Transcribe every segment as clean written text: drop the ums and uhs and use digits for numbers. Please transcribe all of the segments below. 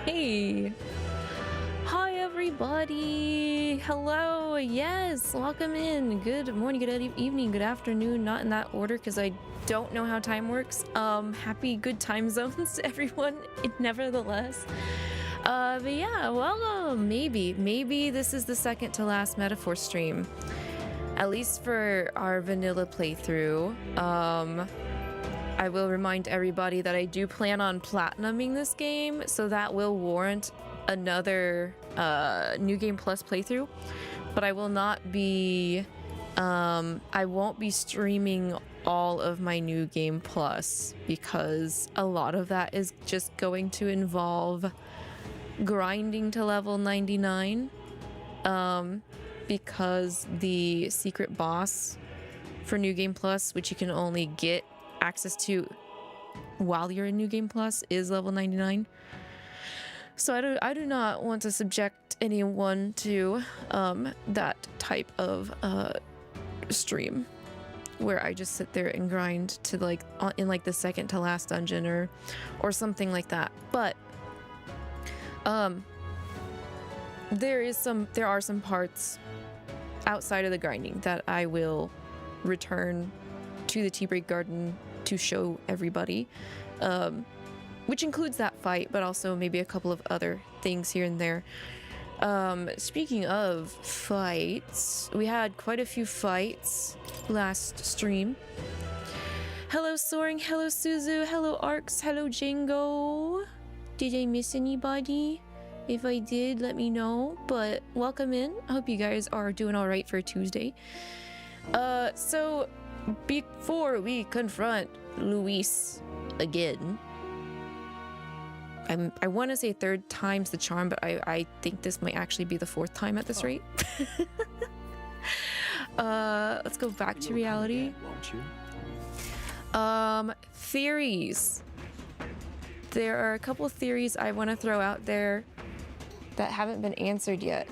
Hey! Hi everybody! Hello! Yes! Welcome in! Good morning, good evening, good afternoon, not in that order because I don't know how time works. Happy good time zones to everyone, nevertheless. But yeah, welcome! Maybe this is the second to last metaphor stream. At least for our vanilla playthrough. I will remind everybody that I do plan on platinuming this game, so that will warrant another New Game Plus playthrough. But I will not be, I won't be streaming all of my New Game Plus because a lot of that is just going to involve grinding to level 99. Because the secret boss for New Game Plus, which you can only get access to while you're in New Game Plus, is level 99. So I do not want to subject anyone to that type of stream where I just sit there and grind to like in like the second to last dungeon or something like that. But there are some parts outside of the grinding that I will return to the tea break garden to show everybody, which includes that fight, but also maybe a couple of other things here and there. Speaking of fights, we had quite a few fights last stream. Hello Soaring, hello Suzu, hello Arcs, hello Jingo. Did I miss anybody? If I did, let me know, but welcome in. I hope you guys are doing all right for a Tuesday. So before we confront Luis again, I want to say third time's the charm, but I think this might actually be the fourth time at this rate. Let's go back to reality. Theories. There are a couple of theories I want to throw out there that haven't been answered yet,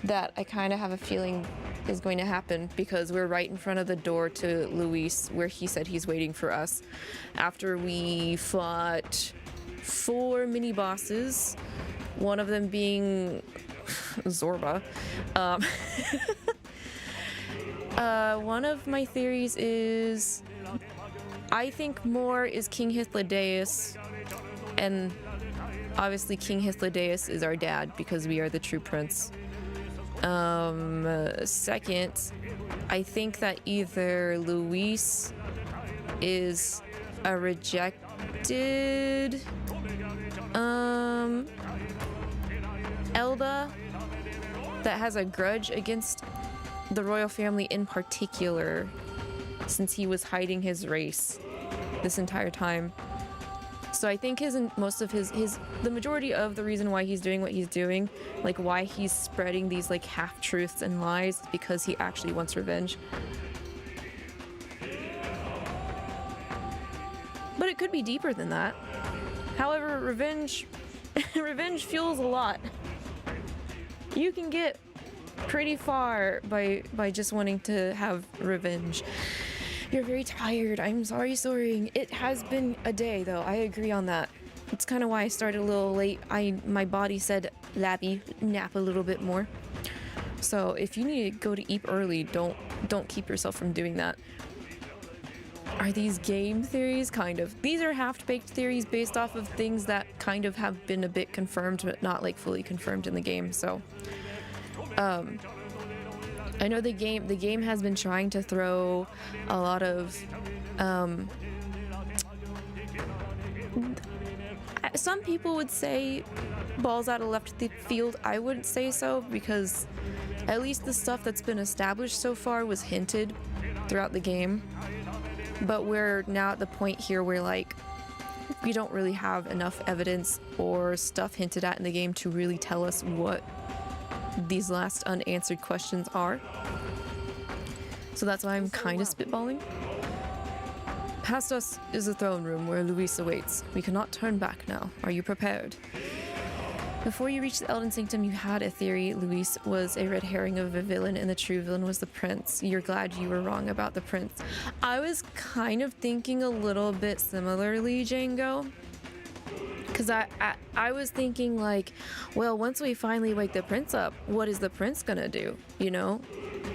that I kind of have a feeling is going to happen because we're right in front of the door to Luis, where he said he's waiting for us after we fought 4 mini bosses, one of them being Zorba. One of my theories is I think more is King Hythlodaeus, and obviously King Hythlodaeus is our dad because we are the true prince. Second, I think that either Luis is a rejected Elda that has a grudge against the royal family in particular, since he was hiding his race this entire time. So I think the majority of the reason why he's doing what he's doing, like why he's spreading these like half-truths and lies, is because he actually wants revenge. But it could be deeper than that. However, revenge fuels a lot. You can get pretty far by just wanting to have revenge. You're very tired. I'm sorry, Soaring. It has been a day, though. I agree on that. It's kind of why I started a little late. My body said, Lappy, nap a little bit more. So if you need to go to eat early, don't keep yourself from doing that. Are these game theories? Kind of. These are half-baked theories based off of things that kind of have been a bit confirmed, but not like fully confirmed in the game. So, I know the game has been trying to throw a lot of some people would say balls out of left field. I wouldn't say so, because at least the stuff that's been established so far was hinted throughout the game. But we're now at the point here where like we don't really have enough evidence or stuff hinted at in the game to really tell us what these last unanswered questions are. So that's why I'm kind of spitballing. Past us is the throne room where Luis awaits. We cannot turn back now. Are you prepared? Before you reached the Elden Sanctum, you had a theory Luis was a red herring of a villain and the true villain was the prince. You're glad you were wrong about the prince. I was kind of thinking a little bit similarly, Django. Because I was thinking like, well, once we finally wake the prince up, what is the prince gonna do? You know,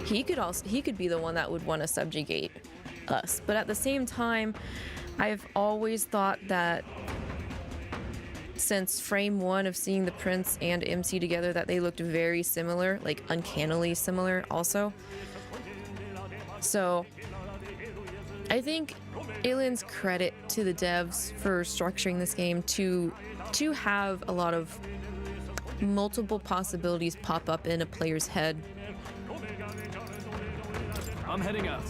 he could be the one that would want to subjugate us. But at the same time, I've always thought that since frame one of seeing the prince and MC together, that they looked very similar, like uncannily similar also. So I think Alien's credit to the devs for structuring this game to have a lot of multiple possibilities pop up in a player's head. I'm heading out.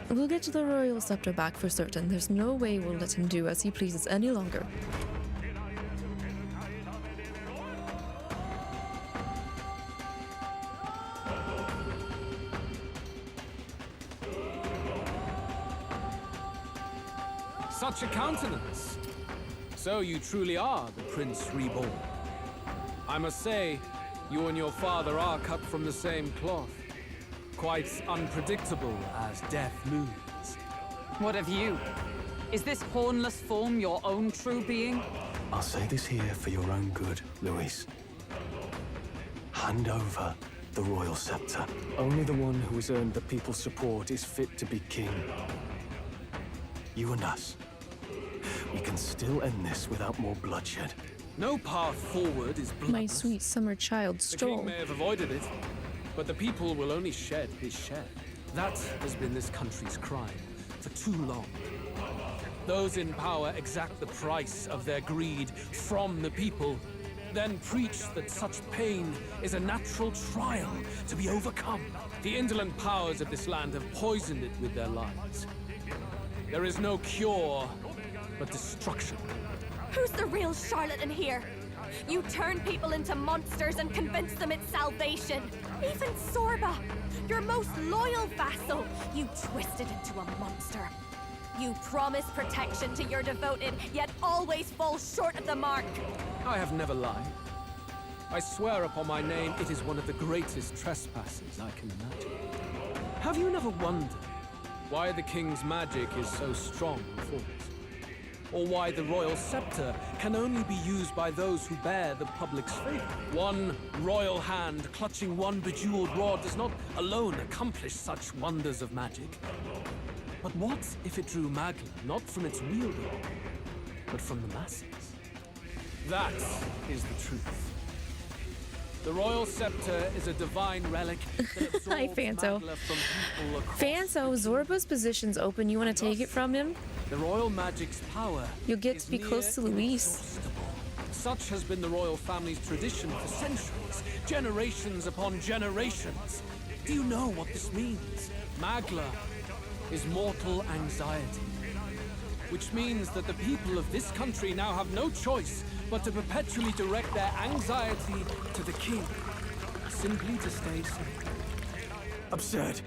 We'll get the royal scepter back for certain. There's no way we'll let him do as he pleases any longer. Such a countenance. So you truly are the Prince Reborn. I must say, you and your father are cut from the same cloth. Quite unpredictable as death moves. What of you? Is this hornless form your own true being? I'll say this here for your own good, Luis. Hand over the royal scepter. Only the one who has earned the people's support is fit to be king. You and us. We can still end this without more bloodshed. No path forward is bloodless. My sweet summer child The Stroll. king may have avoided it, but the people will only shed his share. That has been this country's crime for too long. Those in power exact the price of their greed from the people, then preach that such pain is a natural trial to be overcome. The indolent powers of this land have poisoned it with their lies. There is no cure but destruction. Who's the real charlatan here? You turn people into monsters and convince them it's salvation. Even Sorba, your most loyal vassal, you twisted into a monster. You promise protection to your devoted, yet always fall short of the mark. I have never lied. I swear upon my name, it is one of the greatest trespasses I can imagine. Have you never wondered why the king's magic is so strong and force? Or why the royal scepter can only be used by those who bear the public's favor? One royal hand clutching one bejeweled rod does not alone accomplish such wonders of magic. But what if it drew Magla not from its wielder, but from the masses? That is the truth. The royal scepter is a divine relic that absorbs Hi, Fanto. Magla from people across Fanso, Zorba's position's open. You want to take it from him? the royal magic's power. You'll get is to be close to near Luis. inexhaustible. Such has been the royal family's tradition for centuries, generations upon generations. Do you know what this means? Magla is mortal anxiety, which means that the people of this country now have no choice but to perpetually direct their anxiety to the king, simply to stay safe. Absurd.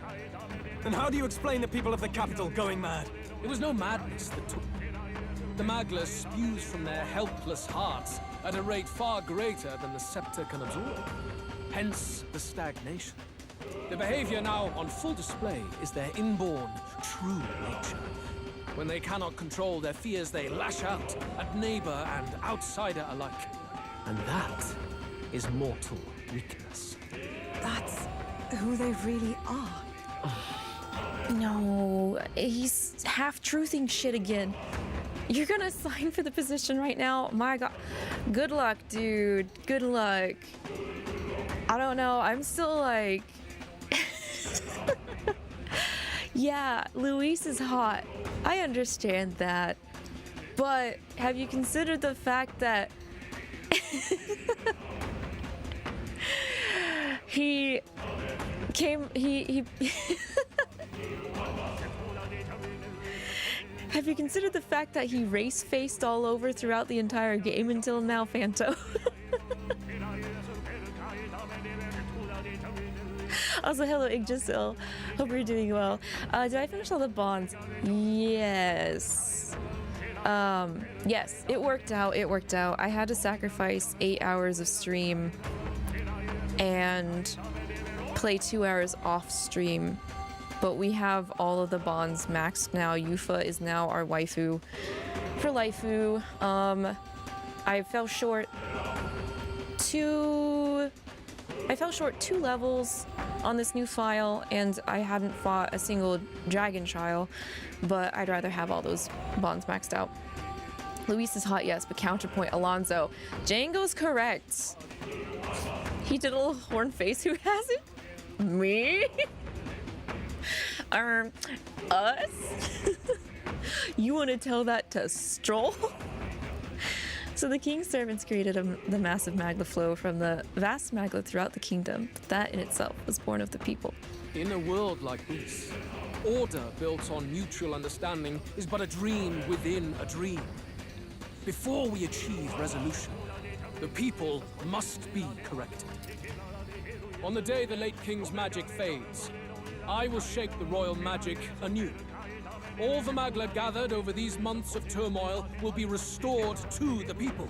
And how do you explain the people of the capital going mad? It was no madness that took them. The Magla spews from their helpless hearts at a rate far greater than the scepter can absorb. Hence the stagnation. The behavior now on full display is their inborn, true nature. When they cannot control their fears, they lash out at neighbor and outsider alike. And that is mortal weakness. That's who they really are. No, he's half-truthing shit again. You're gonna sign for the position right now? My god. Good luck, dude. Good luck. I don't know. I'm still like... Yeah, Luis is hot. I understand that. But have you considered the fact that... he... Have you considered the fact that he race-faced all over throughout the entire game until now, Fanto? Also, hello, 𝐒𝐿. Hope you're doing well. Did I finish all the bonds? Yes. Yes, it worked out. It worked out. I had to sacrifice 8 hours of stream and play 2 hours off stream. But we have all of the bonds maxed now. Yufa is now our waifu for Laifu. I fell short two levels on this new file, and I hadn't fought a single dragon trial, but I'd rather have all those bonds maxed out. Luis is hot, yes, but counterpoint Alonso. Django's correct. He did a little horn face. Who has it? Me? Us? You want to tell that to Stroll? So the king's servants created the massive magla flow from the vast magla throughout the kingdom. That in itself was born of the people. In a world like this, order built on mutual understanding is but a dream within a dream. Before we achieve resolution, the people must be corrected. On the day the late king's magic fades, I will shape the royal magic anew. All the magla gathered over these months of turmoil will be restored to the people.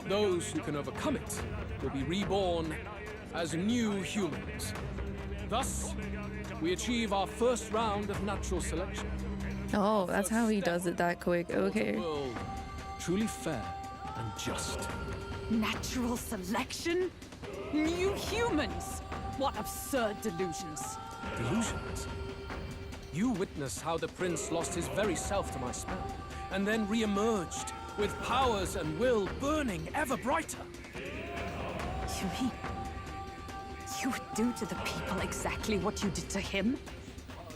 Those who can overcome it will be reborn as new humans. Thus, we achieve our first round of natural selection. Oh, that's how he does it that quick. Okay. World truly fair and just. Natural selection? New humans? What absurd delusions. Delusions? You witnessed how the prince lost his very self to my spell, and then re-emerged with powers and will burning ever brighter. You mean you would do to the people exactly what you did to him?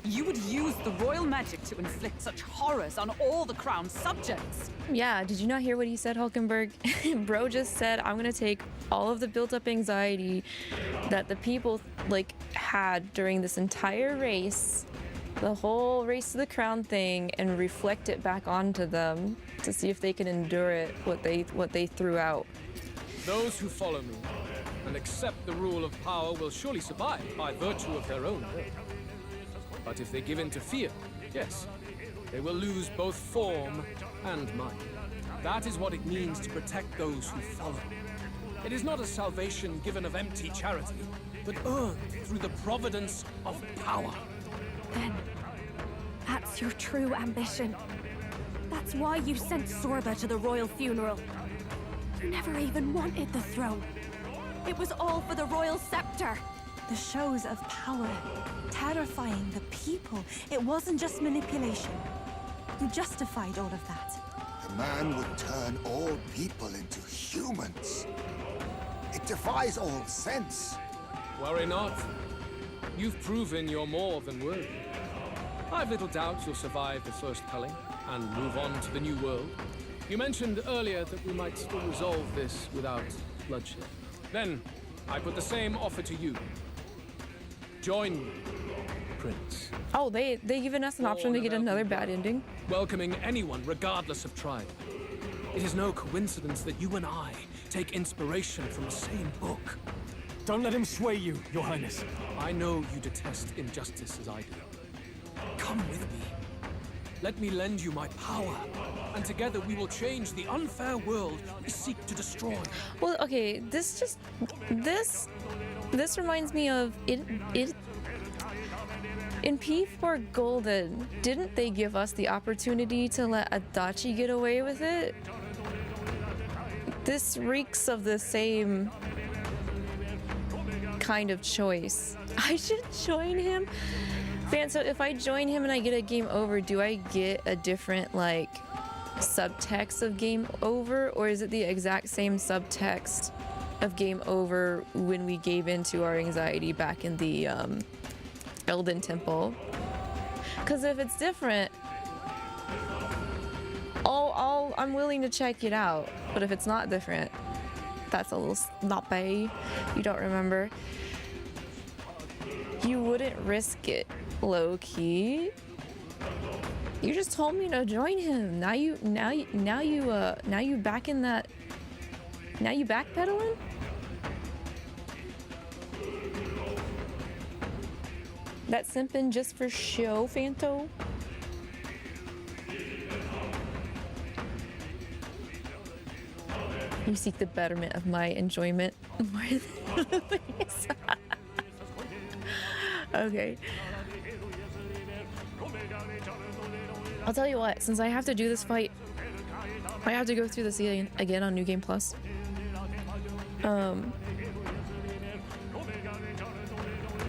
You would use the royal magic to inflict such horrors on all the crown's subjects? Yeah, did you not hear what he said, Hulkenberg? Bro just said, I'm gonna take all of the built-up anxiety that the people, like, had during this entire race, the whole race to the crown thing, and reflect it back onto them to see if they can endure it, what they threw out. Those who follow me and accept the rule of power will surely survive by virtue of their own will. But if they give in to fear, yes, they will lose both form and mind. That is what it means to protect those who follow. It is not a salvation given of empty charity, but earned through the providence of power. Then, that's your true ambition. That's why you sent Sorba to the royal funeral. You never even wanted the throne. It was all for the royal scepter. The shows of power, terrifying the people. It wasn't just manipulation. You justified all of that. The man would turn all people into humans. It defies all sense. Worry not. You've proven you're more than worthy. I've little doubt you'll survive the first culling and move on to the new world. You mentioned earlier that we might still resolve this without bloodshed. Then, I put the same offer to you. Join me, Prince. Oh, they given us an option to get another bad ending. Welcoming anyone regardless of tribe. It is no coincidence that you and I take inspiration from the same book. Don't let him sway you, Your Highness. I know you detest injustice as I do. Come with me. Let me lend you my power, and together we will change the unfair world we seek to destroy. Well, okay, this reminds me of it in P4 Golden. Didn't they give us the opportunity to let Adachi get away with it? This reeks of the same kind of choice. I should join him. Fan, so if I join him and I get a game over, do I get a different, like, subtext of game over, or is it the exact same subtext of game over when we gave into our anxiety back in the Elden Temple? Because if it's different, I'm willing to check it out. But if it's not different, that's a little sloppy. You don't remember? You wouldn't risk it, low key. You just told me to join him. Now you back in that. Now you backpedaling? That simping just for show, Fanto? You seek the betterment of my enjoyment more than Louise. Okay. I'll tell you what, since I have to do this fight I have to go through this again on New Game Plus.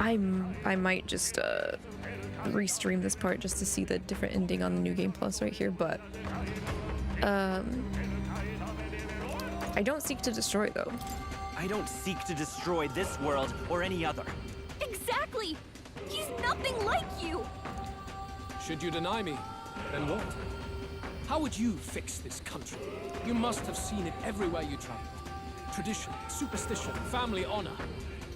I might just restream this part just to see the different ending on the New Game Plus right here, but I don't seek to destroy though. I don't seek to destroy this world or any other. Exactly! He's nothing like you! Should you deny me, then what? How would you fix this country? You must have seen it everywhere you traveled. Tradition, superstition, family honor,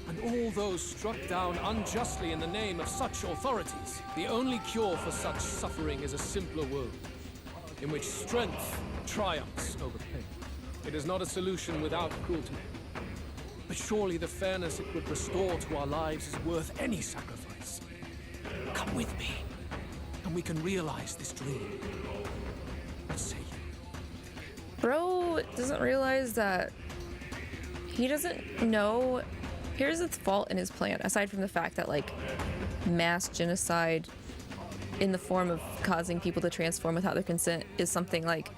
and all those struck down unjustly in the name of such authorities. The only cure for such suffering is a simpler world, in which strength triumphs over pain. It is not a solution without cruelty. But surely the fairness it would restore to our lives is worth any sacrifice. Come with me, and we can realize this dream. What say you? Bro doesn't realize that he doesn't know. Here's its fault in his plan, aside from the fact that, like, mass genocide in the form of causing people to transform without their consent is something, like,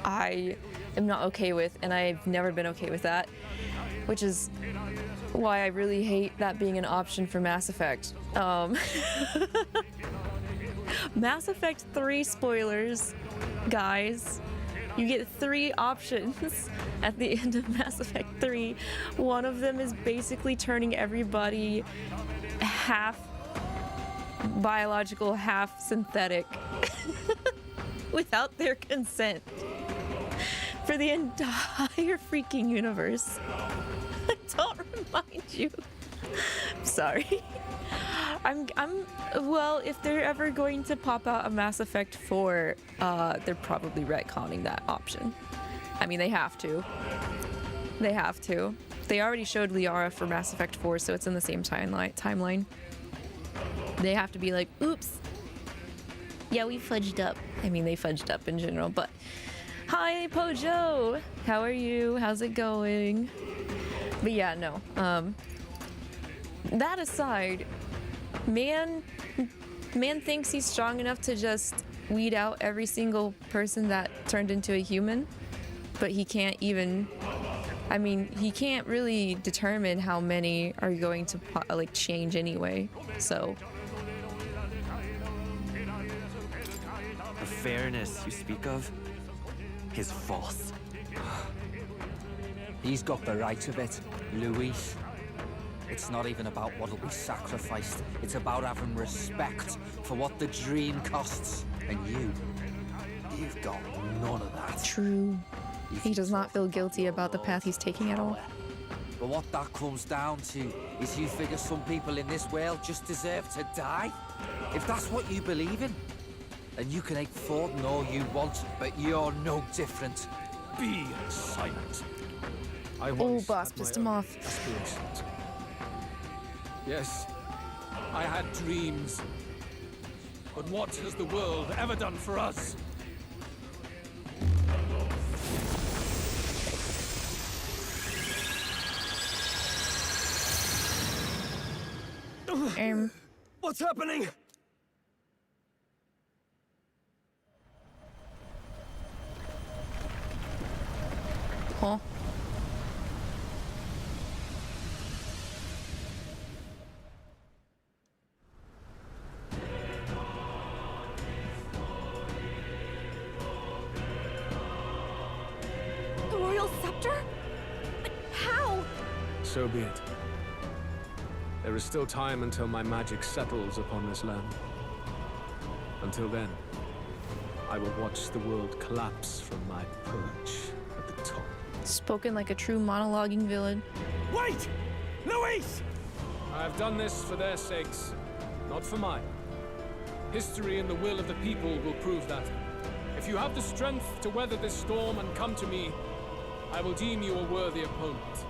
I am not okay with, and I've never been okay with that, which is why I really hate that being an option for Mass Effect. Mass Effect 3 spoilers, guys. You get 3 options at the end of Mass Effect 3. One of them is basically turning everybody half biological, half synthetic without their consent for the entire freaking universe. Don't remind you. Sorry. Well, if they're ever going to pop out a Mass Effect 4, they're probably retconning that option. I mean, they have to. They have to. They already showed Liara for Mass Effect 4, so it's in the same timeline. They have to be like, oops. Yeah, we fudged up. I mean, they fudged up in general, but... Hi, Pojo! How are you? How's it going? But yeah, no. That aside... Man thinks he's strong enough to just weed out every single person that turned into a human, but he can't even, I mean, he can't really determine how many are going to like change anyway, so. The fairness you speak of is false. He's got the right of it, Luis. It's not even about what'll be sacrificed. It's about having respect for what the dream costs. And you've got none of that. True. He does not feel guilty about the path he's taking at all. But what that comes down to is you figure some people in this world just deserve to die. If that's what you believe in, then you can hate Thornton all you want, but you're no different. Be silent. Oh, boss pissed him off. Aspirations. Yes, I had dreams. But what has the world ever done for us? What's happening? Huh? The Royal Scepter? But how? So be it. There is still time until my magic settles upon this land. Until then, I will watch the world collapse from my perch at the top. Spoken like a true monologuing villain. Wait! Luis! I have done this for their sakes, not for mine. History and the will of the people will prove that. If you have the strength to weather this storm and come to me, I will deem you a worthy opponent.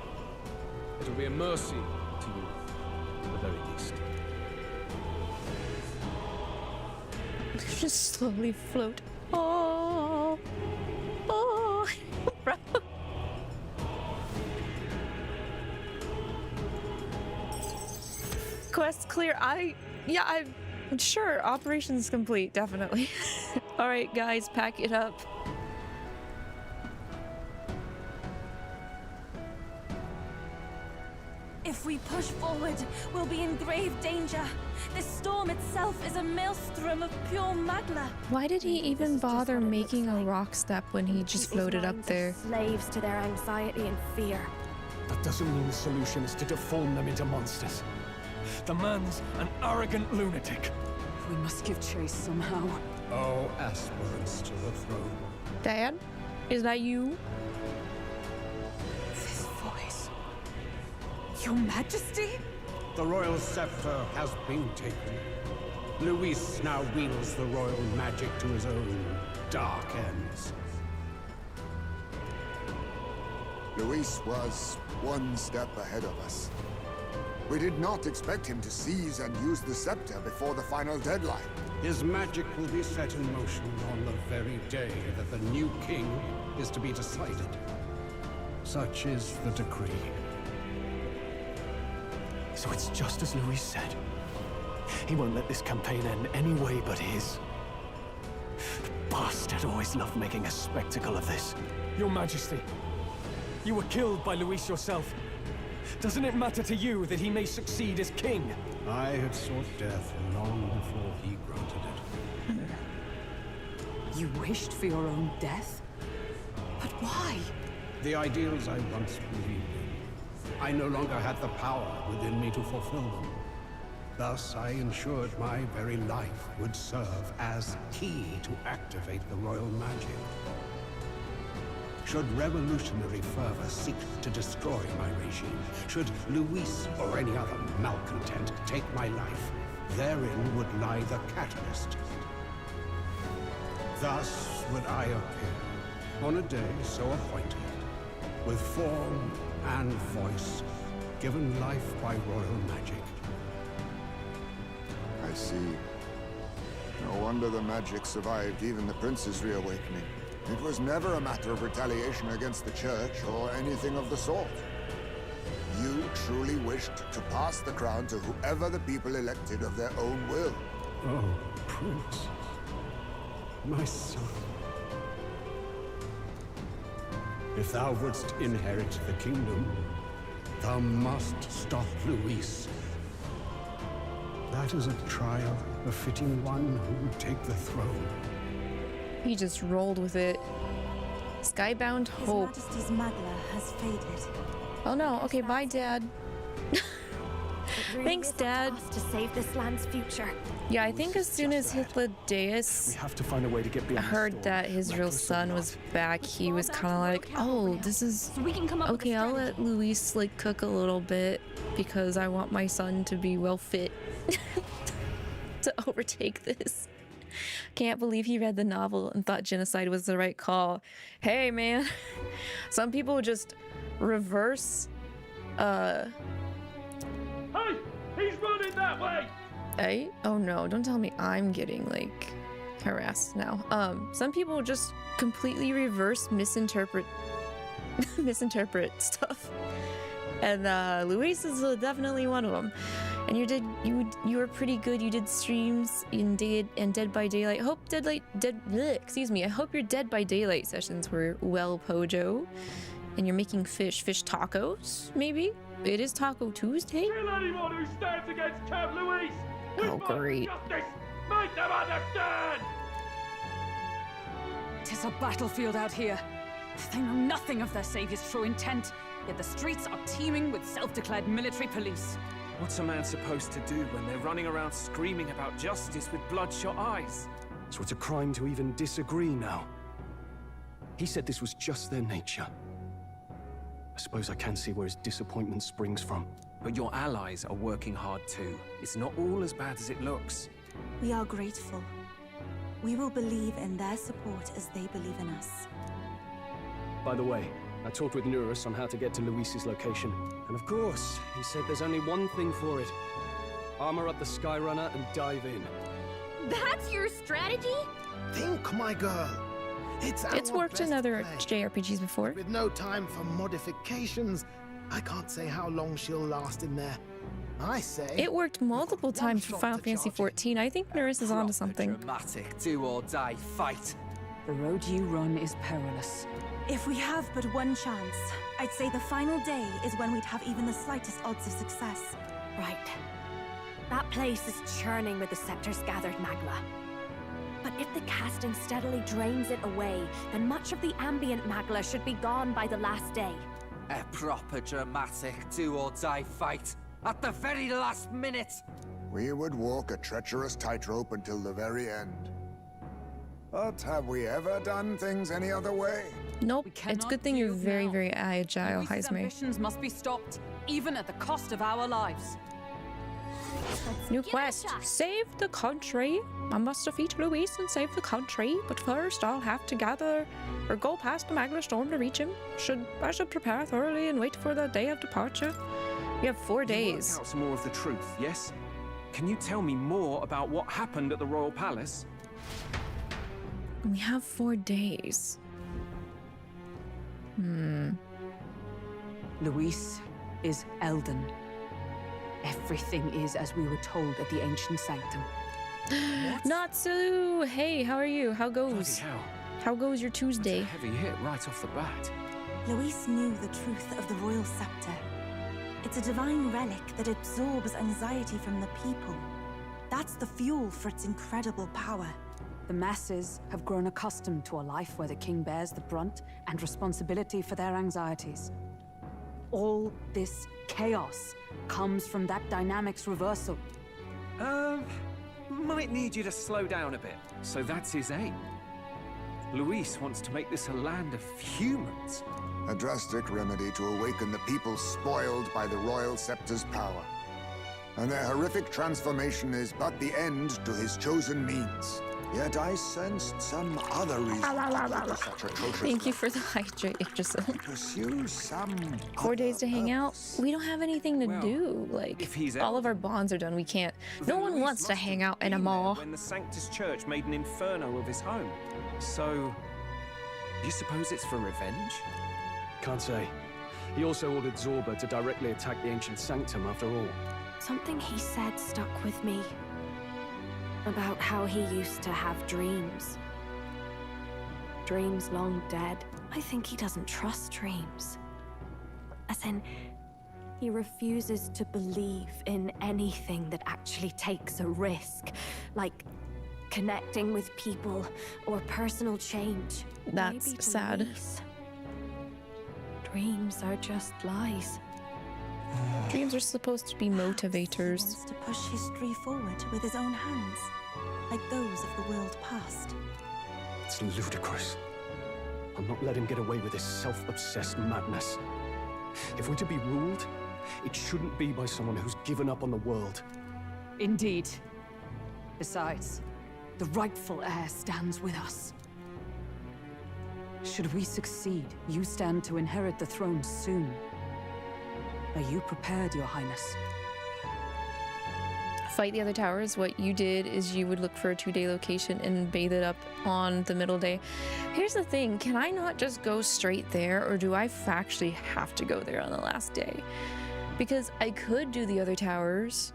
It will be a mercy to you, at the very least. Just slowly float. Oh, oh, bro. Quest clear. I'm sure. Operations complete, definitely. All right, guys, pack it up. If we push forward, we'll be in grave danger. This storm itself is a maelstrom of pure magma. Why did he even bother making a rock step when he just floated up there? Slaves to their anxiety and fear. That doesn't mean the solution is to deform them into monsters. The man's an arrogant lunatic. We must give chase somehow. All aspirants to the throne. Dad? Is that you? This voice. Your Majesty? The royal scepter has been taken. Luis now wields the royal magic to his own dark ends. Luis was one step ahead of us. We did not expect him to seize and use the scepter before the final deadline. His magic will be set in motion on the very day that the new king is to be decided. Such is the decree. So it's just as Luis said. He won't let this campaign end any way but his. The bastard always loved making a spectacle of this. Your Majesty, you were killed by Luis yourself. Doesn't it matter to you that he may succeed as king? I had sought death long before he granted it. You wished for your own death? But why? The ideals I once believed in. I no longer had the power within me to fulfill them. Thus, I ensured my very life would serve as key to activate the royal magic. Should revolutionary fervor seek to destroy my regime, should Luis or any other malcontent take my life, therein would lie the catalyst. Thus would I appear, on a day so appointed, with form and voice, given life by royal magic. I see. No wonder the magic survived even the prince's reawakening. It was never a matter of retaliation against the church or anything of the sort. You truly wished to pass the crown to whoever the people elected of their own will. Oh, Prince. My son. If thou wouldst inherit the kingdom, thou must stop Luis. That is a trial befitting one who would take the throne. He just rolled with it. Skybound hope. His Majesty's magma has faded. Oh no, okay, bye, Dad. Thanks, Dad. To save this land's future. Yeah, I think as soon as We 𝐒𝐿𝐷𝐴us have to find a way to get beyond heard that his real son was back, he was kind of like, oh, this is So we can come up with okay. a I'll strategy. let Luis like cook a little bit because I want my son to be well fit to overtake this. Can't believe he read the novel and thought genocide was the right call. Hey, man, some people just reverse. Hey, he's running that way. Hey, oh no! Don't tell me I'm getting like harassed now. Some people just completely reverse misinterpret stuff, and Luis is definitely one of them. And you were pretty good. You did streams in Dead by Daylight. I hope I hope your Dead by Daylight sessions were well, Pojo. And you're making fish tacos, maybe? It is Taco Tuesday. Kill anyone who stands against Count Luis. Oh, great. Justice. Make them understand. Tis a battlefield out here. They know nothing of their savior's true intent, yet the streets are teeming with self-declared military police. What's a man supposed to do when they're running around screaming about justice with bloodshot eyes? So it's a crime to even disagree now. He said this was just their nature. I suppose I can see where his disappointment springs from. But your allies are working hard too. It's not all as bad as it looks. We are grateful. We will believe in their support as they believe in us. By the way, I talked with Nurus on how to get to Luis's location. And of course, he said there's only one thing for it. Armor up the Skyrunner and dive in. That's your strategy? Think, my girl. It's worked in other JRPGs before. With no time for modifications, I can't say how long she'll last in there. I say It worked multiple times for Final Fantasy XIV. I think Nurus is onto something. Dramatic, do or die fight. The road you run is perilous. If we have but one chance, I'd say the final day is when we'd have even the slightest odds of success. Right. That place is churning with the Scepter's gathered magma. But if the casting steadily drains it away, then much of the ambient magma should be gone by the last day. A proper dramatic do-or-die fight at the very last minute. We would walk a treacherous tightrope until the very end. But have we ever done things any other way? Nope. It's a good thing you're very, very agile, Luis's 𝐒𝐿𝐒. ambitions must be stopped, even at the cost of our lives. New quest. Save the country. I must defeat Luis and save the country, but first I'll have to gather or go past the Magna Storm to reach him. I should prepare thoroughly and wait for the day of departure. We have 4 days. Work out some more of the truth, yes? Can you tell me more about what happened at the royal palace? We have 4 days. Luis is Elden. Everything is as we were told at the ancient sanctum. Natsu! Hey, how are you? How goes? Bloody hell. How goes your Tuesday? That's a heavy hit right off the bat. Luis knew the truth of the royal scepter. It's a divine relic that absorbs anxiety from the people. That's the fuel for its incredible power. The masses have grown accustomed to a life where the king bears the brunt and responsibility for their anxieties. All this chaos comes from that dynamics reversal. Might need you to slow down a bit. So that's his aim. Luis wants to make this a land of humans. A drastic remedy to awaken the people spoiled by the royal scepter's power. And their horrific transformation is but the end to his chosen means. Yet I sensed some other reason for such atrocious. Thank you for the hydrate, Yggdrasil. Pursue some 4 days to hang out. We don't have anything to do. Like, if he's all of our bonds are done. We can't. No one wants to hang out in a mall. When the Sanctus Church made an inferno of his home. So, you suppose it's for revenge? Can't say. He also ordered Zorba to directly attack the ancient sanctum after all. Something he said stuck with me. About how he used to have dreams. Dreams long dead. I think he doesn't trust dreams. As in, he refuses to believe in anything that actually takes a risk. Like connecting with people or personal change. That's Maybe to sad. Luis, dreams are just lies. Dreams are supposed to be motivators. He wants to push history forward with his own hands, like those of the world past. It's ludicrous. I'll not let him get away with this self-obsessed madness. If we're to be ruled, it shouldn't be by someone who's given up on the world. Indeed. Besides, the rightful heir stands with us. Should we succeed, you stand to inherit the throne soon. Are you prepared, Your Highness? Fight the other towers. What you did is you would look for a 2-day location and bathe it up on the middle day. Here's the thing, can I not just go straight there, or do I actually have to go there on the last day? Because I could do the other towers,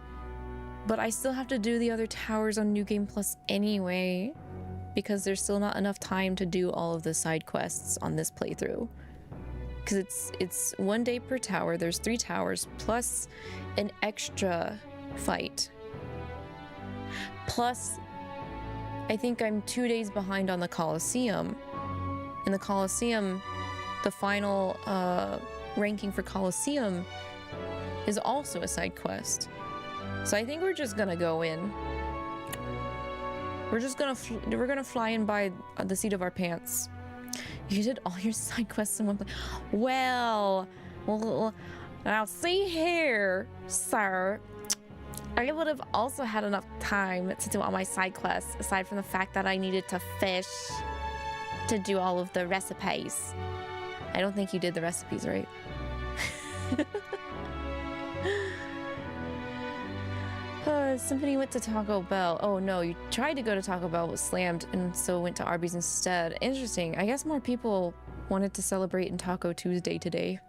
but I still have to do the other towers on New Game Plus anyway, because there's still not enough time to do all of the side quests on this playthrough. Because it's 1 day per tower. There's 3 towers plus an extra fight. Plus, I think I'm 2 days behind on the Colosseum. In the Colosseum, the final ranking for Colosseum is also a side quest. So I think we're just gonna go in. We're gonna fly in by the seat of our pants. You did all your side quests in one place. Well, now see here, sir. I would have also had enough time to do all my side quests, aside from the fact that I needed to fish to do all of the recipes. I don't think you did the recipes, right? Somebody went to Taco Bell. Oh no, you tried to go to Taco Bell, was slammed, and so went to Arby's instead. Interesting. I guess more people wanted to celebrate in Taco Tuesday today.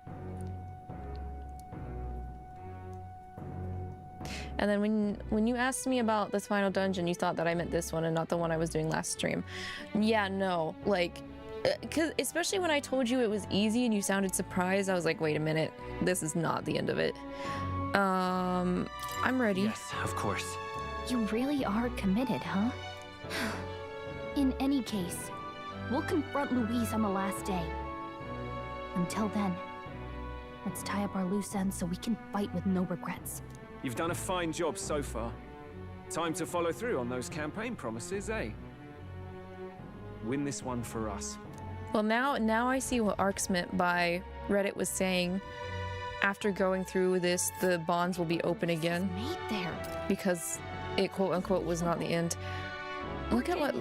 And then when you asked me about this final dungeon, you thought that I meant this one and not the one I was doing last stream. Yeah, no, like, Cause especially when I told you it was easy and you sounded surprised, I was like, wait a minute, this is not the end of it. I'm ready. Yes, of course. You really are committed, huh? In any case, we'll confront Louise on the last day. Until then, let's tie up our loose ends so we can fight with no regrets. You've done a fine job so far. Time to follow through on those campaign promises, eh? Win this one for us. Well, now I see what ARCs meant by Reddit was saying after going through this, the bonds will be open again. Made there. Because it quote unquote was not the end. Look at what.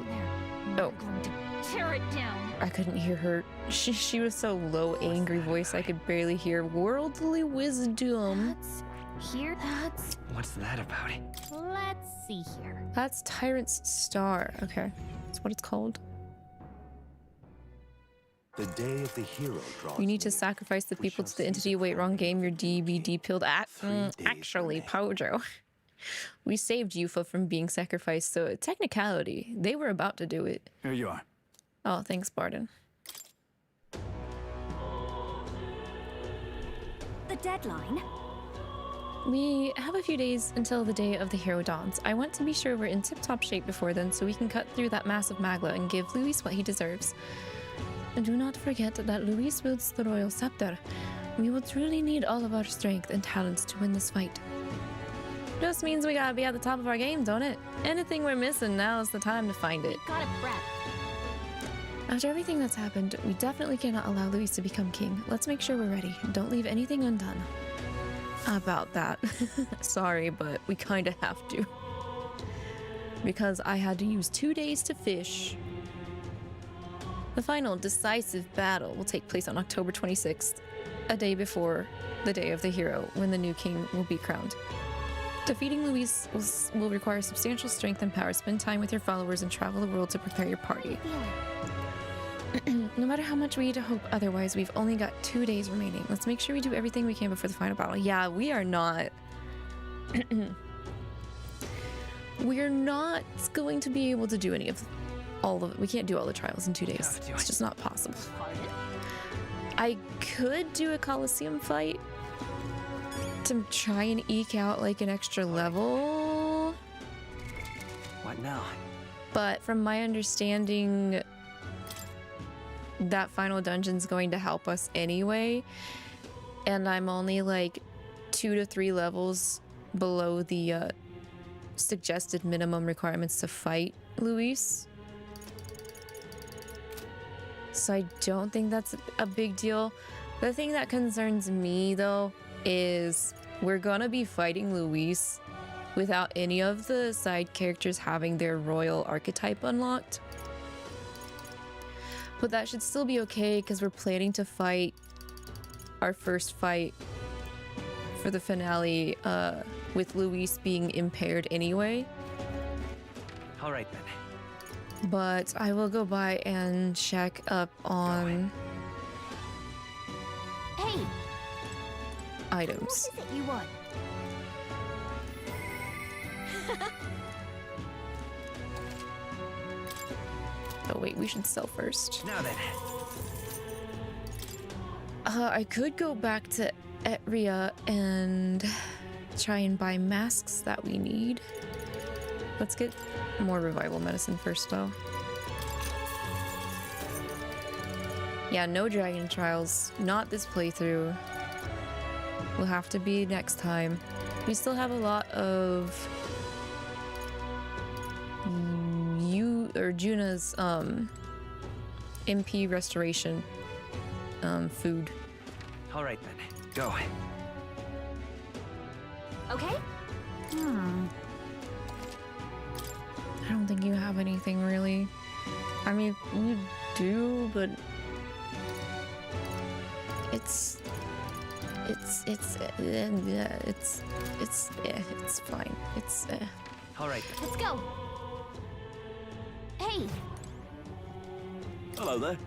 Oh. Tear it down. I couldn't hear her. She was so low, angry voice I could barely hear worldly wisdom. That's What's that about? Let's see here. That's Tyrant's star. Okay, that's what it's called. The day of the hero draws. You need to sacrifice the people to the entity. Wait, wrong game. Your DVD pilled. Actually, Pojo. We saved Yufa from being sacrificed, so technicality, they were about to do it. Here you are. Oh, thanks, Barden. The deadline? We have a few days until the day of the hero dawns. I want to be sure we're in tip-top shape before then so we can cut through that massive magla and give Luis what he deserves. And do not forget that Luis wields the royal scepter. We will truly need all of our strength and talents to win this fight. Just means we gotta be at the top of our game, don't it? Anything we're missing, now is the time to find it. Got it, Brett. After everything that's happened, we definitely cannot allow Luis to become king. Let's make sure we're ready. Don't leave anything undone. About that. Sorry, but we kinda have to. Because I had to use 2 days to fish. The final decisive battle will take place on October 26th, a day before the day of the hero, when the new king will be crowned. Defeating Luis will require substantial strength and power. Spend time with your followers and travel the world to prepare your party. No matter how much we hope otherwise, we've only got 2 days remaining. Let's make sure we do everything we can before the final battle. Yeah, we are not... We're not going to be able to do any of all of it. We can't do all the trials in 2 days. It's just not possible. I could do a Coliseum fight to try and eke out like an extra level. What now? But from my understanding, that final dungeon's going to help us anyway. And I'm only like 2 to 3 levels below the suggested minimum requirements to fight Luis. So I don't think that's a big deal. The thing that concerns me though is we're gonna be fighting Luis without any of the side characters having their royal archetype unlocked. But that should still be okay because we're planning to fight our first fight for the finale with Luis being impaired anyway. All right then. But I will go by and check up on Hey, items. what is it you want? Oh wait, we should sell first. Now then. I could go back to Etria and try and buy masks that we need. Let's get more revival medicine first though. Yeah, no dragon trials. Not this playthrough. Will have to be next time. We still have a lot of Juna's MP restoration food. All right then. Go. Okay? I don't think you have anything really. I mean, you do, but it's fine. It's All right then. Let's go. Hey, Hello there.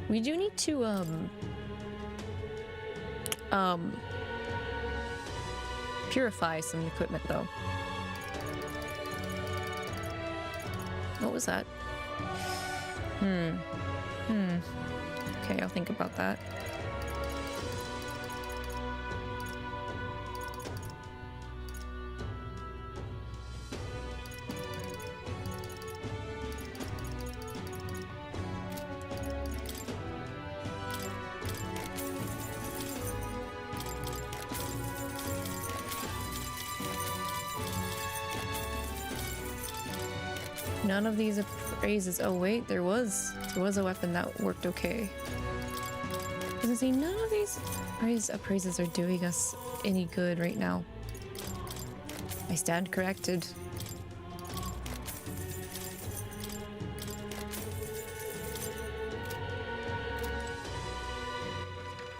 we do need to purify some equipment though. What was that? Okay, I'll think about that. None of these appraises. Oh wait, there was a weapon that worked okay. I was gonna say none of these appraises are doing us any good right now. I stand corrected.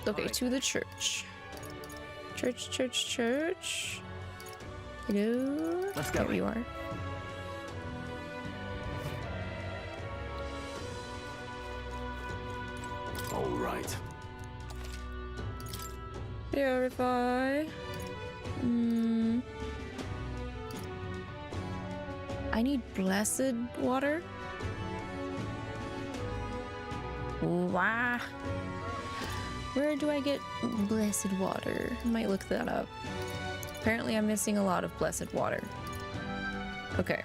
Okay, to the church. Church. Hello. Let's go. There you are. All right. Purify. I need blessed water. Wow. Where do I get blessed water? I might look that up. Apparently I'm missing a lot of blessed water. Okay.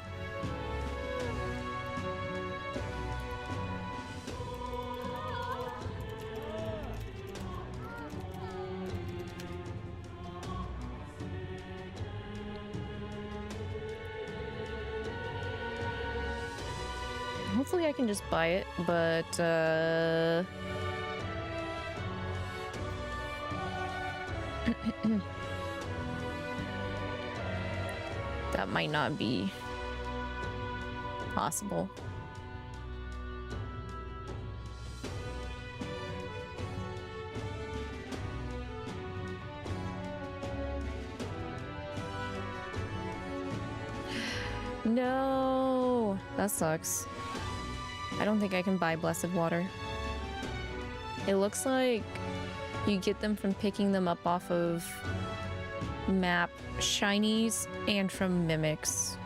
Hopefully I can just buy it, but that might not be possible. No, that sucks. I don't think I can buy blessed water. It looks like you get them from picking them up off of map shinies and from mimics.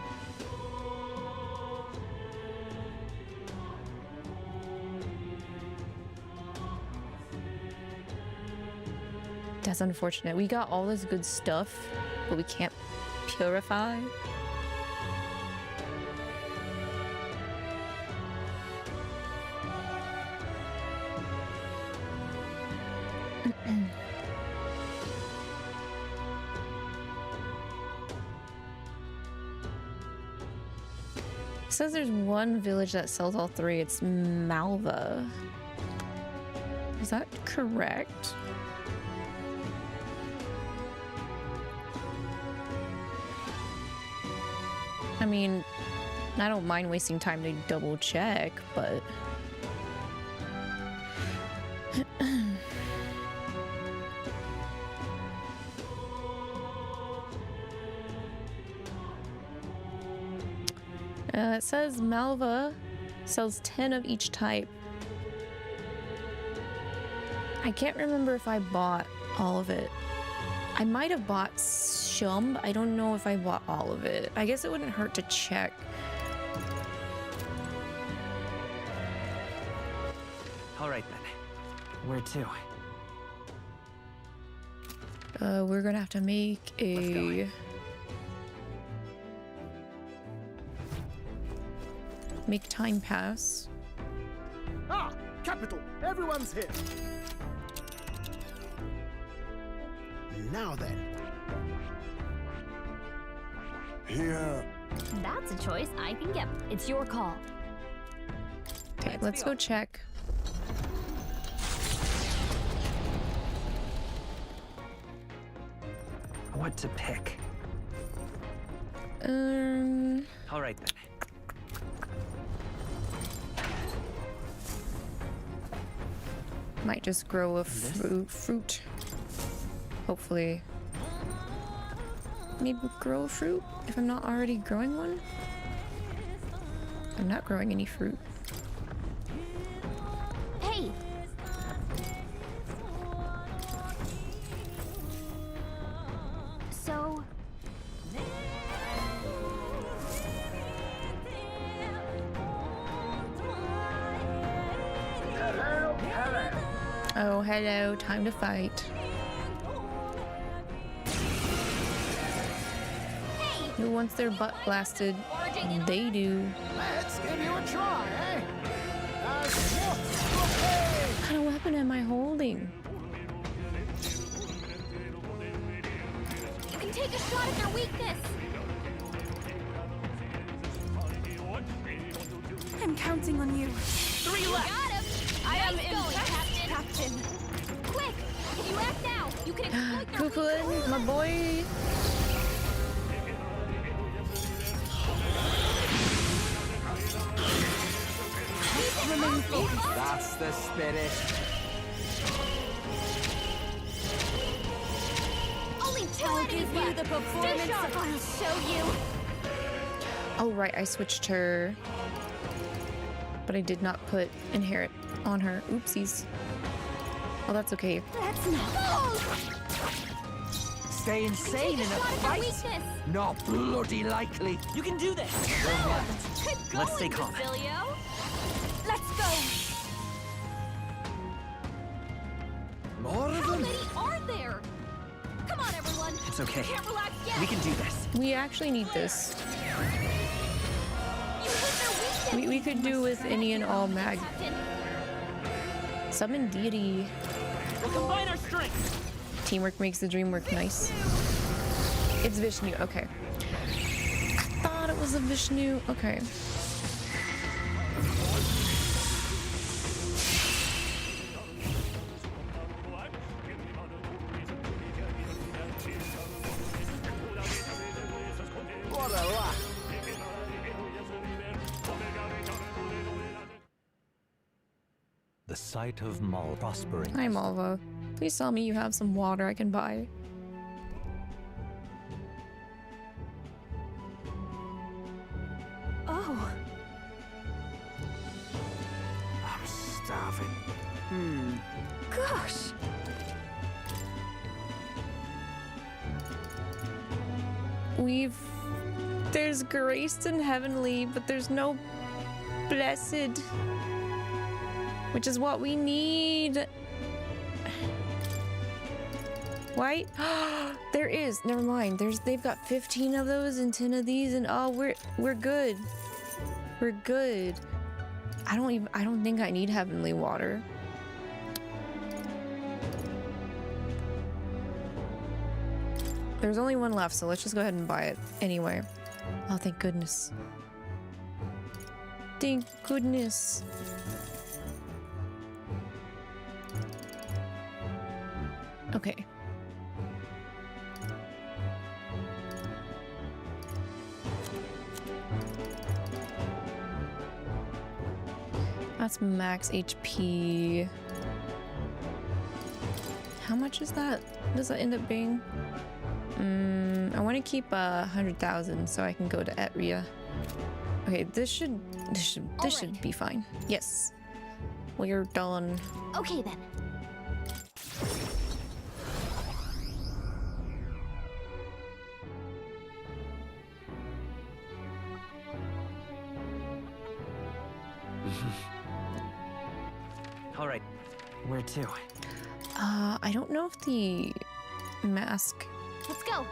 That's unfortunate. We got all this good stuff, but we can't purify. It says there's one village that sells all three. It's Malva. Is that correct? I mean, I don't mind wasting time to double check, but it says Malva sells 10 of each type. I can't remember if I bought all of it. I might have bought some. I don't know if I bought all of it. I guess it wouldn't hurt to check. All right then. Where to? We're gonna have to make a time pass. Ah, capital! Everyone's here. Now then. Here. That's a choice I can get. It's your call. Okay, let's go check. What to pick? All right then. Might just grow a fruit. Hopefully. Maybe grow a fruit if I'm not already growing one. I'm not growing any fruit. Hey! So... hello. Time to fight. Who wants their butt blasted? They do. Let's give you a try, eh? What kind of weapon am I holding? You can take a shot at their weakness. I'm counting on you. 3 left. Got him. I am impressed, Captain. Quick, if you act now, you can exploit their Cuckooin', my boy. That's the spirit. Only 2 enemies left. the performance Stay sharp. I'll show you. Oh, right, I switched her. But I did not put inherit on her. Oopsies. Well, that's okay. Let's not. Stay insane in a fight? Not bloody likely. You can do this. Let's stay calm. Let's go. More of How them? many are there? Come on, everyone. It's okay. Can't relax yet. We can do this. We actually need this. We could do with any and all mag. Summon deity. We'll combine our strengths. Teamwork makes the dream work. Nice. It's Vishnu. Okay. I thought it was a Vishnu. Okay. What a lot. The sight of Mal prospering. Hi, Malva. Please tell me you have some water I can buy. Oh. I'm starving. Gosh. There's graced and heavenly, but there's no blessed. Which is what we need. Why? There is. Never mind. They've got 15 of those and 10 of these, and oh, we're good. We're good. I don't think I need heavenly water. There's only one left, so let's just go ahead and buy it anyway. Oh, thank goodness. Thank goodness. Okay. That's max HP. How much is that? Does that end up being? I want to keep 100,000 so I can go to 𝐿. Okay, this should be fine. Yes. We're done. Okay then. All right. Where to? I don't know if the mask Let's go.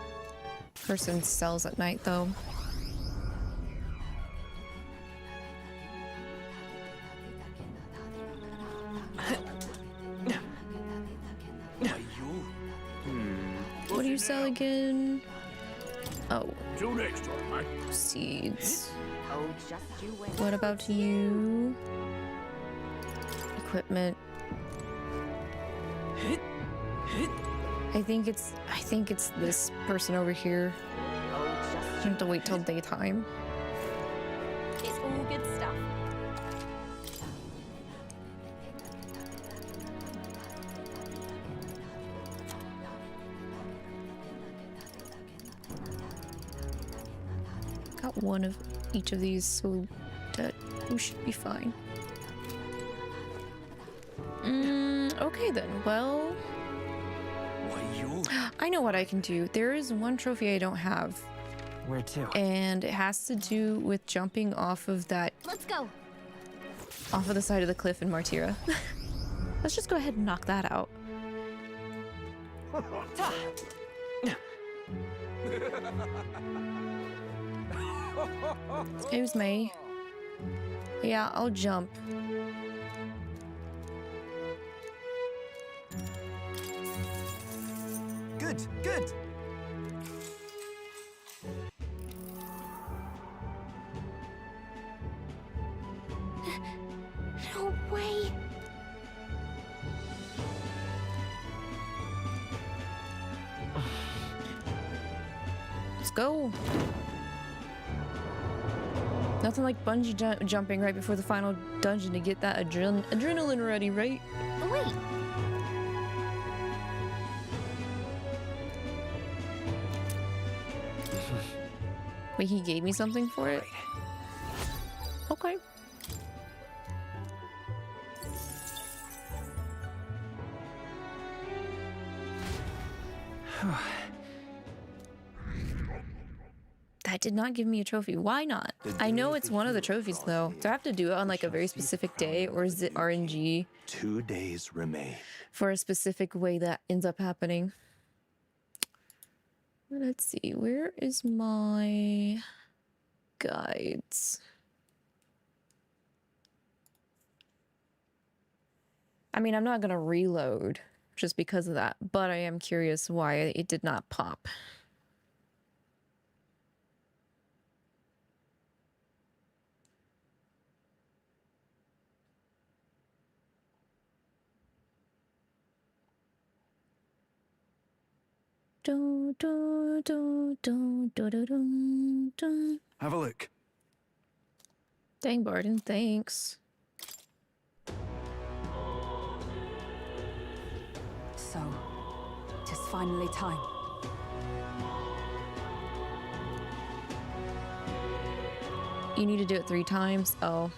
person sells at night though. What do you sell again? Oh. Till next time, mate. Seeds. Oh, just you wait. What about you? Equipment. I think it's this person over here. I have to wait till daytime. It's all good stuff. Got one of each of these, so that we should be fine. Okay then. Well, I know what I can do. There is one trophy I don't have. Where to? And it has to do with jumping off of that. Let's go. Off of the side of the cliff in Martira. Let's just go ahead and knock that out. Excuse me. Yeah, I'll jump. Good, good. No way. Let's go. Nothing like bungee jumping right before the final dungeon to get that adrenaline ready, right? Oh, wait. Wait, he gave me something for it? Okay. That did not give me a trophy. Why not? I know it's one of the trophies though. Do I have to do it on like a very specific day, or is it RNG? 2 days remain. For a specific way that ends up happening. Let's see, where is my guides? I mean, I'm not gonna reload just because of that, but I am curious why it did not pop. Have a look. Dang, Barden, thanks. So, tis finally time. You need to do it 3 times. Oh,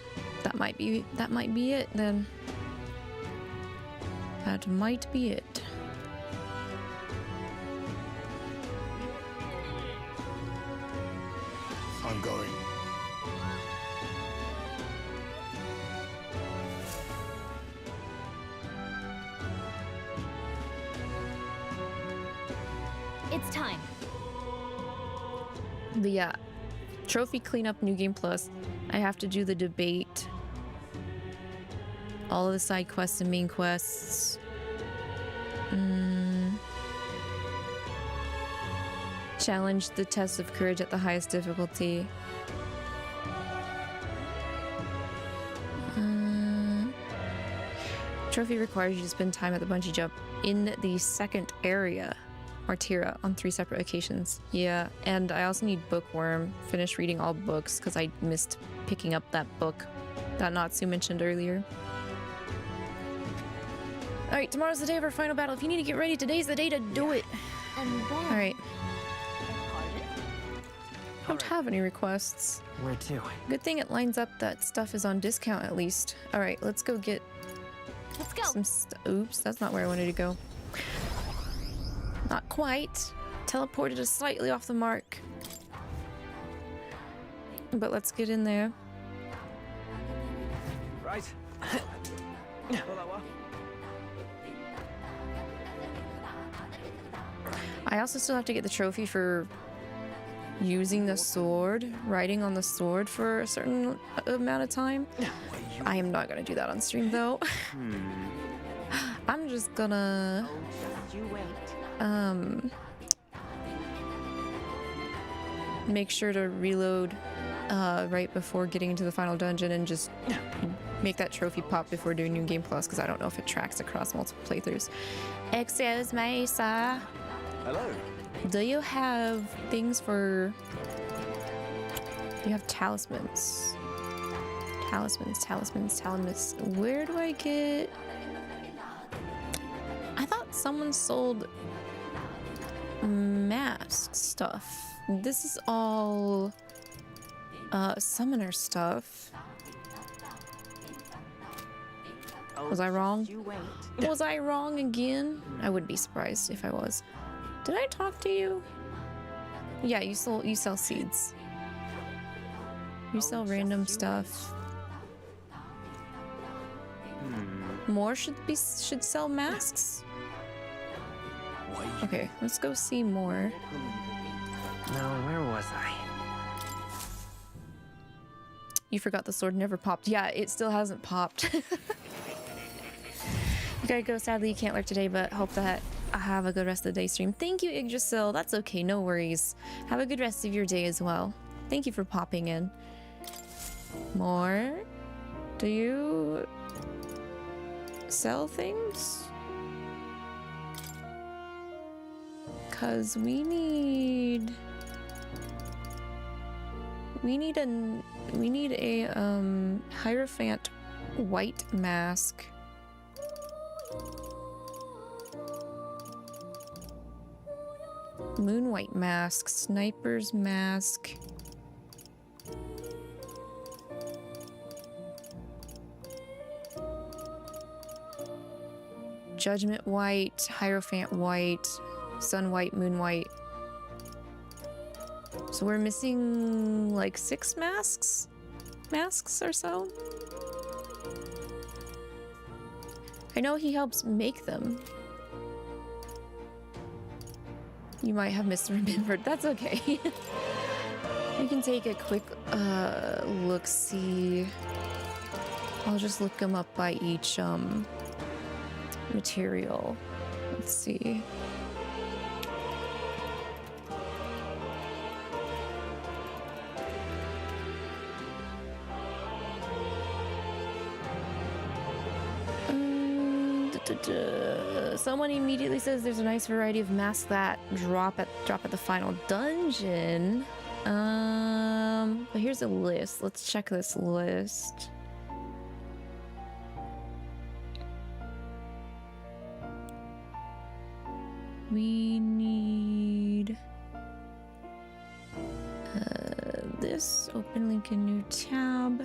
that might be it then. That might be it. I'm going. It's time. But yeah, trophy cleanup, new game plus. I have to do the debate, all of the side quests and main quests. Challenge the test of courage at the highest difficulty. Trophy requires you to spend time at the bungee jump in the second area, Martyra, on 3 separate occasions. Yeah, and I also need Bookworm. Finish reading all books because I missed picking up that book that Natsu mentioned earlier. Alright, tomorrow's the day of our final battle. If you need to get ready, today's the day to do it. And then... Alright. I don't have any requests. Where to? Good thing it lines up that stuff is on discount at least. Alright, let's go get some oops, that's not where I wanted to go. Not quite. Teleported us slightly off the mark. But let's get in there. Right. I also still have to get the trophy for using the sword, riding on the sword for a certain amount of time. I am not gonna do that on stream though. I'm just gonna make sure to reload right before getting into the final dungeon and just make that trophy pop before doing New Game Plus, because I don't know if it tracks across multiple playthroughs. Excuse me, sir. Hello. Do you have things for... You have talismans. Talismans. Where do I get... I thought someone sold mask stuff. This is all summoner stuff. Was I wrong? Was I wrong again? I wouldn't be surprised if I was. Did I talk to you? Yeah, you sell seeds. You sell random stuff. More should sell masks? Okay, let's go see more. Now, where was I? You forgot the sword never popped. Yeah, it still hasn't popped. You gotta go. Sadly, you can't lurk today, but hope that I have a good rest of the day stream. Thank you, Yggdrasil. That's okay, no worries. Have a good rest of your day as well. Thank you for popping in. More? Do you sell things? Cause we need a Hierophant white mask. Moon white mask, sniper's mask. Judgment white, Hierophant white, sun white, moon white. So we're missing like 6 masks or so. I know he helps make them. You might have misremembered. That's okay. We can take a quick look-see. I'll just look them up by each material. Let's see. Someone immediately says there's a nice variety of masks that drop at the final dungeon. But here's a list. Let's check this list. We need this. Open link in new tab.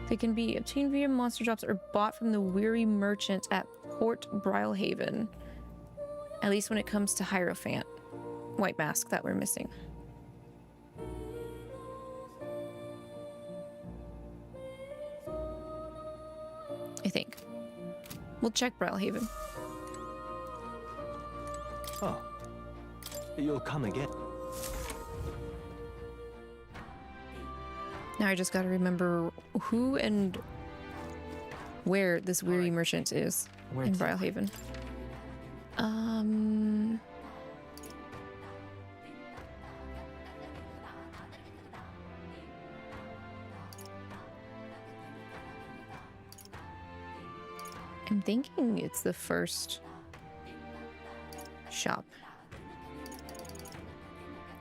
They can be obtained via monster drops or bought from the weary merchant at Port Brylehaven. At least when it comes to Hierophant white mask that we're missing. I think. We'll check Brylehaven. Oh. You'll come again. Now I just gotta remember who and where this weary merchant is in Brylehaven. I'm thinking it's the first shop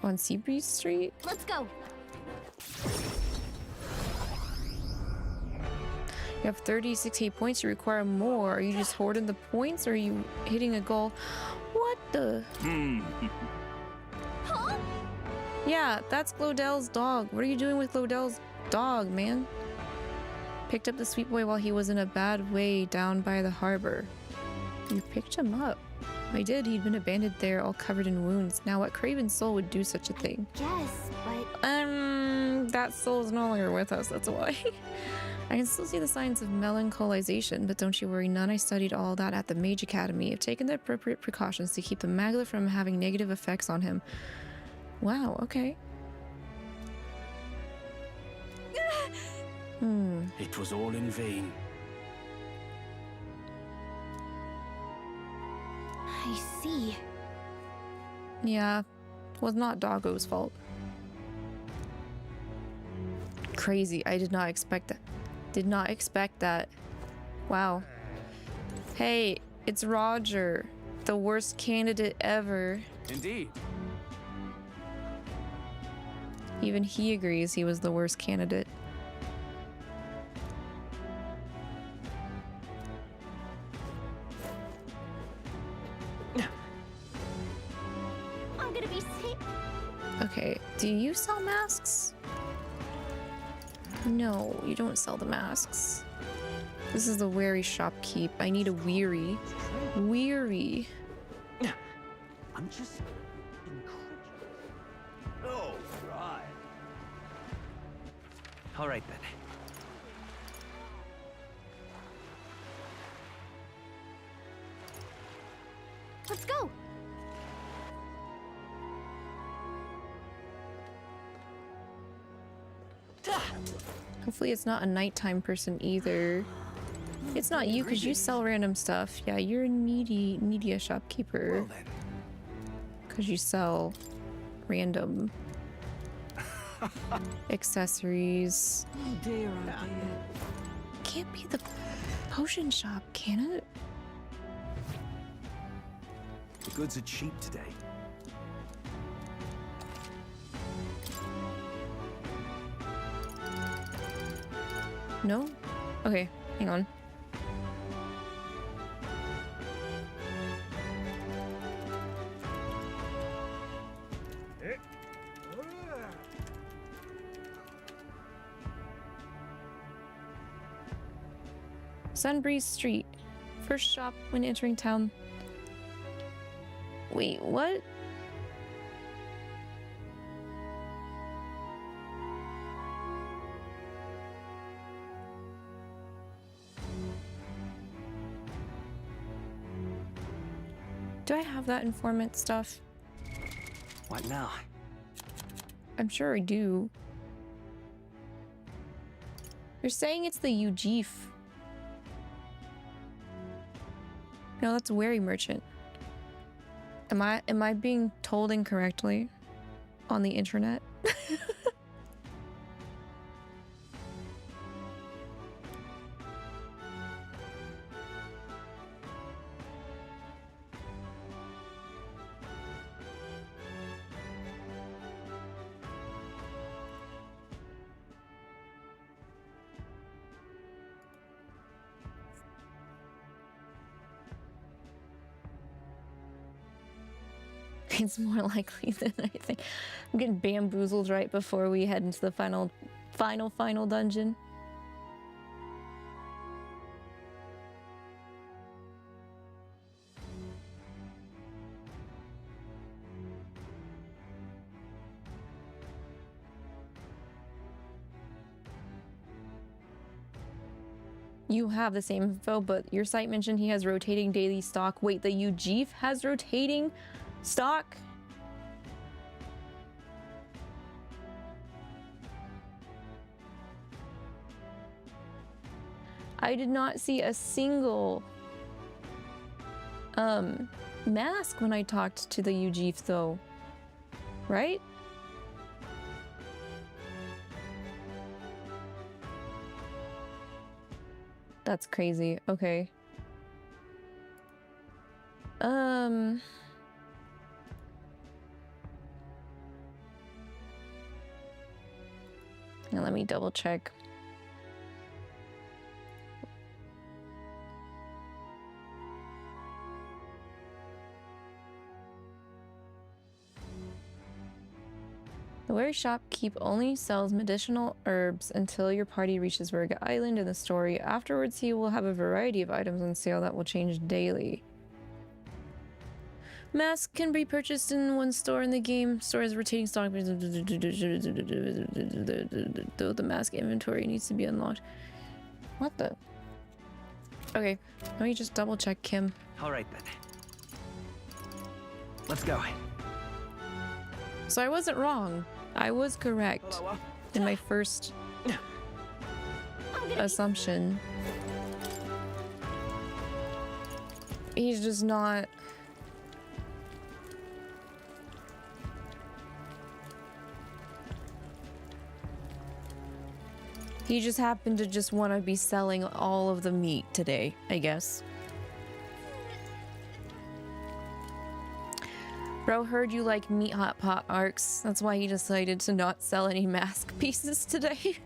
on Seabreeze Street. Let's go. You have 36 hate points. You require more. Are you just hoarding the points, or are you hitting a goal? What the? Huh? Yeah, that's Glodell's dog. What are you doing with Glodell's dog, man? Picked up the sweet boy while he was in a bad way down by the harbor. You picked him up. I did. He'd been abandoned there, all covered in wounds. Now, what craven soul would do such a thing? Yes, but... That soul's no longer with us, that's why. I can still see the signs of melancholization, but don't you worry, none. I studied all that at the Mage Academy. I've taken the appropriate precautions to keep the Magla from having negative effects on him. Wow, okay. It was all in vain. I see. Yeah, it was not Doggo's fault. Crazy. I did not expect that. Did not expect that. Wow. Hey, it's Roger. The worst candidate ever. Indeed. Even he agrees he was the worst candidate. I'm gonna be sick. Okay, do you sell masks? No, you don't sell the masks. This is the wary shopkeep. I need a weary. Weary. I'm just incredulous. Oh, right. All right then. Let's go. Hopefully it's not a nighttime person either. It's not you because you sell random stuff. Yeah, you're a needy shopkeeper. Because you sell random accessories. Oh dear, oh dear. Can't be the potion shop, can it? The goods are cheap today. No? Okay, hang on. Sunbreeze Street. First shop when entering town. Wait, what? Do I have that informant stuff? What now? I'm sure I do. They're saying it's the 𝐒𝐔𝐿. No, that's wary merchant. Am I being told incorrectly on the internet? It's more likely than I think. I'm getting bamboozled right before we head into the final dungeon. You have the same info, but your site mentioned he has rotating daily stock. Wait, the 𝐒𝐔𝐿 has rotating stock? I did not see a single mask when I talked to the 𝐒𝐔𝐿 though, right? That's crazy. Okay. Now let me double check. The wary shopkeep only sells medicinal herbs until your party reaches Verga Island in the story. Afterwards, he will have a variety of items on sale that will change daily. Masks can be purchased in one store in the game. Store has rotating stock. Though the mask inventory needs to be unlocked. What the? Okay, let me just double check Kim. All right then. Let's go. So I wasn't wrong. I was correct in my first assumption. He's just not... He just happened to just want to be selling all of the meat today, I guess. Bro heard you like meat hot pot arcs. That's why he decided to not sell any mask pieces today.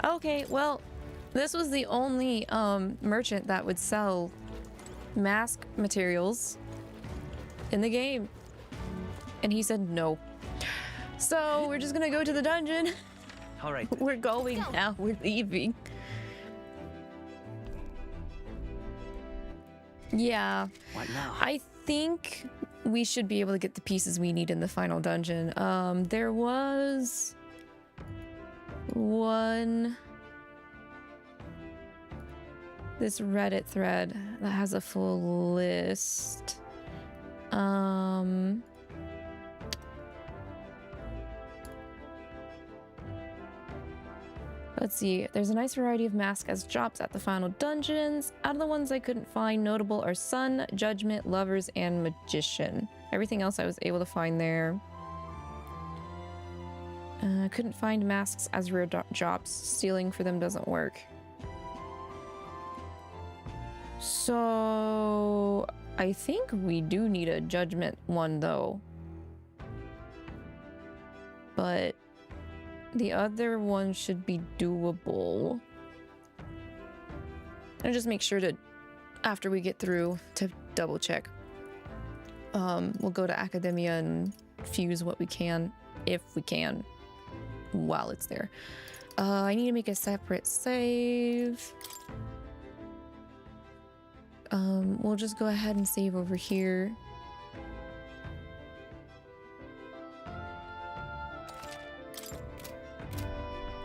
Okay, well, this was the only merchant that would sell mask materials in the game. And he said no. So we're just gonna go to the dungeon. All right. We're going now. We're leaving. Yeah. What now? I think we should be able to get the pieces we need in the final dungeon. There was this Reddit thread that has a full list. Let's see. There's a nice variety of masks as jobs at the final dungeons. Out of the ones I couldn't find, notable are Sun, Judgment, Lovers, and Magician. Everything else I was able to find there. Couldn't find masks as rare jobs. Stealing for them doesn't work. So I think we do need a Judgment one though. But the other one should be doable. And just make sure to, after we get through, to double check. We'll go to Academia and fuse what we can, if we can, while it's there. I need to make a separate save. We'll just go ahead and save over here.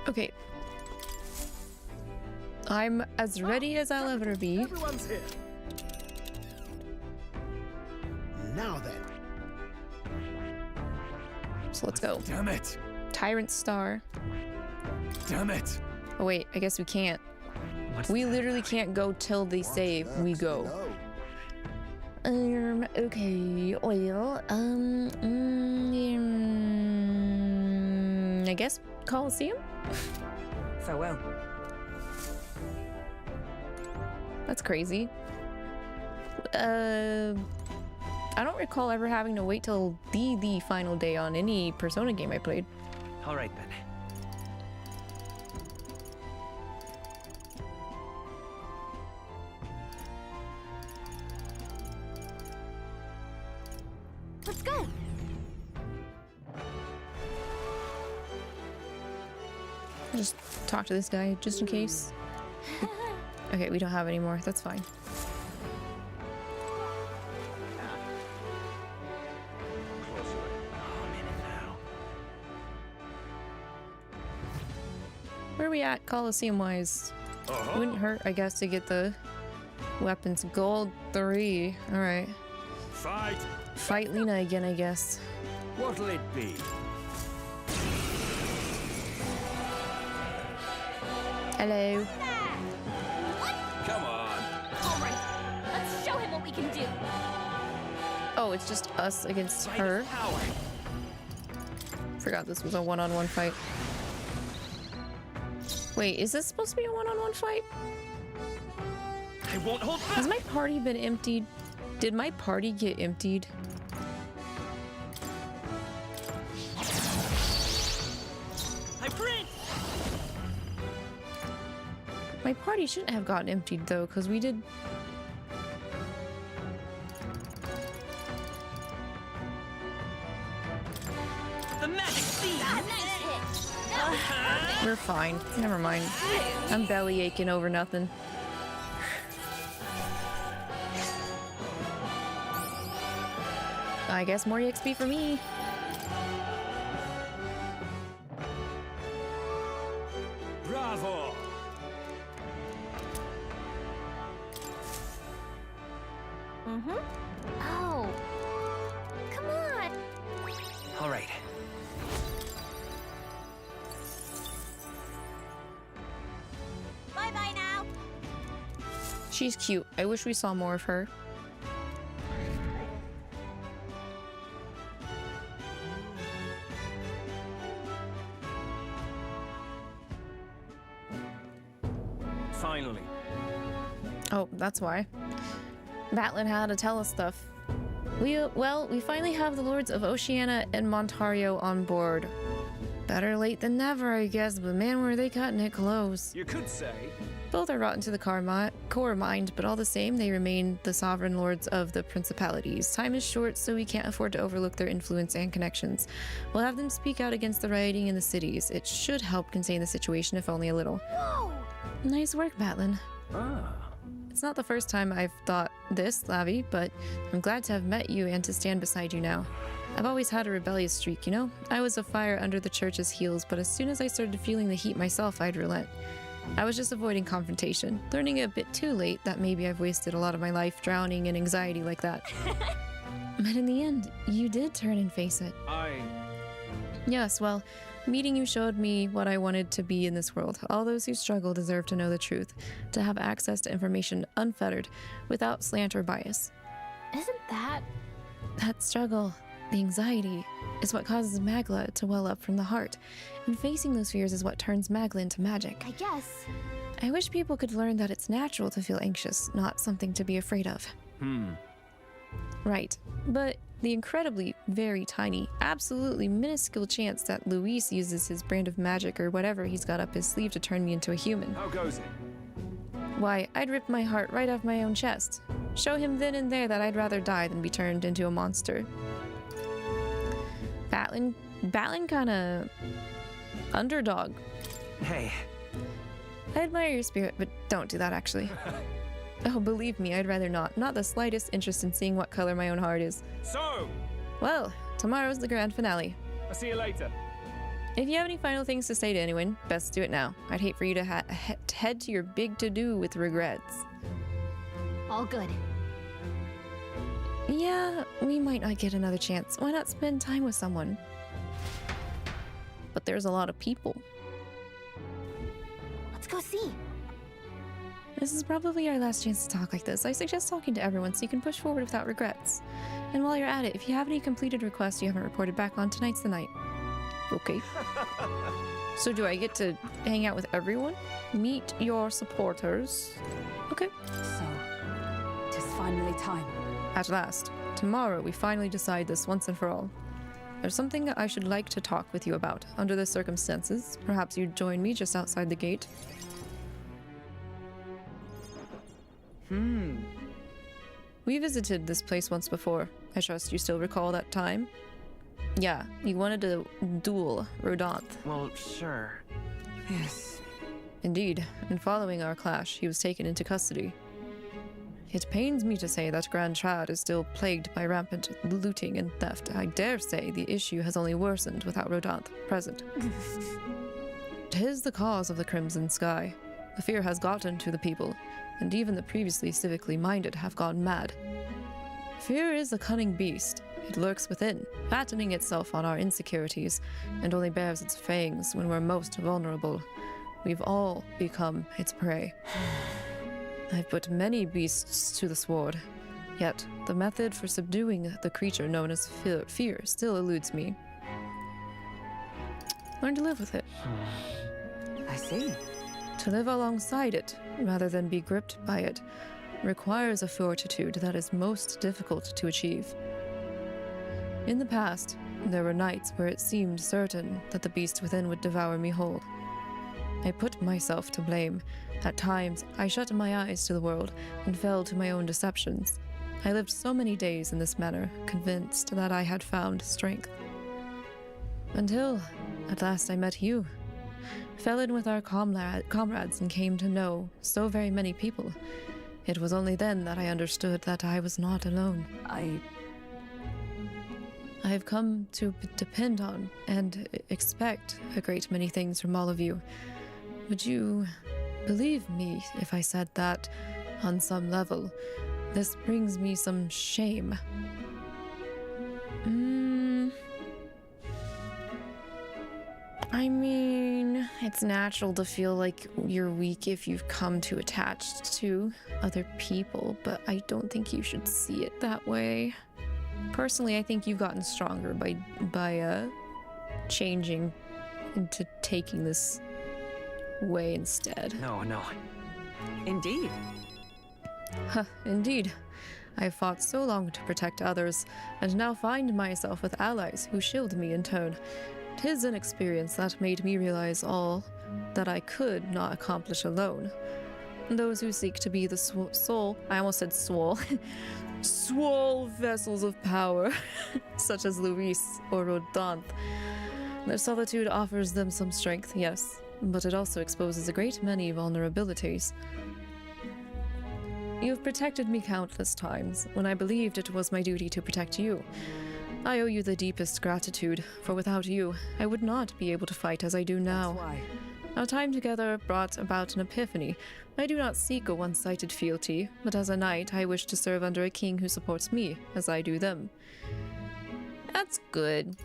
Okay. I'm as ready as I'll ever be. Everyone's here. Now then. So let's go. Damn it. Tyrant Star. Damn it. Oh wait, I guess we can't. We literally can't go till they save. We go. Okay. Well, I guess Colosseum? Farewell. That's crazy. I don't recall ever having to wait till the final day on any Persona game I played. All right then. Let's go. I'll just talk to this guy just in case. Okay, we don't have any more. That's fine. Where are we at Colosseum wise? Wouldn't hurt, I guess, to get the weapons. Gold 3. Alright. Fight Lena again, I guess. What'll it be? Hello. Come on. All right, let's show him what we can do. Oh, it's just us against her. Forgot this was a one-on-one fight. Wait, is this supposed to be a one-on-one fight? I won't hold back. Has my party been emptied? Did my party get emptied? I print. My party shouldn't have gotten emptied though, because we did. The magic seed. Nice hit. We're fine. Never mind. I'm belly aching over nothing. I guess more XP for me. Bravo. Oh, come on. All right. Bye-bye now. She's cute. I wish we saw more of her. Finally. Oh, that's why. Batlin had to tell us stuff. We finally have the Lords of Oceania and Montario on board. Better late than never, I guess, but man, were they cutting it close. You could say Both are rotten to the core mind, but all the same, they remain the sovereign lords of the principalities. Time is short, so we can't afford to overlook their influence and connections. We'll have them speak out against the rioting in the cities. It should help contain the situation, if only a little. Whoa! Nice work, Batlin. Ah. It's not the first time I've thought this, Lavi, but I'm glad to have met you and to stand beside you now. I've always had a rebellious streak, you know? I was a fire under the church's heels, but as soon as I started feeling the heat myself, I'd relent. I was just avoiding confrontation, learning a bit too late that maybe I've wasted a lot of my life drowning in anxiety like that. But in the end, you did turn and face it. Yes, well, meeting you showed me what I wanted to be in this world. All those who struggle deserve to know the truth, to have access to information unfettered, without slant or bias. Isn't that struggle, the anxiety, is what causes Magla to well up from the heart, and facing those fears is what turns Magla into magic. I guess. I wish people could learn that it's natural to feel anxious, not something to be afraid of. Right, but the incredibly, very tiny, absolutely minuscule chance that Luis uses his brand of magic or whatever he's got up his sleeve to turn me into a human. How goes it? Why, I'd rip my heart right off my own chest. Show him then and there that I'd rather die than be turned into a monster. Batlin kinda underdog. Hey. I admire your spirit, but don't do that actually. Oh, believe me, I'd rather not. Not the slightest interest in seeing what color my own heart is. So! Well, tomorrow's the grand finale. I'll see you later. If you have any final things to say to anyone, best do it now. I'd hate for you to head to your big to-do with regrets. All good. Yeah, we might not get another chance. Why not spend time with someone? But there's a lot of people. Let's go see. This is probably our last chance to talk like this. I suggest talking to everyone so you can push forward without regrets. And while you're at it, if you have any completed requests you haven't reported back on, tonight's the night. Okay. So do I get to hang out with everyone? Meet your supporters? Okay. So, it is finally time. At last. Tomorrow we finally decide this once and for all. There's something I should like to talk with you about. Under the circumstances, perhaps you'd join me just outside the gate. We visited this place once before. I trust you still recall that time? Yeah, you wanted to duel Rodanthe. Well, sure. Yes. Indeed, and following our clash, he was taken into custody. It pains me to say that Grand Trad is still plagued by rampant looting and theft. I dare say the issue has only worsened without Rodanthe present. 'Tis the cause of the Crimson Sky. The fear has gotten to the people, and even the previously civically minded have gone mad. Fear is a cunning beast. It lurks within, fattening itself on our insecurities, and only bares its fangs when we're most vulnerable. We've all become its prey. I've put many beasts to the sword, yet the method for subduing the creature known as fear still eludes me. Learn to live with it. I see. To live alongside it, rather than be gripped by it, requires a fortitude that is most difficult to achieve. In the past, there were nights where it seemed certain that the beast within would devour me whole. I put myself to blame. At times, I shut my eyes to the world and fell to my own deceptions. I lived so many days in this manner, convinced that I had found strength. Until, at last I met you. Fell in with our comrades and came to know so very many people. It was only then that I understood that I was not alone. I have come to depend on and expect a great many things from all of you. Would you believe me if I said that, on some level, this brings me some shame? I mean, it's natural to feel like you're weak if you've come too attached to other people, but I don't think you should see it that way. Personally, I think you've gotten stronger by changing into taking this way instead. No. Indeed. Indeed. I fought so long to protect others, and now find myself with allies who shield me in turn. 'Tis an experience that made me realize all that I could not accomplish alone. Those who seek to be the soul, I almost said swole, swole vessels of power, such as Luis or Rodanthe. Their solitude offers them some strength, yes, but it also exposes a great many vulnerabilities. You have protected me countless times, when I believed it was my duty to protect you. I owe you the deepest gratitude, for without you, I would not be able to fight as I do now. That's why. Our time together brought about an epiphany. I do not seek a one-sided fealty, but as a knight, I wish to serve under a king who supports me, as I do them. That's good.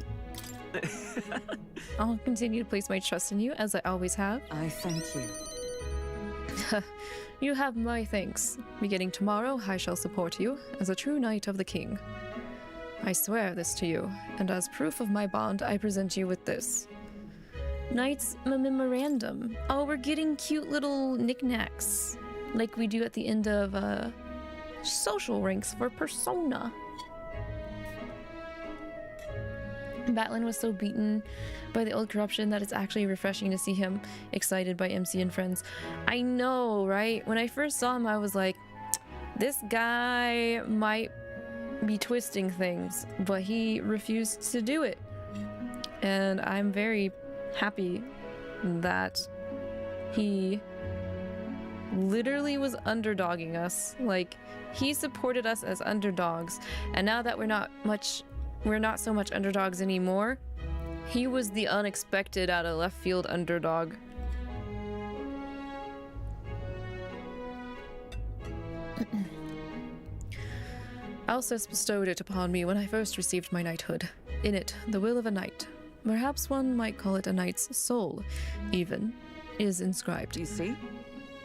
I'll continue to place my trust in you, as I always have. I thank you. You have my thanks. Beginning tomorrow, I shall support you, as a true knight of the king. I swear this to you, and as proof of my bond, I present you with this. Knight's Memorandum. Oh, we're getting cute little knickknacks, like we do at the end of social ranks for Persona. Batlin was so beaten by the old corruption that it's actually refreshing to see him excited by MC and friends. I know, right? When I first saw him, I was like, this guy might be twisting things, but he refused to do it. And I'm very happy that he literally was underdogging us. Like, he supported us as underdogs, and now that we're not so much underdogs anymore, he was the unexpected out of left field underdog. Alcest bestowed it upon me when I first received my knighthood. In it, the will of a knight, perhaps one might call it a knight's soul, even, is inscribed. You see?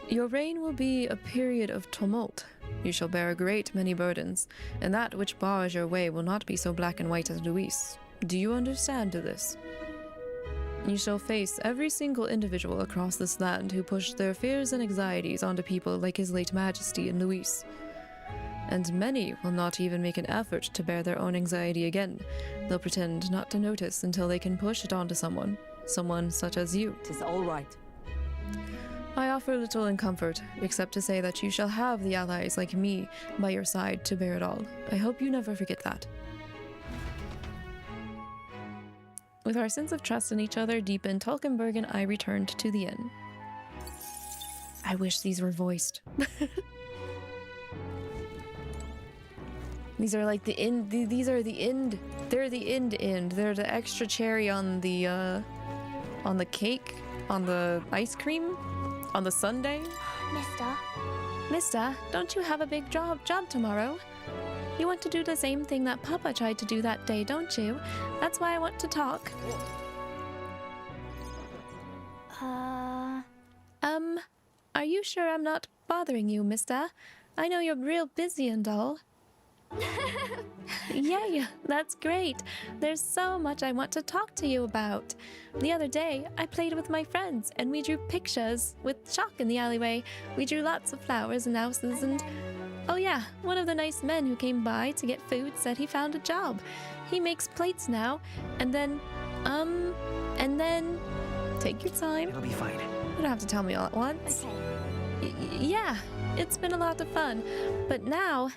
Your reign will be a period of tumult. You shall bear a great many burdens, and that which bars your way will not be so black and white as Luis. Do you understand this? You shall face every single individual across this land who pushed their fears and anxieties onto people like His late Majesty and Luis. And many will not even make an effort to bear their own anxiety again. They'll pretend not to notice until they can push it onto someone such as you. 'Tis all right. I offer little in comfort, except to say that you shall have the allies like me by your side to bear it all. I hope you never forget that. With our sense of trust in each other deepened, Tolkienberg and I returned to the inn. I wish these were voiced. These are like the end. These are the end. They're the end. They're the extra cherry on the cake, on the ice cream, on the sundae. Mister, don't you have a big job tomorrow? You want to do the same thing that Papa tried to do that day, don't you? That's why I want to talk. Are you sure I'm not bothering you, mister? I know you're real busy and all. Yay, that's great. There's so much I want to talk to you about. The other day, I played with my friends and we drew pictures with chalk in the alleyway. We drew lots of flowers and houses and... Oh yeah, one of the nice men who came by to get food said he found a job. He makes plates now, and then... Take your time. It'll be fine. You don't have to tell me all at once. Okay. Yeah, it's been a lot of fun, but now...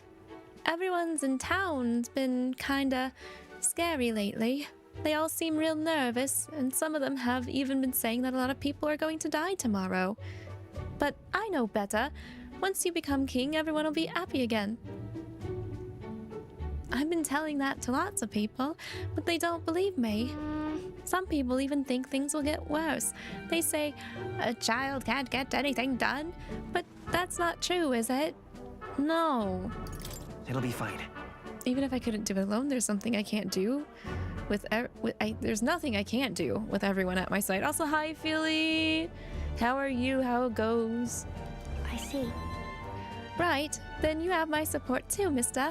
Everyone's in town's been kinda scary lately. They all seem real nervous, and some of them have even been saying that a lot of people are going to die tomorrow. But I know better. Once you become king, everyone will be happy again. I've been telling that to lots of people, but they don't believe me. Some people even think things will get worse. They say, a child can't get anything done. But that's not true, is it? No. It'll be fine. Even if I couldn't do it alone, there's something I can't do. There's nothing I can't do with everyone at my side. Also, hi, Philly. How are you? How it goes? I see. Right. Then you have my support too, mister.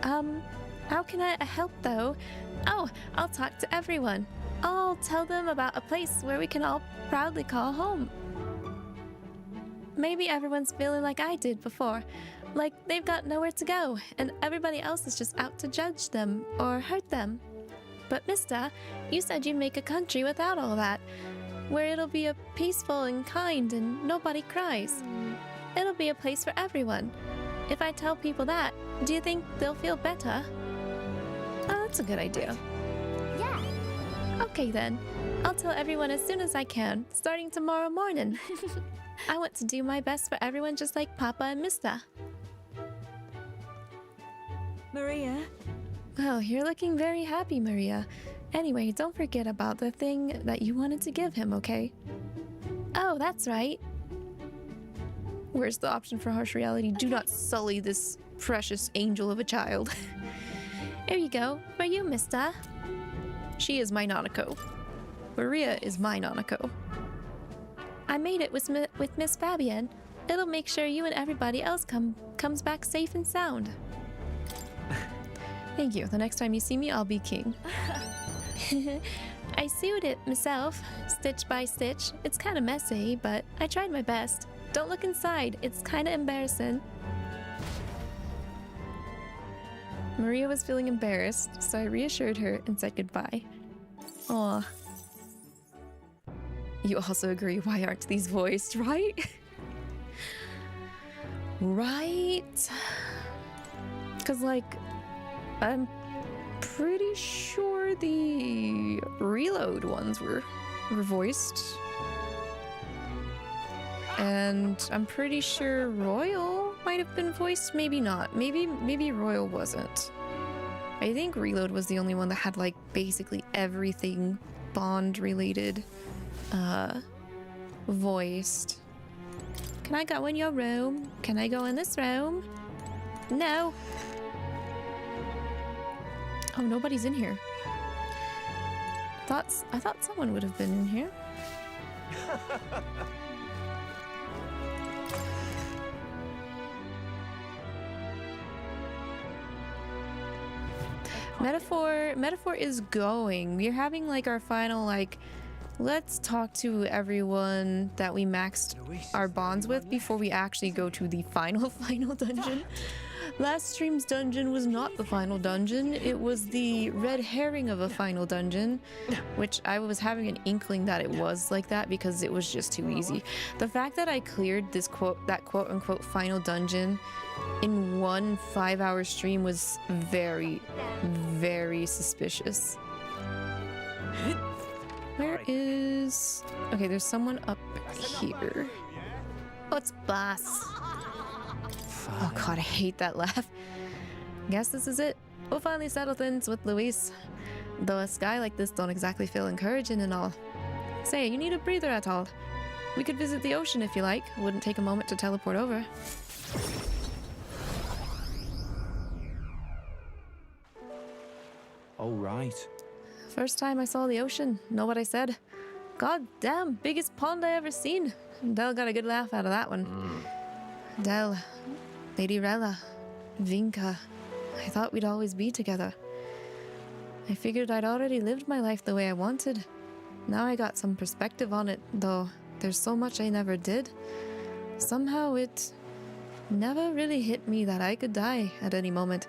How can I help, though? Oh, I'll talk to everyone. I'll tell them about a place where we can all proudly call home. Maybe everyone's feeling like I did before. Like they've got nowhere to go, and everybody else is just out to judge them or hurt them. But mister, you said you'd make a country without all that. where it'll be a peaceful and kind and nobody cries. It'll be a place for everyone. If I tell people that, do you think they'll feel better? Oh, that's a good idea. Yeah. Okay then. I'll tell everyone as soon as I can, starting tomorrow morning. I want to do my best for everyone just like Papa and Mista. Maria? Well, you're looking very happy, Maria. Anyway, don't forget about the thing that you wanted to give him, okay? Oh, that's right. Where's the option for harsh reality? Do not sully this precious angel of a child. Here you go, for you, Mista. She is my Nanako. Maria is my Nanako. I made it with Miss Fabienne. It'll make sure you and everybody else comes back safe and sound. Thank you. The next time you see me, I'll be king. I sewed it myself, stitch by stitch. It's kind of messy, but I tried my best. Don't look inside. It's kind of embarrassing. Maria was feeling embarrassed, so I reassured her and said goodbye. Aw. You also agree, why aren't these voiced, right? Right? Because, like, I'm pretty sure the Reload ones were voiced. And I'm pretty sure Royal might have been voiced, maybe not. Maybe Royal wasn't. I think Reload was the only one that had like basically everything Bond related voiced. Can I go in your room? Can I go in this room? No. Oh, nobody's in here. I thought someone would have been in here. Metaphor is going. We're having like our final like, let's talk to everyone that we maxed our bonds with before we actually go to the final dungeon. Last stream's dungeon was not the final dungeon. It was the red herring of a final dungeon, which I was having an inkling that it was like that because it was just too easy. The fact that I cleared this quote unquote final dungeon in one 5-hour stream was very, very suspicious. Where is... Okay, there's someone up here. Oh, it's Boss. Oh god, I hate that laugh. Guess this is it. We'll finally settle things with Luis. Though a sky like this don't exactly feel encouraging and all. Say, you need a breather at all? We could visit the ocean if you like. Wouldn't take a moment to teleport over. Oh, right. First time I saw the ocean, know what I said? God damn, biggest pond I ever seen. Del got a good laugh out of that one. Del, Lady Rella, Vinka, I thought we'd always be together. I figured I'd already lived my life the way I wanted. Now I got some perspective on it, though there's so much I never did. Somehow it never really hit me that I could die at any moment.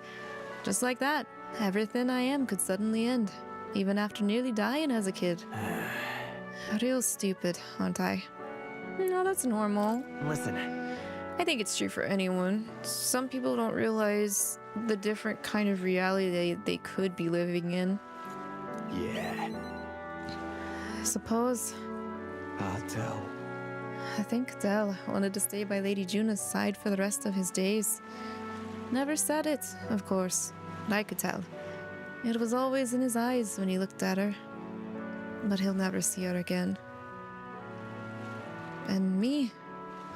Just like that, everything I am could suddenly end, even after nearly dying as a kid. Real stupid, aren't I? No, that's normal. Listen. I think it's true for anyone. Some people don't realize the different kind of reality they could be living in. Yeah. I suppose. Del. I think Del wanted to stay by Lady Juna's side for the rest of his days. Never said it, of course, but I could tell. It was always in his eyes when he looked at her. But he'll never see her again. And me,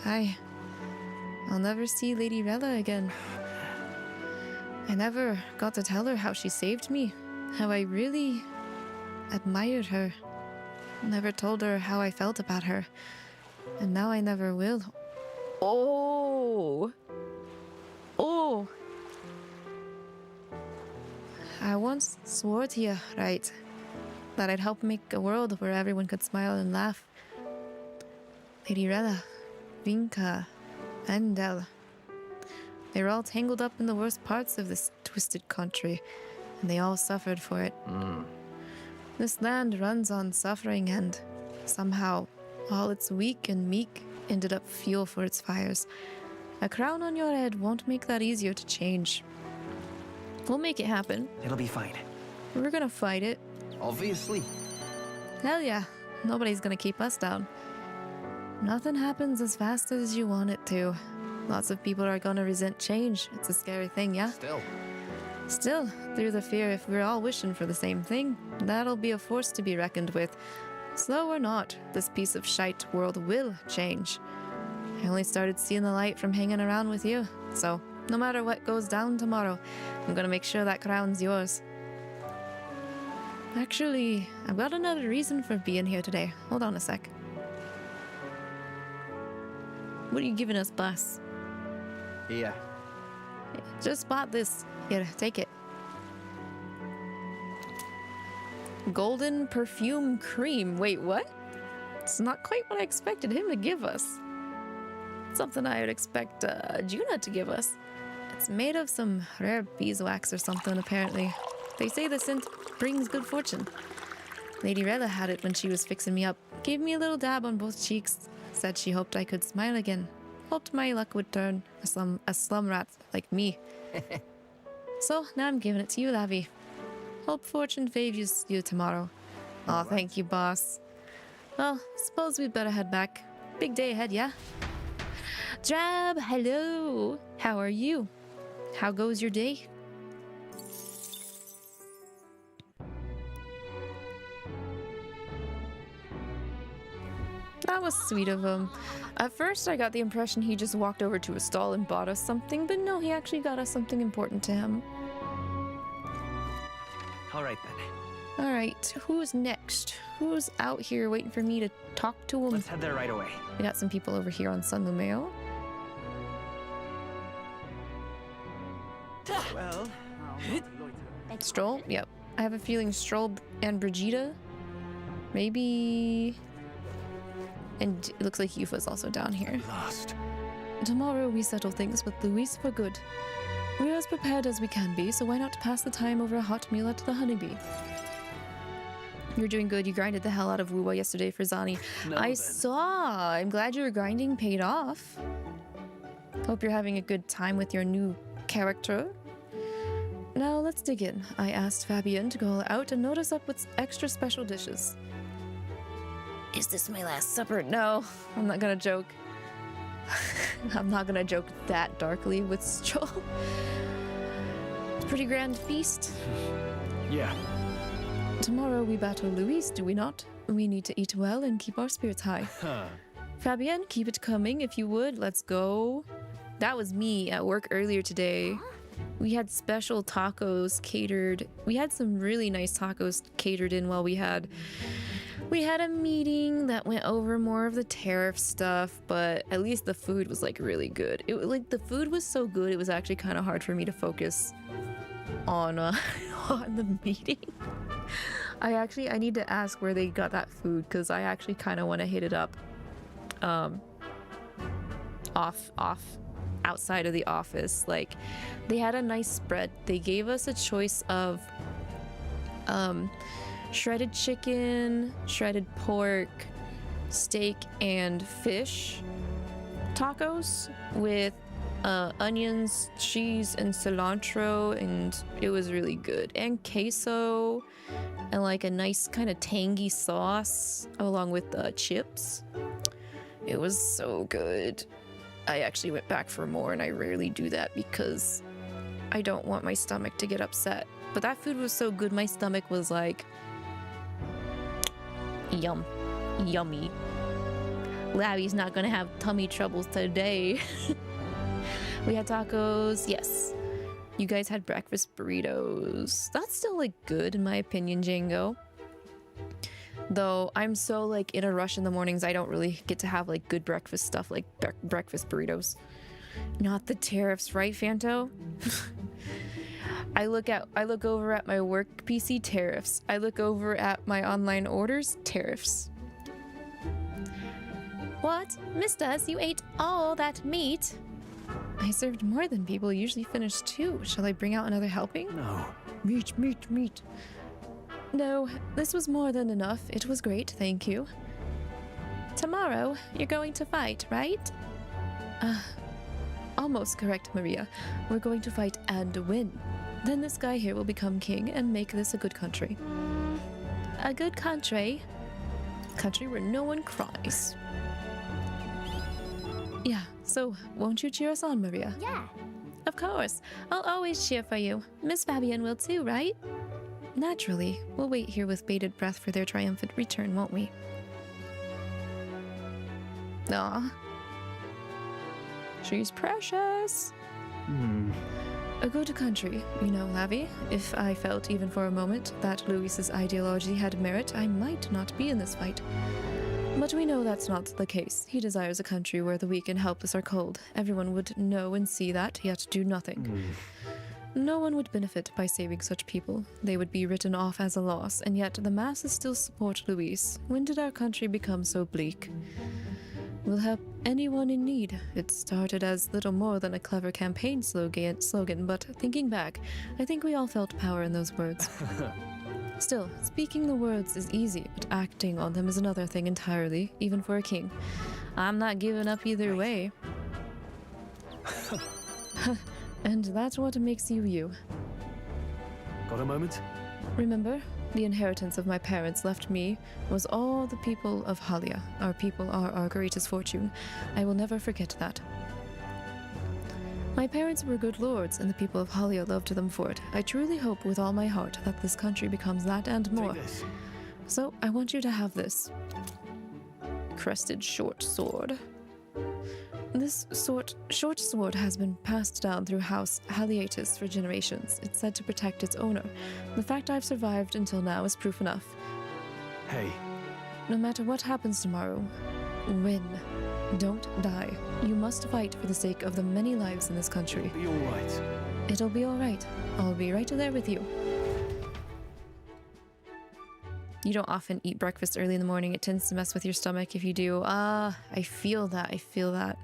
I'll never see Lady Rella again. I never got to tell her how she saved me, how I really admired her. Never told her how I felt about her, and now I never will. Oh! I once swore to you, right, that I'd help make a world where everyone could smile and laugh. Lady Rella, Vinka, and Del. They're all tangled up in the worst parts of this twisted country, and they all suffered for it. This land runs on suffering, and Somehow, all its weak and meek ended up fuel for its fires. A crown on your head won't make that easier to change. We'll make it happen. It'll be fine. We're gonna fight it. Obviously. Hell yeah. Nobody's gonna keep us down. Nothing happens as fast as you want it to. Lots of people are gonna resent change. It's a scary thing, yeah? Still, through the fear, if we're all wishing for the same thing, that'll be a force to be reckoned with. Slow or not, this piece of shite world will change. I only started seeing the light from hanging around with you, so no matter what goes down tomorrow, I'm gonna make sure that crown's yours. Actually, I've got another reason for being here today. Hold on a sec. What are you giving us, boss? Here. Just bought this. Here, take it. Golden perfume cream. Wait, what? It's not quite what I expected him to give us. Something I would expect Juna to give us. It's made of some rare beeswax or something, apparently. They say the scent brings good fortune. Lady Rella had it when she was fixing me up. Gave me a little dab on both cheeks. Said she hoped I could smile again. Hoped my luck would turn a slum rat like me. So now I'm giving it to you, Lavi. Hope fortune favors you tomorrow. Oh, thank you, boss. Well, suppose we'd better head back. Big day ahead, yeah? Drab, hello. How are you? How goes your day? That was sweet of him. At first, I got the impression he just walked over to a stall and bought us something, but no, he actually got us something important to him. All right, then. All right, who's next? Who's out here waiting for me to talk to him? Let's head there right away. We got some people over here on San Lumeo. Well... Stroll? Yep. I have a feeling Stroll and Brigida. Maybe... And it looks like Yufa's also down here. Last. Tomorrow we settle things with Luis for good. We're as prepared as we can be, so why not pass the time over a hot meal at the Honeybee? You're doing good. You grinded the hell out of Wuwa yesterday for Zani. I saw. I'm glad your grinding paid off. Hope you're having a good time with your new character. Now let's dig in. I asked Fabian to go out and notice up with extra special dishes. Is this my last supper? No, I'm not gonna joke. I'm not gonna joke that darkly with Stroll. Pretty grand feast. Yeah. Tomorrow we battle Luis, do we not? We need to eat well and keep our spirits high. Fabian, keep it coming if you would. Let's go. That was me at work earlier today. We had special tacos catered. We had some really nice tacos catered in while we had a meeting that went over more of the tariff stuff, but at least the food was like really good. The food was so good, it was actually kind of hard for me to focus on on the meeting. I need to ask where they got that food, because I actually kind of want to hit it up off outside of the office. Like, they had a nice spread. They gave us a choice of shredded chicken, shredded pork, steak, and fish tacos with onions, cheese, and cilantro, and it was really good. And queso, and like a nice kind of tangy sauce along with chips. It was so good. I actually went back for more, and I rarely do that because I don't want my stomach to get upset. But that food was so good, my stomach was like, yummy. Labby's not gonna have tummy troubles today. We had tacos, yes. You guys had breakfast burritos. That's still like good in my opinion, Django. Though I'm so like in a rush in the mornings, I don't really get to have like good breakfast stuff like breakfast burritos. Not the tariffs, right, Fanto? I look over at my work PC, tariffs. I look over at my online orders, tariffs. What? Mistas, you ate all that meat? I served more than people usually finish too. Shall I bring out another helping? No. Meat. No, this was more than enough. It was great, thank you. Tomorrow, you're going to fight, right? Almost correct, Maria. We're going to fight and win. Then this guy here will become king and make this a good country. A good country? Country where no one cries. Yeah, so won't you cheer us on, Maria? Yeah. Of course. I'll always cheer for you. Miss Fabian will too, right? Naturally. We'll wait here with bated breath for their triumphant return, won't we? Aw. She's precious. A good country, you know, Lavi. If I felt even for a moment that Louis's ideology had merit, I might not be in this fight. But we know that's not the case. He desires a country where the weak and helpless are cold. Everyone would know and see that, yet do nothing. No one would benefit by saving such people. They would be written off as a loss, and yet the masses still support Louis. When did our country become so bleak? We'll help anyone in need. It started as little more than a clever campaign slogan, but thinking back, I think we all felt power in those words. Still, speaking the words is easy, but acting on them is another thing entirely, even for a king. I'm not giving up either way. And that's what makes you you. Got a moment? Remember, the inheritance of my parents left me was all the people of Halia. Our people are our greatest fortune. I will never forget that. My parents were good lords, and the people of Halia loved them for it. I truly hope with all my heart that this country becomes that and more. So I want you to have this crested short sword. This short sword has been passed down through House Haliatus for generations. It's said to protect its owner. The fact I've survived until now is proof enough. Hey. No matter what happens tomorrow, win. Don't die. You must fight for the sake of the many lives in this country. It'll be all right. It'll be all right. I'll be right there with you. You don't often eat breakfast early in the morning. It tends to mess with your stomach if you do. I feel that. I feel that.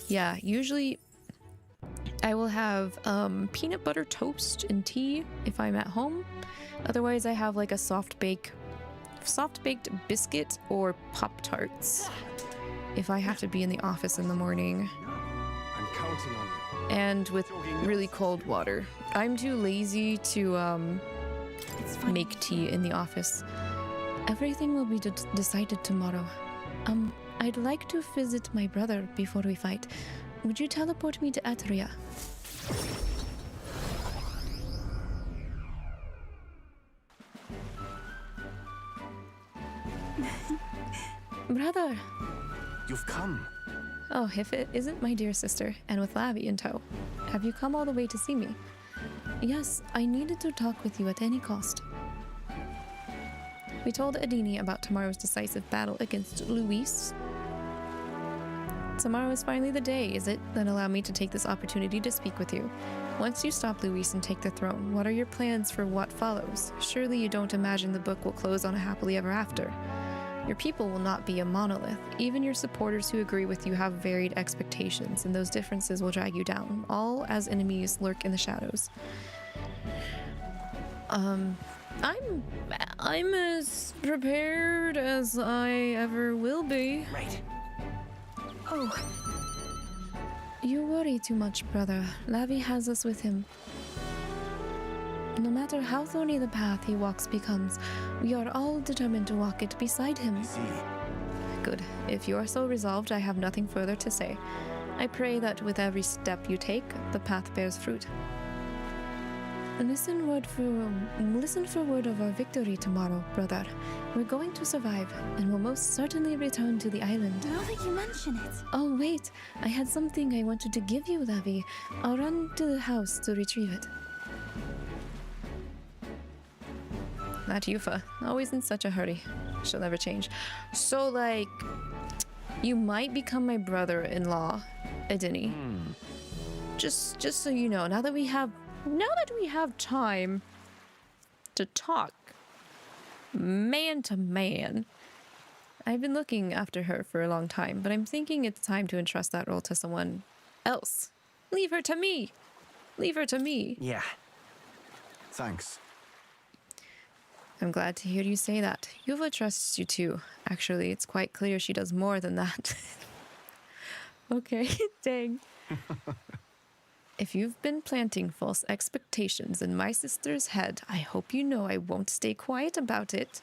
Yeah, usually I will have peanut butter toast and tea if I'm at home. Otherwise, I have like a soft-baked biscuit or Pop-Tarts if I have to be in the office in the morning. I'm counting on you. And with really cold water. I'm too lazy to make tea in the office. Everything will be decided tomorrow. I'd like to visit my brother before we fight. Would you teleport me to Atria? Brother! You've come. Oh, if it isn't my dear sister, and with Lavi in tow. Have you come all the way to see me? Yes, I needed to talk with you at any cost. We told Adini about tomorrow's decisive battle against Louis. Tomorrow is finally the day, is it? Then allow me to take this opportunity to speak with you. Once you stop Louis and take the throne, what are your plans for what follows? Surely you don't imagine the book will close on a happily ever after. Your people will not be a monolith. Even your supporters who agree with you have varied expectations, and those differences will drag you down. All as enemies lurk in the shadows. I'm as prepared as I ever will be. Right. Oh. You worry too much, brother. Lavi has us with him. No matter how thorny the path he walks becomes, we are all determined to walk it beside him. Good. If you are so resolved, I have nothing further to say. I pray that with every step you take, the path bears fruit. Listen for word of our victory tomorrow, brother. We're going to survive, and will most certainly return to the island. Now that you mention it. Oh, wait. I had something I wanted to give you, Lavi. I'll run to the house to retrieve it. That Yufa. Always in such a hurry. She'll never change. So, like, you might become my brother-in-law, Adini. Just so you know, now that we have time to talk man to man, I've been looking after her for a long time, but I'm thinking it's time to entrust that role to someone else. Leave her to me. Leave her to me. Yeah. Thanks. I'm glad to hear you say that. Yuva trusts you too. Actually, it's quite clear she does more than that. Okay, dang. If you've been planting false expectations in my sister's head, I hope you know I won't stay quiet about it.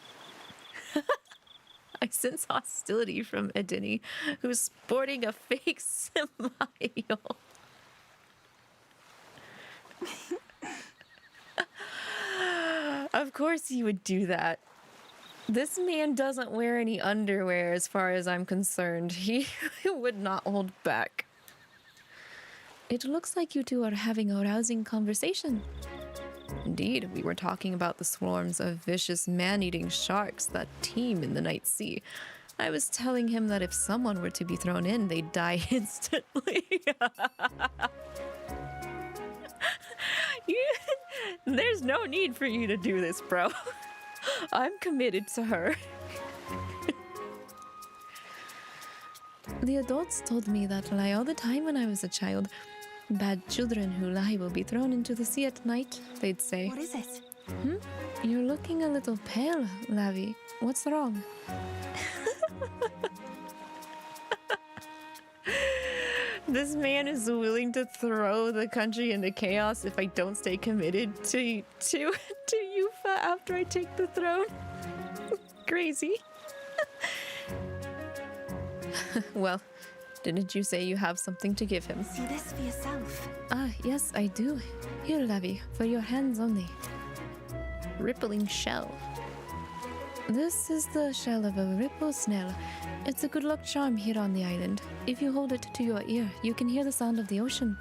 I sense hostility from Edini, who's sporting a fake smile. Of course he would do that. This man doesn't wear any underwear as far as I'm concerned. He would not hold back. It looks like you two are having a rousing conversation. Indeed, we were talking about the swarms of vicious man-eating sharks that teem in the night sea. I was telling him that if someone were to be thrown in, they'd die instantly. There's no need for you to do this, bro. I'm committed to her. The adults told me that lie all the time when I was a child. Bad children who lie will be thrown into the sea at night, they'd say. What is it? You're looking a little pale, Lavi. What's wrong? This man is willing to throw the country into chaos if I don't stay committed to Yufa after I take the throne. Crazy. Well, didn't you say you have something to give him? See this for yourself. Ah, yes, I do. Here, Lavi, for your hands only. Rippling shell. This is the shell of a ripple snail. It's a good luck charm here on the island. If you hold it to your ear, you can hear the sound of the ocean.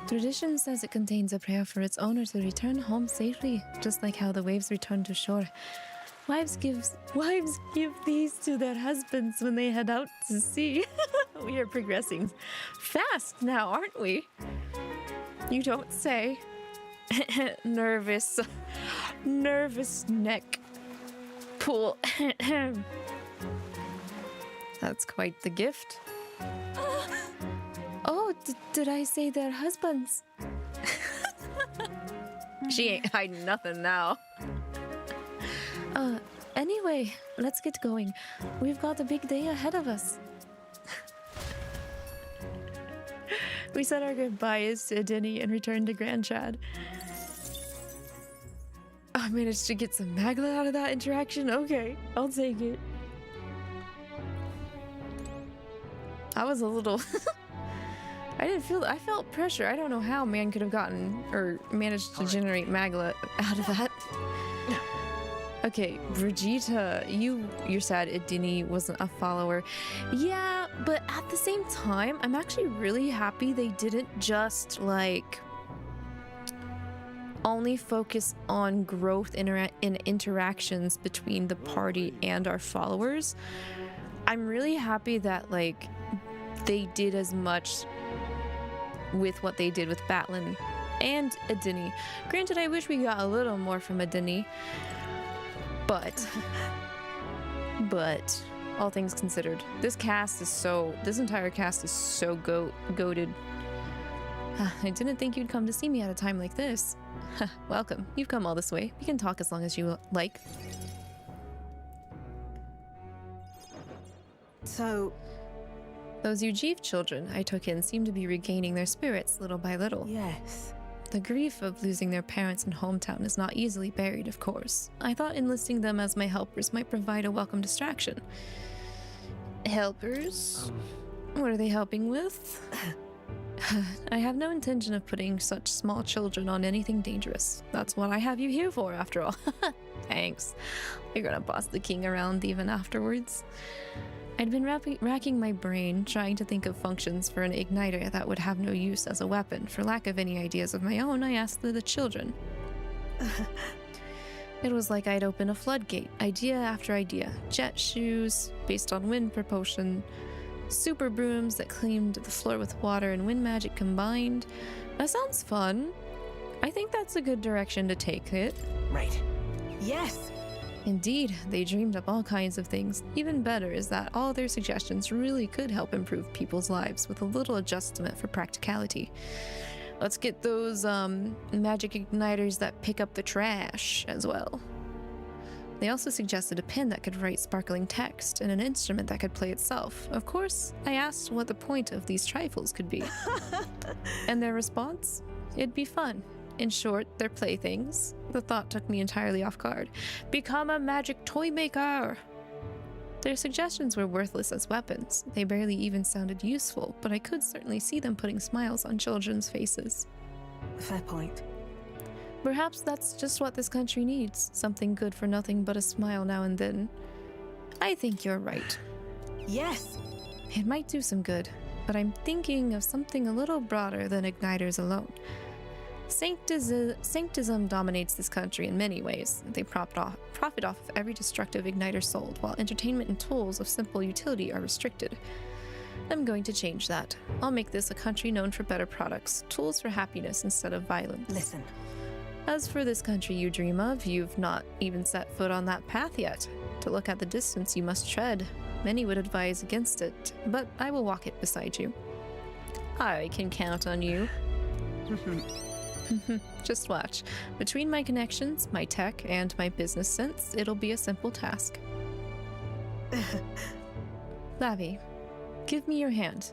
Tradition says it contains a prayer for its owner to return home safely, just like how the waves return to shore. Wives give these to their husbands when they head out to sea. We are progressing fast now, aren't we? You don't say. Nervous neck pull. That's quite the gift. Oh, did I say their husbands? She ain't hiding nothing now. Anyway, let's get going. We've got a big day ahead of us. We said our goodbyes to Edini and returned to Grand Chad. I managed to get some Magla out of that interaction. Okay, I'll take it. I was a little... I felt pressure. I don't know how man could have gotten or managed to generate Magla out of that. Okay, Brigitte, you're sad Edini wasn't a follower. Yeah, but at the same time, I'm actually really happy they didn't just, like, only focus on growth in interactions between the party and our followers. I'm really happy that, like, they did as much with what they did with Batlin and Edini. Granted, I wish we got a little more from Edini. But all things considered, this entire cast is so goated. I didn't think you'd come to see me at a time like this. Welcome. You've come all this way. We can talk as long as you like. So, those 𝐒𝐔𝐏 children I took in seem to be regaining their spirits little by little. Yes. The grief of losing their parents and hometown is not easily buried, of course. I thought enlisting them as my helpers might provide a welcome distraction. Helpers? What are they helping with? I have no intention of putting such small children on anything dangerous. That's what I have you here for, after all. Thanks. You're gonna boss the king around even afterwards. I'd been racking my brain, trying to think of functions for an igniter that would have no use as a weapon. For lack of any ideas of my own, I asked the children. It was like I'd open a floodgate, idea after idea. Jet shoes, based on wind propulsion, super brooms that cleaned the floor with water and wind magic combined. That sounds fun. I think that's a good direction to take it. Right. Yes! Indeed, they dreamed up all kinds of things. Even better is that all their suggestions really could help improve people's lives with a little adjustment for practicality. Let's get those magic igniters that pick up the trash as well. They also suggested a pen that could write sparkling text and an instrument that could play itself. Of course, I asked what the point of these trifles could be. And their response? It'd be fun. In short, they're playthings. The thought took me entirely off guard. Become a magic toy maker! Their suggestions were worthless as weapons. They barely even sounded useful, but I could certainly see them putting smiles on children's faces. Fair point. Perhaps that's just what this country needs. Something good for nothing but a smile now and then. I think you're right. Yes! It might do some good, but I'm thinking of something a little broader than igniters alone. Sanctism dominates this country in many ways. They profit off of every destructive igniter sold, while entertainment and tools of simple utility are restricted. I'm going to change that. I'll make this a country known for better products, tools for happiness instead of violence. Listen. As for this country you dream of, you've not even set foot on that path yet. To look at the distance you must tread, many would advise against it, but I will walk it beside you. I can count on you. Just watch. Between my connections, my tech, and my business sense, it'll be a simple task. Lavi, give me your hand.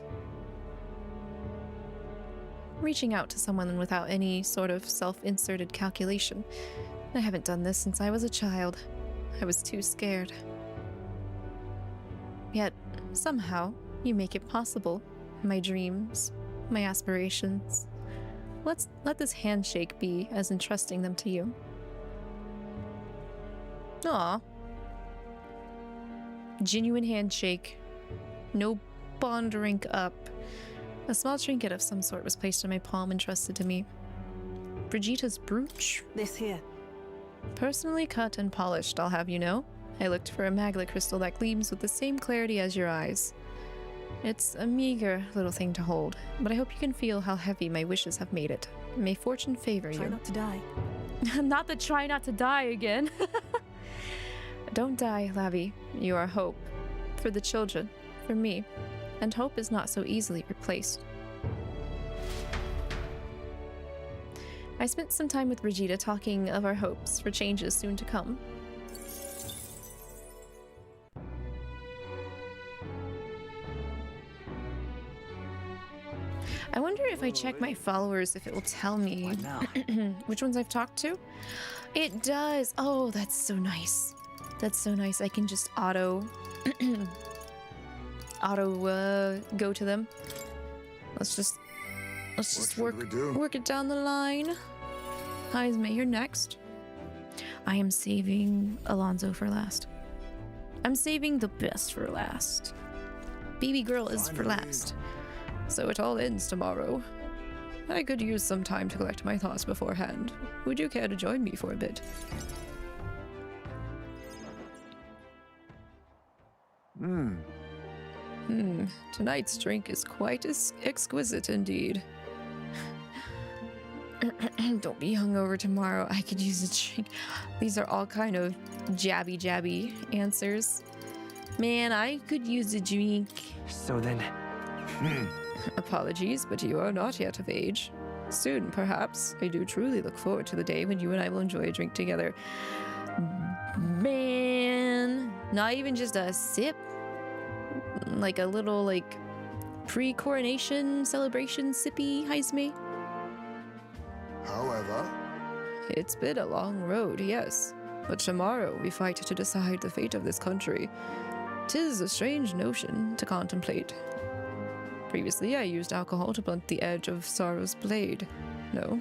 Reaching out to someone without any sort of self-inserted calculation. I haven't done this since I was a child. I was too scared. Yet, somehow, you make it possible. My dreams, my aspirations. Let this handshake be as entrusting them to you. Aw. Genuine handshake. No bond rank up. A small trinket of some sort was placed on my palm and trusted to me. Brigitta's brooch? This here. Personally cut and polished, I'll have you know. I looked for a maglet crystal that gleams with the same clarity as your eyes. It's a meager little thing to hold, but I hope you can feel how heavy my wishes have made it. May fortune favor you. Try not to die. Not the try not to die again. Don't die, Lavi. You are hope. For the children. For me. And hope is not so easily replaced. I spent some time with Brigitta talking of our hopes for changes soon to come. I wonder if I check my followers if it will tell me which ones I've talked to. It does. Oh, that's so nice. That's so nice. I can just auto go to them. Let's just work it down the line. 𝐿𝐼𝐶, you're next. I am saving Alonso for last. I'm saving the best for last. Baby girl is for last. So it all ends tomorrow. I could use some time to collect my thoughts beforehand. Would you care to join me for a bit? Tonight's drink is quite exquisite indeed. Don't be hungover tomorrow. I could use a drink. These are all kind of jabby answers. Man, I could use a drink. So then... Apologies, but you are not yet of age. Soon, perhaps. I do truly look forward to the day when you and I will enjoy a drink together. Man, not even just a sip. Like a little, like, pre-coronation celebration sippy, 𝐼𝐶. However... It's been a long road, yes. But tomorrow we fight to decide the fate of this country. 'Tis a strange notion to contemplate. Previously, I used alcohol to blunt the edge of sorrow's blade. No.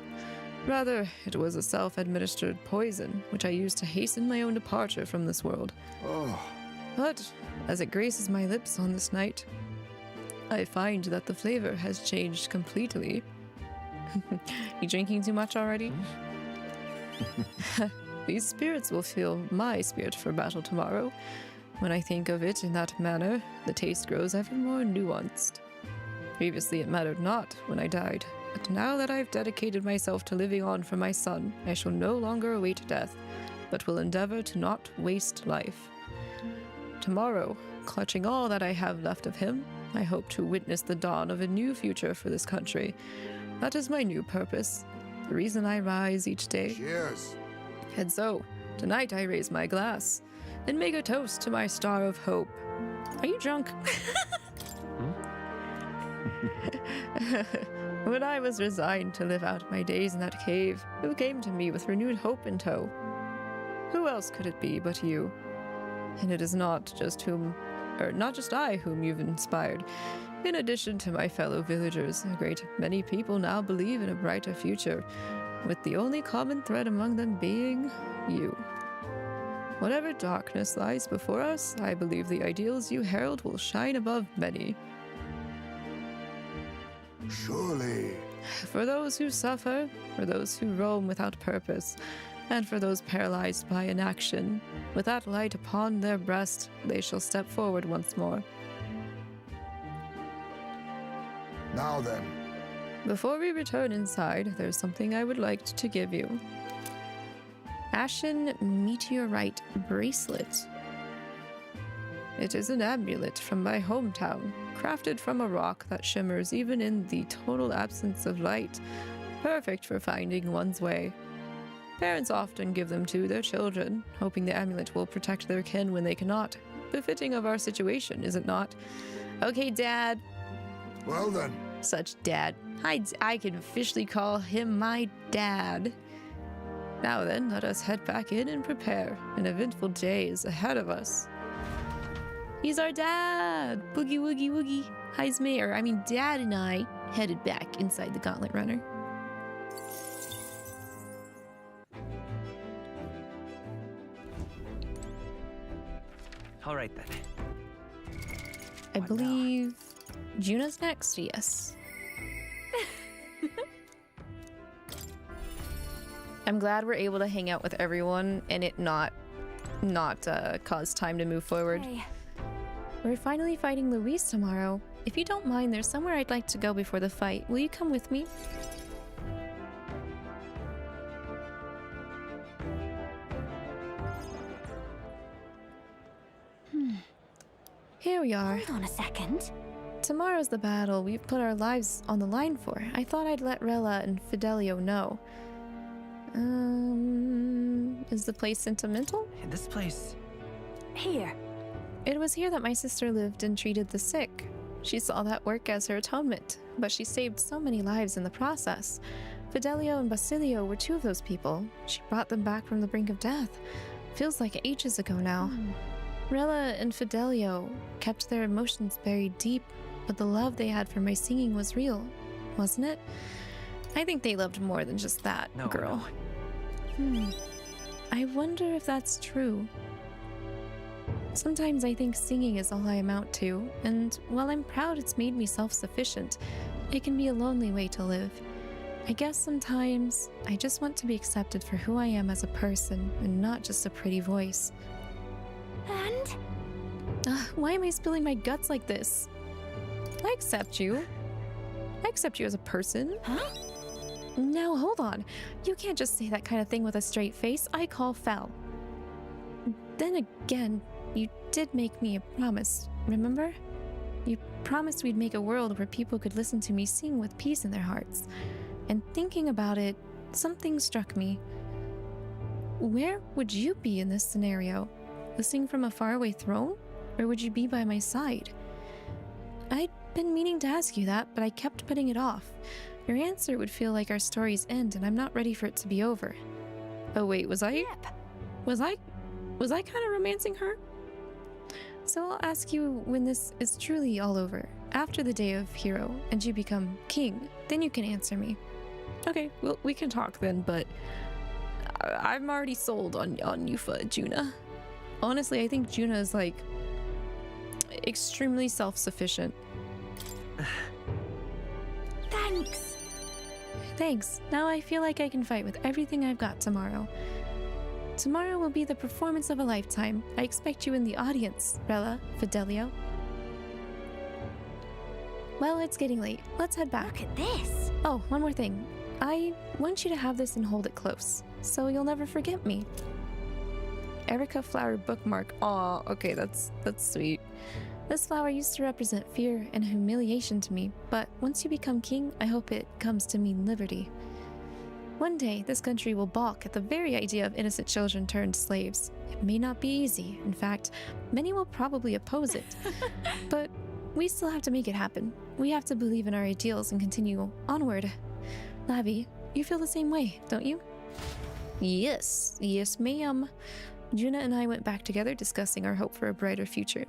Rather, it was a self-administered poison, which I used to hasten my own departure from this world. Oh. But, as it graces my lips on this night, I find that the flavor has changed completely. You drinking too much already? These spirits will feel my spirit for battle tomorrow. When I think of it in that manner, the taste grows ever more nuanced. Previously it mattered not when I died, but now that I've dedicated myself to living on for my son, I shall no longer await death, but will endeavor to not waste life. Tomorrow, clutching all that I have left of him, I hope to witness the dawn of a new future for this country. That is my new purpose, the reason I rise each day. Cheers. And so, Tonight I raise my glass and make a toast to my star of hope. Are you drunk? When I was resigned to live out my days in that cave, you came to me with renewed hope in tow. Who else could it be but you? And it is not just I whom you've inspired. In addition to my fellow villagers, a great many people now believe in a brighter future, with the only common thread among them being you. Whatever darkness lies before us, I believe the ideals you herald will shine above many. Surely. For those who suffer, for those who roam without purpose, and for those paralyzed by inaction, with that light upon their breast, they shall step forward once more. Now then. Before we return inside, there's something I would like to give you. Ashen Meteorite Bracelet. It is an amulet from my hometown, crafted from a rock that shimmers even in the total absence of light, perfect for finding one's way. Parents often give them to their children, hoping the amulet will protect their kin when they cannot. Befitting of our situation, is it not? Okay, Dad. Well then. Such dad. I can officially call him my dad. Now then, let us head back in and prepare. An eventful day is ahead of us. He's our dad! Boogie woogie woogie. Dad and I headed back inside the Gauntlet Runner. All right then. I believe Juna's next, yes. I'm glad we're able to hang out with everyone and it not cause time to move forward. Hey. We're finally fighting Louise tomorrow. If you don't mind, there's somewhere I'd like to go before the fight. Will you come with me? Here we are. Hold on a second. Tomorrow's the battle we've put our lives on the line for. I thought I'd let Rella and Fidelio know. Is the place sentimental? This place... Here. It was here that my sister lived and treated the sick. She saw that work as her atonement, but she saved so many lives in the process. Fidelio and Basilio were two of those people. She brought them back from the brink of death. Feels like ages ago now. Rella and Fidelio kept their emotions buried deep, but the love they had for my singing was real, wasn't it? I think they loved more than just that, girl. I wonder if that's true. Sometimes I think singing is all I amount to, and while I'm proud it's made me self-sufficient, it can be a lonely way to live. I guess sometimes I just want to be accepted for who I am as a person, and not just a pretty voice. And? Why am I spilling my guts like this? I accept you. I accept you as a person. Huh? Now, hold on. You can't just say that kind of thing with a straight face. I call foul. Then again, you did make me a promise, remember? You promised we'd make a world where people could listen to me sing with peace in their hearts. And thinking about it, something struck me. Where would you be in this scenario? Listening from a faraway throne? Or would you be by my side? I'd been meaning to ask you that, but I kept putting it off. Your answer would feel like our story's end, and I'm not ready for it to be over. Oh wait, was I kind of romancing her? So I'll ask you when this is truly all over, after the day of hero, and you become king, then you can answer me. Okay, well, we can talk then, but I'm already sold on you for Juna. Honestly, I think Juna is like extremely self-sufficient. Thanks. Now I feel like I can fight with everything I've got tomorrow. Tomorrow will be the performance of a lifetime. I expect you in the audience, Rella, Fidelio. Well, it's getting late. Let's head back. Look at this. Oh, one more thing. I want you to have this and hold it close, so you'll never forget me. Erica flower bookmark. Aw, okay, that's sweet. This flower used to represent fear and humiliation to me, but once you become king, I hope it comes to mean liberty. One day, this country will balk at the very idea of innocent children turned slaves. It may not be easy. In fact, many will probably oppose it. But we still have to make it happen. We have to believe in our ideals and continue onward. Lavi, you feel the same way, don't you? Yes. Yes, ma'am. Juna and I went back together discussing our hope for a brighter future.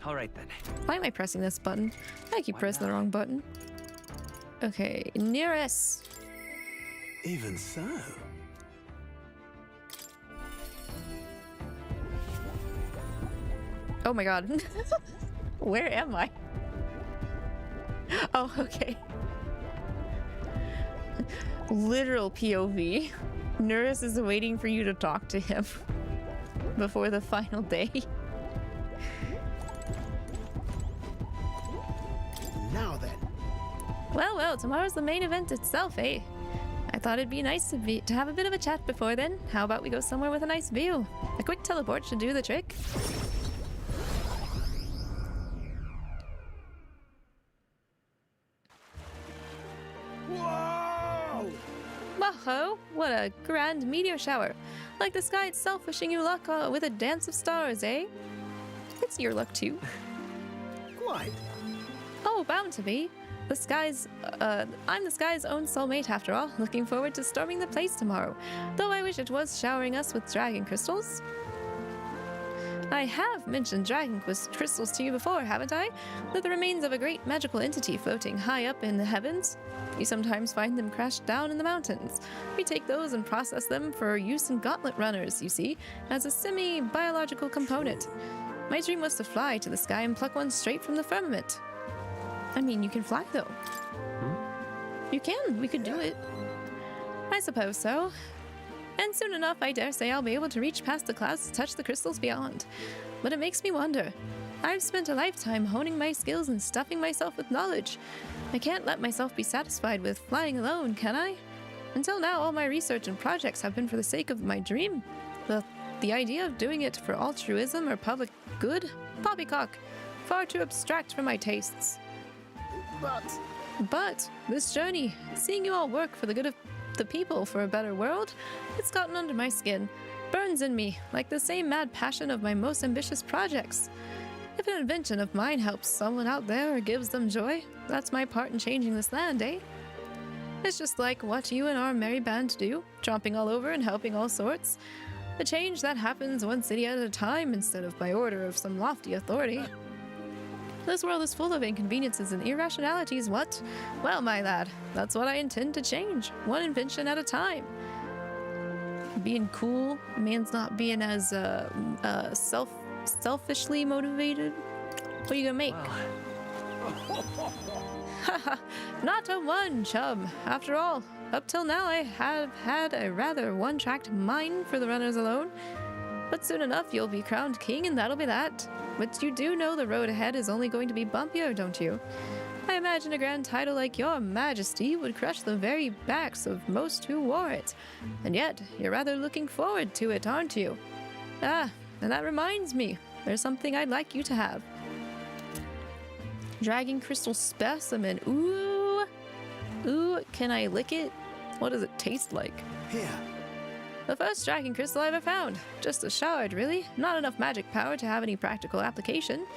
All right then. Why am I pressing this button? I keep pressing the wrong button. Okay, nearest. Even so. Oh my god. Where am I? Oh, okay. Literal POV. Nurse is waiting for you to talk to him before the final day. Now then. Well, tomorrow's the main event itself, eh? I thought it'd be nice to have a bit of a chat before then. How about we go somewhere with a nice view? A quick teleport should do the trick. Whoa! Whoa! What a grand meteor shower. Like the sky itself wishing you luck with a dance of stars, eh? It's your luck too. Quite. Oh, bound to be. I'm the sky's own soulmate after all. Looking forward to storming the place tomorrow. Though I wish it was showering us with dragon crystals. I have mentioned dragon crystals to you before, haven't I? They're the remains of a great magical entity floating high up in the heavens. You sometimes find them crashed down in the mountains. We take those and process them for use in gauntlet runners, you see, as a semi-biological component. My dream was to fly to the sky and pluck one straight from the firmament. I mean, you can fly, though. You can. We could do it. I suppose so. And soon enough, I dare say I'll be able to reach past the clouds to touch the crystals beyond. But it makes me wonder. I've spent a lifetime honing my skills and stuffing myself with knowledge. I can't let myself be satisfied with flying alone, can I? Until now, all my research and projects have been for the sake of my dream. The idea of doing it for altruism or public good? Poppycock. Far too abstract for my tastes. But this journey, seeing you all work for the good of the people for a better world, it's gotten under my skin, burns in me, like the same mad passion of my most ambitious projects. If an invention of mine helps someone out there or gives them joy, that's my part in changing this land, eh? It's just like what you and our merry band do, tromping all over and helping all sorts. A change that happens one city at a time instead of by order of some lofty authority. This world is full of inconveniences and irrationalities, what? Well, my lad, that's what I intend to change, one invention at a time. Being cool means not being as selfishly motivated. What are you gonna make? Haha, not a one, chum. After all, up till now I have had a rather one-tracked mind for the runners alone. But soon enough you'll be crowned king and that'll be that. But you do know the road ahead is only going to be bumpier, don't you? I imagine a grand title like your majesty would crush the very backs of most who wore it. And yet, you're rather looking forward to it, aren't you? Ah, and that reminds me, there's something I'd like you to have. Dragon crystal specimen. Ooh. Ooh, can I lick it? What does it taste like? Here. The first dragon crystal I ever found. Just a shard, really. Not enough magic power to have any practical application.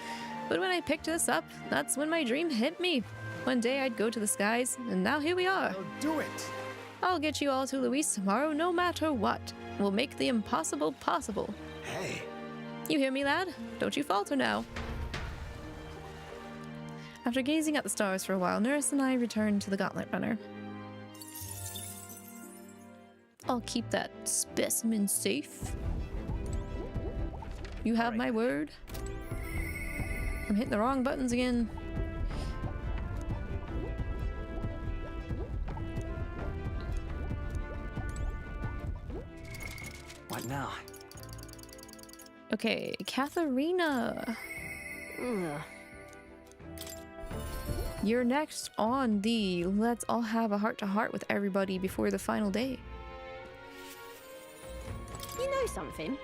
But when I picked this up, that's when my dream hit me. One day I'd go to the skies, and now here we are. I'll do it. I'll get you all to Louise tomorrow, no matter what. We'll make the impossible possible. Hey. You hear me, lad? Don't you falter now. After gazing at the stars for a while, Nurse and I returned to the Gauntlet Runner. I'll keep that specimen safe. You have my word. I'm hitting the wrong buttons again. What now? Okay, Katharina. You're next on the let's all have a heart-to-heart with everybody before the final day. You know something?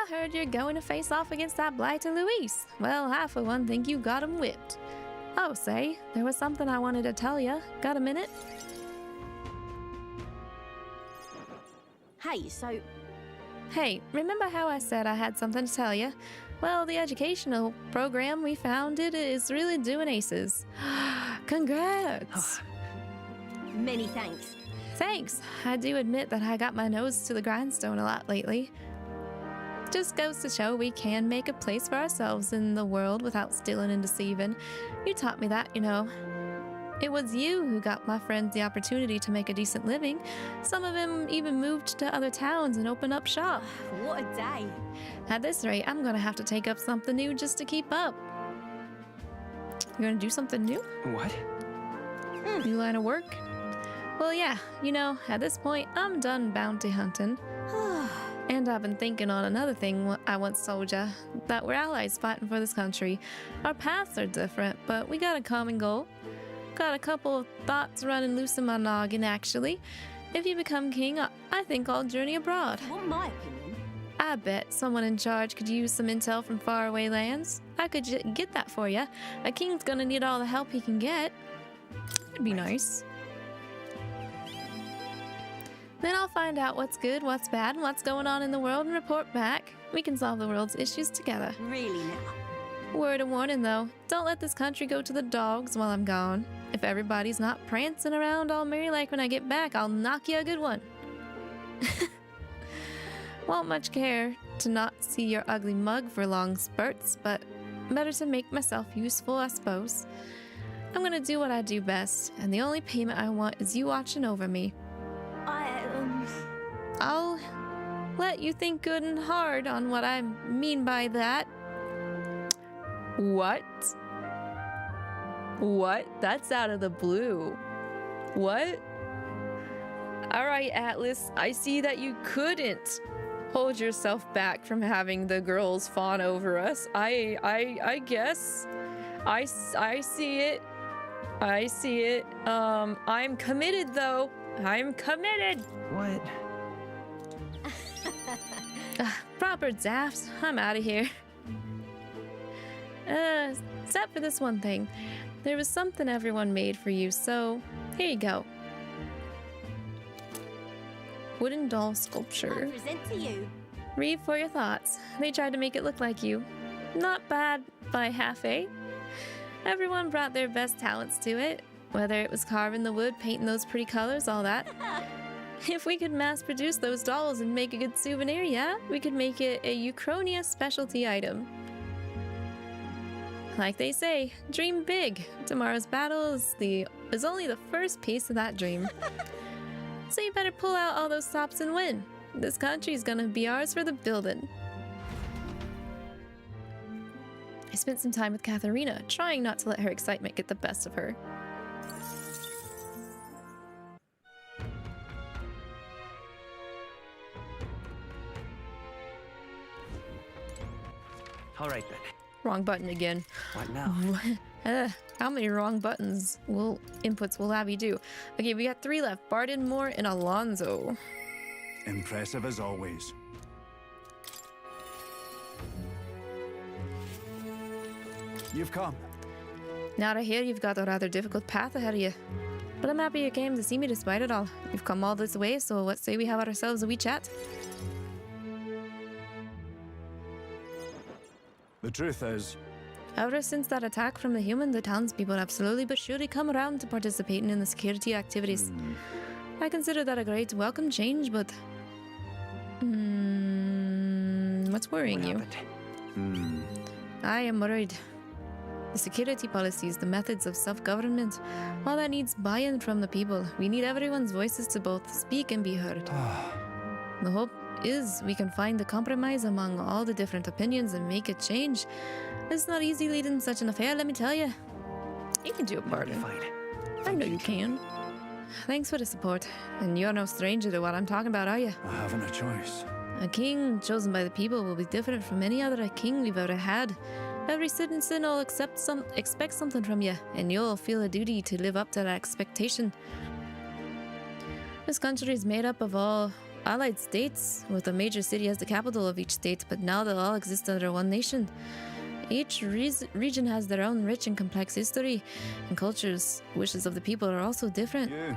I heard you're going to face off against that blighter Luis. Well, I for one think you got him whipped. Oh, say, there was something I wanted to tell you. Got a minute? Hey, so... Hey, remember how I said I had something to tell you? Well, the educational program we founded is really doing aces. Congrats! Many thanks. Thanks. I do admit that I got my nose to the grindstone a lot lately. Just goes to show we can make a place for ourselves in the world without stealing and deceiving. You taught me that, you know. It was you who got my friends the opportunity to make a decent living. Some of them even moved to other towns and opened up shop. What a day. At this rate, I'm gonna have to take up something new just to keep up. You gonna do something new? What? New line of work? Well, yeah, you know, at this point, I'm done bounty hunting. And I've been thinking on another thing I once told ya, that we're allies fighting for this country. Our paths are different, but we got a common goal. Got a couple of thoughts running loose in my noggin, actually. If you become king, I think I'll journey abroad. Want my opinion? I bet someone in charge could use some intel from faraway lands. I could get that for you. A king's gonna need all the help he can get. It'd be nice. Then I'll find out what's good, what's bad, and what's going on in the world and report back. We can solve the world's issues together. Really now? Word of warning though, don't let this country go to the dogs while I'm gone. If everybody's not prancing around all merry like when I get back, I'll knock you a good one. Won't much care to not see your ugly mug for long spurts, but better to make myself useful, I suppose. I'm gonna do what I do best, and the only payment I want is you watching over me. I'll let you think good and hard on what I mean by that. What? What? That's out of the blue. What? Alright, Atlas, I see that you couldn't hold yourself back from having the girls fawn over us. I guess. I see it. I see it. I'm committed though. I'm committed. What? Proper daft. I'm out of here. Except for this one thing. There was something everyone made for you, so here you go. Wooden doll sculpture. I present to you. Read for your thoughts. They tried to make it look like you. Not bad by half, eh? Everyone brought their best talents to it. Whether it was carving the wood, painting those pretty colors, all that. If we could mass produce those dolls and make a good souvenir, yeah, we could make it a 𝐒𝐿 specialty item. Like they say, dream big. Tomorrow's battle is only the first piece of that dream. So you better pull out all those stops and win. This country's gonna be ours for the building. I spent some time with Katharina, trying not to let her excitement get the best of her. All right then. Wrong button again. What now? How many wrong buttons inputs will Abby do? Okay, we got 3 left. Barden, Moore, and Alonzo. Impressive as always. You've come. Now I hear you've got a rather difficult path ahead of you. But I'm happy you came to see me despite it all. You've come all this way, so what say we have ourselves a wee chat? The truth is, ever since that attack from the human, the townspeople have slowly but surely come around to participating in the security activities. I consider that a great welcome change, but... what's worrying you? I am worried. The security policies, the methods of self-government, all that needs buy-in from the people. We need everyone's voices to both speak and be heard. The hope is we can find the compromise among all the different opinions and make a change. It's not easy leading such an affair, let me tell you. You can do it, Barden. I know you can. Thanks for the support. And you're no stranger to what I'm talking about, are you? I haven't a choice. A king chosen by the people will be different from any other king we've ever had. Every citizen will expect something from you, and you'll feel a duty to live up to that expectation. This country is made up of all allied states, with a major city as the capital of each state, but now they'll all exist under one nation. Each region has their own rich and complex history and cultures. Wishes of the people are also different. Yeah.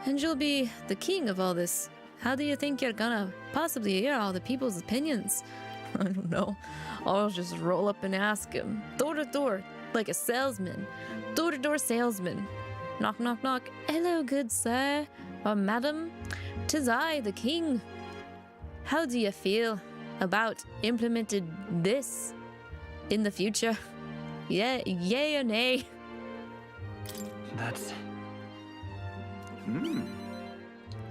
And you'll be the king of all this. How do you think you're gonna possibly hear all the people's opinions? I don't know. I'll just roll up and ask him. Door to door, like a salesman. Door to door salesman. Knock, knock, knock. Hello, good sir. Or madam. 'Tis I, the king. How do you feel about implemented this in the future? Yeah, yay or nay? That's...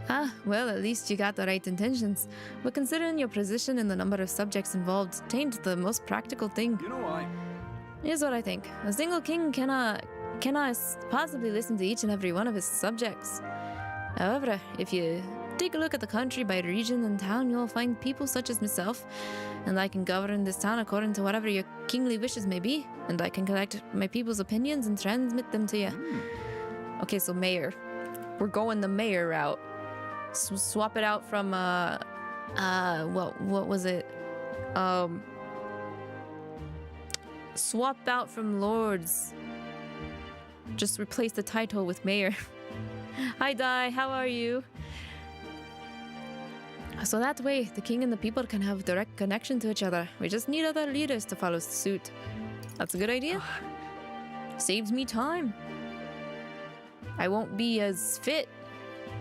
Ah, well, at least you got the right intentions. But considering your position and the number of subjects involved, tain't the most practical thing. You know why? Here's what I think. A single king cannot possibly listen to each and every one of his subjects. However, if you take a look at the country by region and town, you'll find people such as myself, and I can govern this town according to whatever your kingly wishes may be, and I can collect my people's opinions and transmit them to you. Okay, so mayor. We're going the mayor route. Swap it out from, what was it? Swap out from lords. Just replace the title with mayor. Hi, Dai, how are you? So that way, the king and the people can have direct connection to each other. We just need other leaders to follow suit. That's a good idea. Saves me time. I won't be as fit.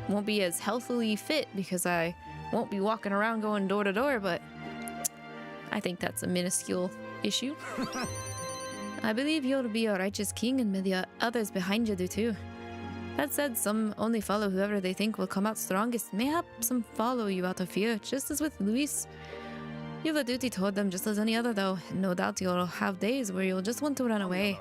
Won't be as healthily fit because I won't be walking around going door to door, but I think that's a minuscule issue. I believe you'll be a righteous king, and may the others behind you do too. That said, some only follow whoever they think will come out strongest. Mayhap some follow you out of fear, just as with Luis. You've a duty toward them just as any other, though. No doubt you'll have days where you'll just want to run away.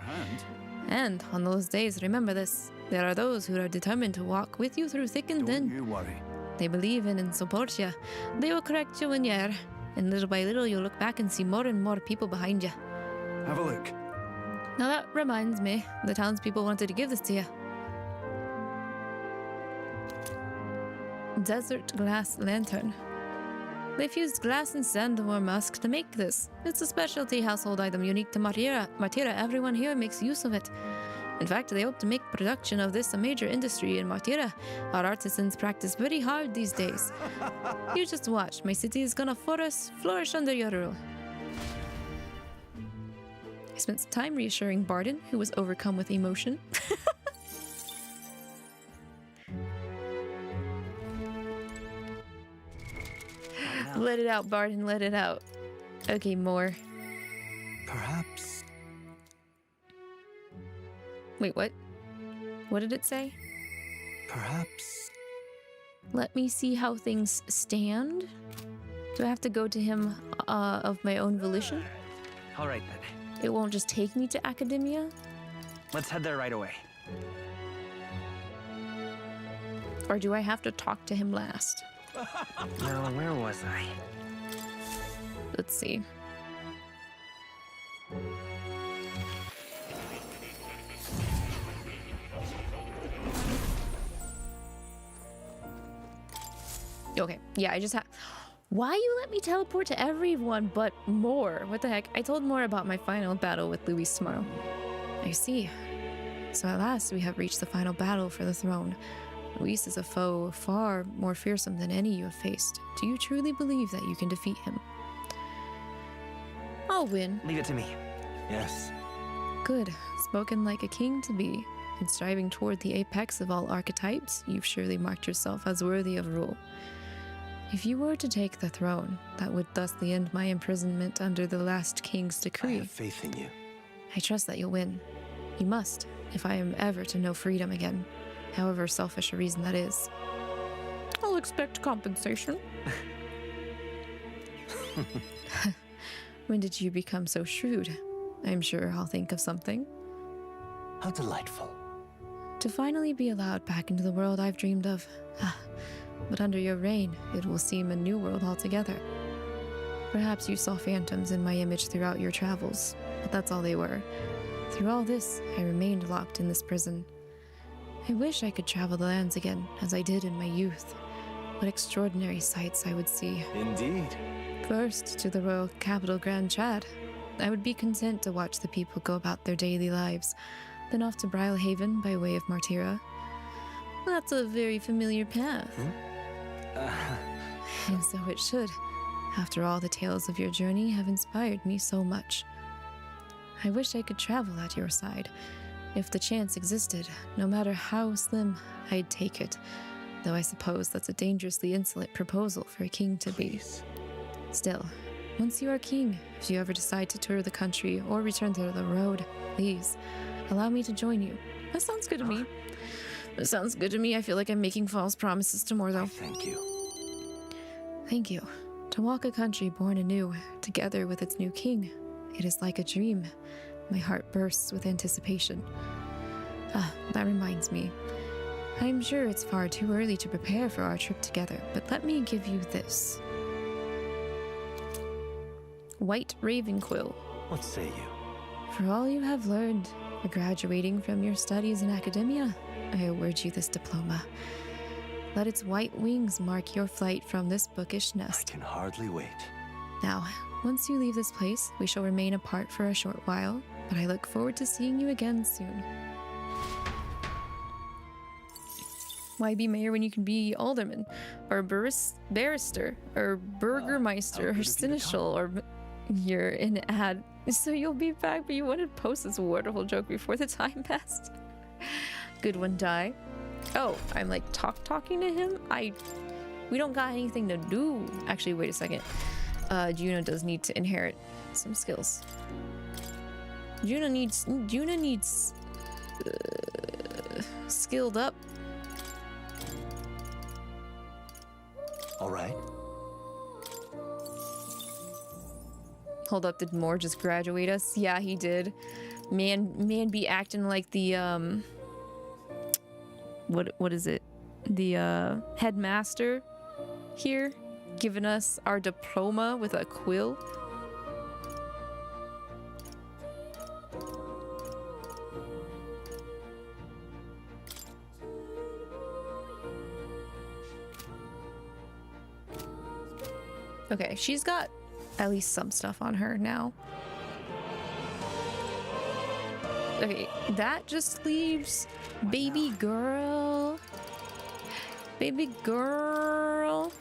And on those days, remember this. There are those who are determined to walk with you through thick and thin. Don't you worry. They believe in and support you. They will correct you when you err. And little by little, you'll look back and see more and more people behind you. Have a look. Now that reminds me, the townspeople wanted to give this to you. Desert glass lantern. They fused glass and sandworm musk to make this. It's a specialty household item unique to Martira. Everyone here makes use of it. In fact, they hope to make production of this a major industry in Martira. Our artisans practice very hard these days. You just watch. My city is gonna flourish under your rule. I spent some time reassuring Barden, who was overcome with emotion. Let it out, Barden, let it out. Okay, more. Perhaps... Wait, what? What did it say? Perhaps... Let me see how things stand? Do I have to go to him of my own volition? All right, then. It won't just take me to academia? Let's head there right away. Or do I have to talk to him last? Now, where was I? Let's see. Okay, yeah, I just have... Why you let me teleport to everyone but Moore? What the heck? I told Moore about my final battle with Luis tomorrow. I see. So at last we have reached the final battle for the throne. Luis is a foe far more fearsome than any you have faced. Do you truly believe that you can defeat him? I'll win. Leave it to me. Yes. Good. Spoken like a king to be. In striving toward the apex of all archetypes, you've surely marked yourself as worthy of rule. If you were to take the throne, that would thusly end my imprisonment under the last king's decree. I have faith in you. I trust that you'll win. You must, if I am ever to know freedom again, however selfish a reason that is. I'll expect compensation. When did you become so shrewd? I'm sure I'll think of something. How delightful. To finally be allowed back into the world I've dreamed of. But under your reign, it will seem a new world altogether. Perhaps you saw phantoms in my image throughout your travels, but that's all they were. Through all this, I remained locked in this prison. I wish I could travel the lands again, as I did in my youth. what extraordinary sights I would see. Indeed. First, to the royal capital Grand Chad. I would be content to watch the people go about their daily lives, then off to Brilhaven by way of Martira. That's a very familiar path. And so it should. After all, the tales of your journey have inspired me so much. I wish I could travel at your side. If the chance existed, no matter how slim, I'd take it. Though I suppose that's a dangerously insolent proposal for a king to be. Still, once you are king, if you ever decide to tour the country or return to the road, please, allow me to join you. That sounds good to me. That sounds good to me. I feel like I'm making false promises to Mordo. Thank you. Thank you. To walk a country born anew, together with its new king, it is like a dream. My heart bursts with anticipation. That reminds me. I'm sure it's far too early to prepare for our trip together, but let me give you this. White Raven Quill. What say you? For all you have learned, for graduating from your studies in academia, I award you this diploma. Let its white wings mark your flight from this bookish nest. I can hardly wait. Now, once you leave this place, we shall remain apart for a short while, but I look forward to seeing you again soon. Why be mayor when you can be alderman, or barrister, or burgermeister, or seneschal, or you're an ad. So you'll be back, but you wanted to post this wonderful joke before the time passed. Good one, Die. Oh, I'm like talking to him? We don't got anything to do. Actually, wait a second. Juno does need to inherit some skills. Juno needs skilled up. All right. Hold up, did Moore just graduate us? Yeah, he did. Man be acting like the what is it? The headmaster here, giving us our diploma with a quill. Okay, she's got at least some stuff on her now. Okay, that just leaves baby girl. Baby girl.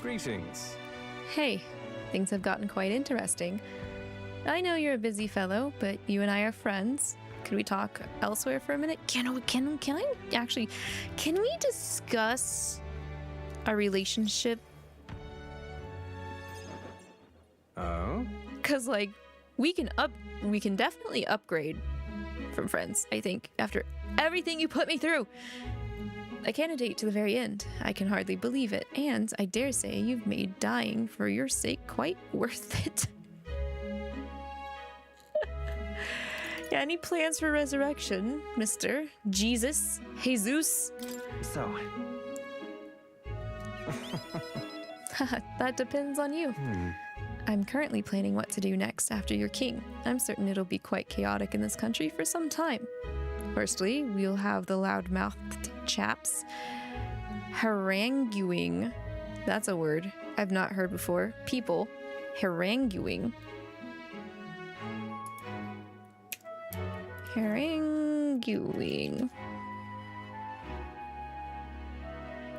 Greetings. Hey, things have gotten quite interesting. I know you're a busy fellow, but you and I are friends. Could we talk elsewhere for a minute? Can we discuss our relationship? Oh? Cause like we can definitely upgrade from friends, I think, after everything you put me through. A candidate to the very end. I can hardly believe it, and I dare say you've made dying for your sake quite worth it. Yeah, any plans for resurrection, Mr. Jesus? So. That depends on you. I'm currently planning what to do next after you're king. I'm certain it'll be quite chaotic in this country for some time. Firstly, we'll have the loud-mouthed chaps haranguing. That's a word I've not heard before. People haranguing. Haranguing.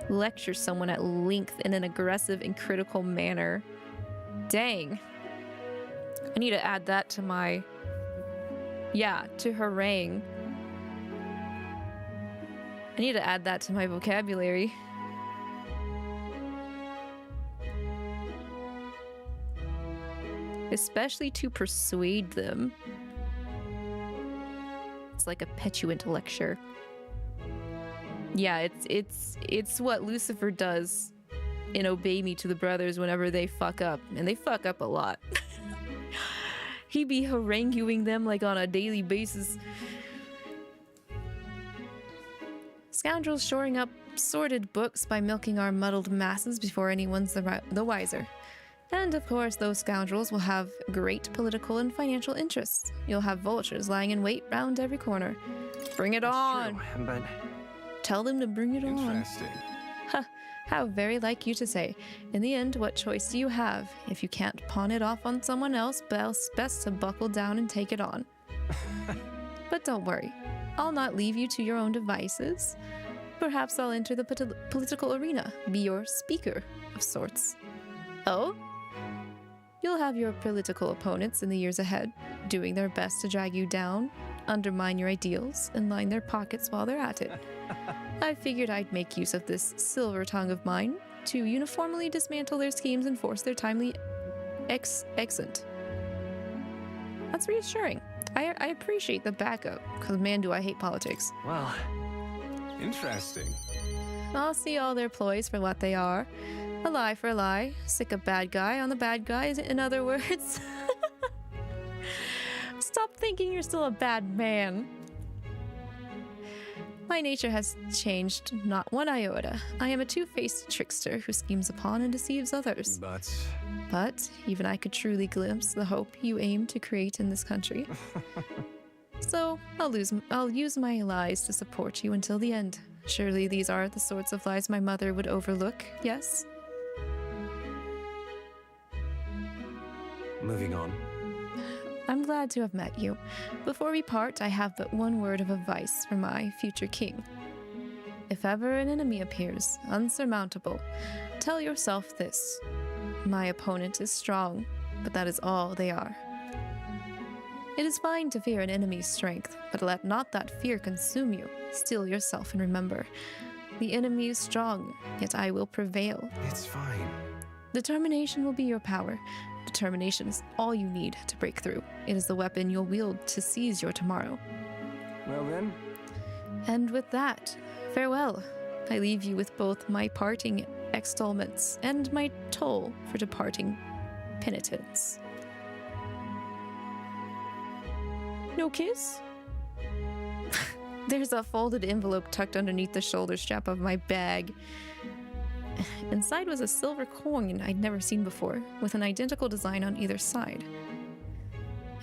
Lecture someone at length in an aggressive and critical manner. Dang. I need to add that to my... Yeah, to harangue. I need to add that to my vocabulary. Especially to persuade them. It's like a petulant lecture. Yeah, it's what Lucifer does in Obey Me to the Brothers whenever they fuck up. And they fuck up a lot. He be haranguing them like on a daily basis. Scoundrels shoring up sordid books by milking our muddled masses before anyone's the wiser. And of course, those scoundrels will have great political and financial interests. You'll have vultures lying in wait round every corner. Bring it on! True, but... Tell them to bring it on. Interesting. Ha! How very like you to say. In the end, what choice do you have? If you can't pawn it off on someone else, best to buckle down and take it on. But don't worry. I'll not leave you to your own devices. Perhaps I'll enter the political arena, be your speaker of sorts. Oh? You'll have your political opponents in the years ahead, doing their best to drag you down, undermine your ideals, and line their pockets while they're at it. I figured I'd make use of this silver tongue of mine to uniformly dismantle their schemes and force their timely exit. That's reassuring. I appreciate the backup, because man do I hate politics. Well, interesting. I'll see all their ploys for what they are. A lie for a lie. Sick a bad guy on the bad guys, in other words. Stop thinking you're still a bad man. My nature has changed not one iota. I am a two-faced trickster who schemes upon and deceives others. But even I could truly glimpse the hope you aim to create in this country. So I'll use my lies to support you until the end. Surely these are the sorts of lies my mother would overlook, yes? Moving on. I'm glad to have met you. Before we part, I have but one word of advice for my future king. If ever an enemy appears, unsurmountable, tell yourself this. My opponent is strong, but that is all they are. It is fine to fear an enemy's strength, but let not that fear consume you. Steel yourself and remember, the enemy is strong, yet I will prevail. It's fine. Determination will be your power. Determination is all you need to break through. It is the weapon you'll wield to seize your tomorrow. Well then. And with that, farewell. I leave you with both my parting extolments and my toll for departing penitence. No kiss? There's a folded envelope tucked underneath the shoulder strap of my bag. Inside was a silver coin I'd never seen before, with an identical design on either side.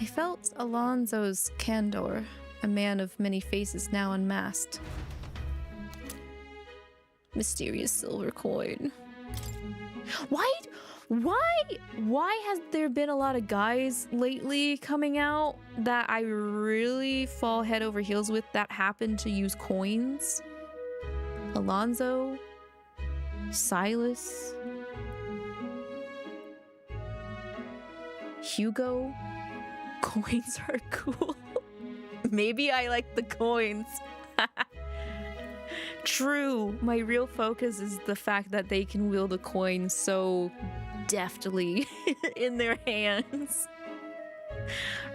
I felt Alonso's candor, a man of many faces now unmasked. Mysterious silver coin. Why has there been a lot of guys lately coming out that I really fall head over heels with that happen to use coins? Alonso, Silas, Hugo. Coins are cool. Maybe I like the coins. True, my real focus is the fact that they can wield a coin so deftly in their hands.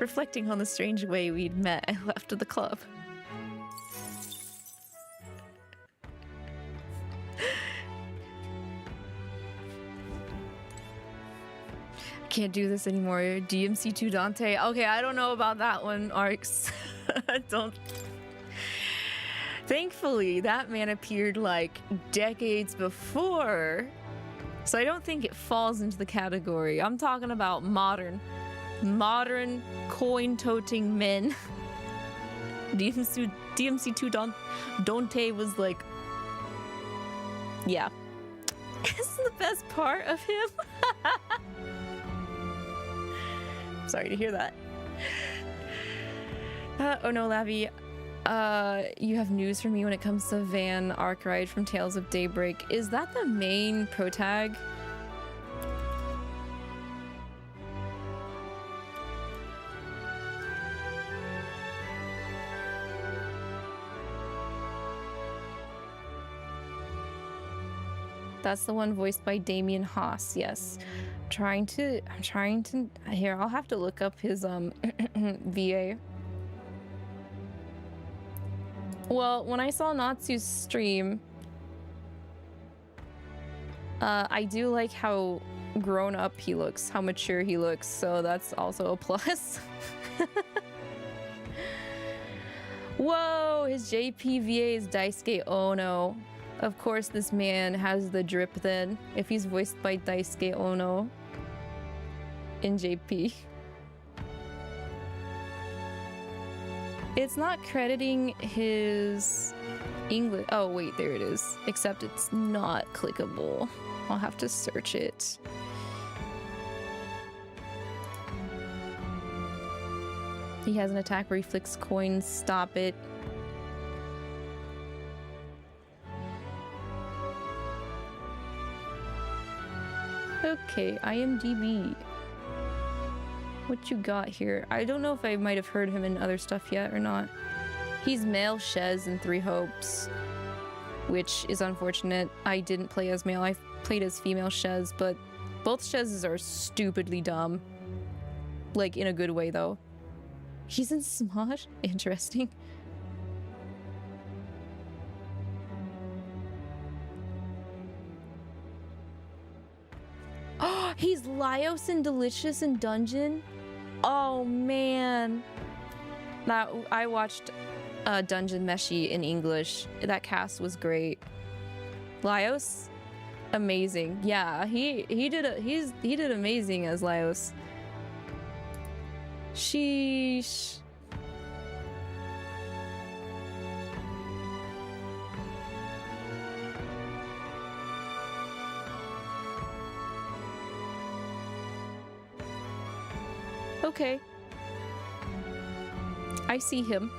Reflecting on the strange way we'd met, I left the club. Can't do this anymore. DMC2 Dante. Okay, I don't know about that one, Arcs. Don't. Thankfully, that man appeared like decades before, so I don't think it falls into the category. I'm talking about modern coin-toting men. DMC2 Dante was like, yeah. This is the best part of him. Sorry to hear that. Oh no, Lavi. You have news for me when it comes to Van Arkwright from Tales of Daybreak. Is that the main protag? That's the one voiced by Damien Haas, yes. I'm trying to, here, I'll have to look up his, VA. Well, when I saw Natsu's stream, I do like how grown up he looks, how mature he looks, so that's also a plus. Whoa, his JPVA is Daisuke Ono. Of course this man has the drip then, if he's voiced by Daisuke Ono. in JP. It's not crediting his English. Oh, wait, there it is. Except it's not clickable. I'll have to search it. He has an attack where he flicks coins. Stop it. Okay, IMDb. What you got here? I don't know if I might have heard him in other stuff yet or not. He's male 𝐶𝐶 in 3 Hopes, which is unfortunate. I didn't play as male. I played as female 𝐶𝐶, but both 𝐶𝐶s are stupidly dumb. Like, in a good way, though. He's in Smosh? Interesting. Oh, he's Laios and Delicious in Dungeon? Oh, man. That I watched Dungeon Meshi in English. That cast was great. Laios? Amazing. Yeah, he did amazing as Laios. Sheesh. Okay. I see him.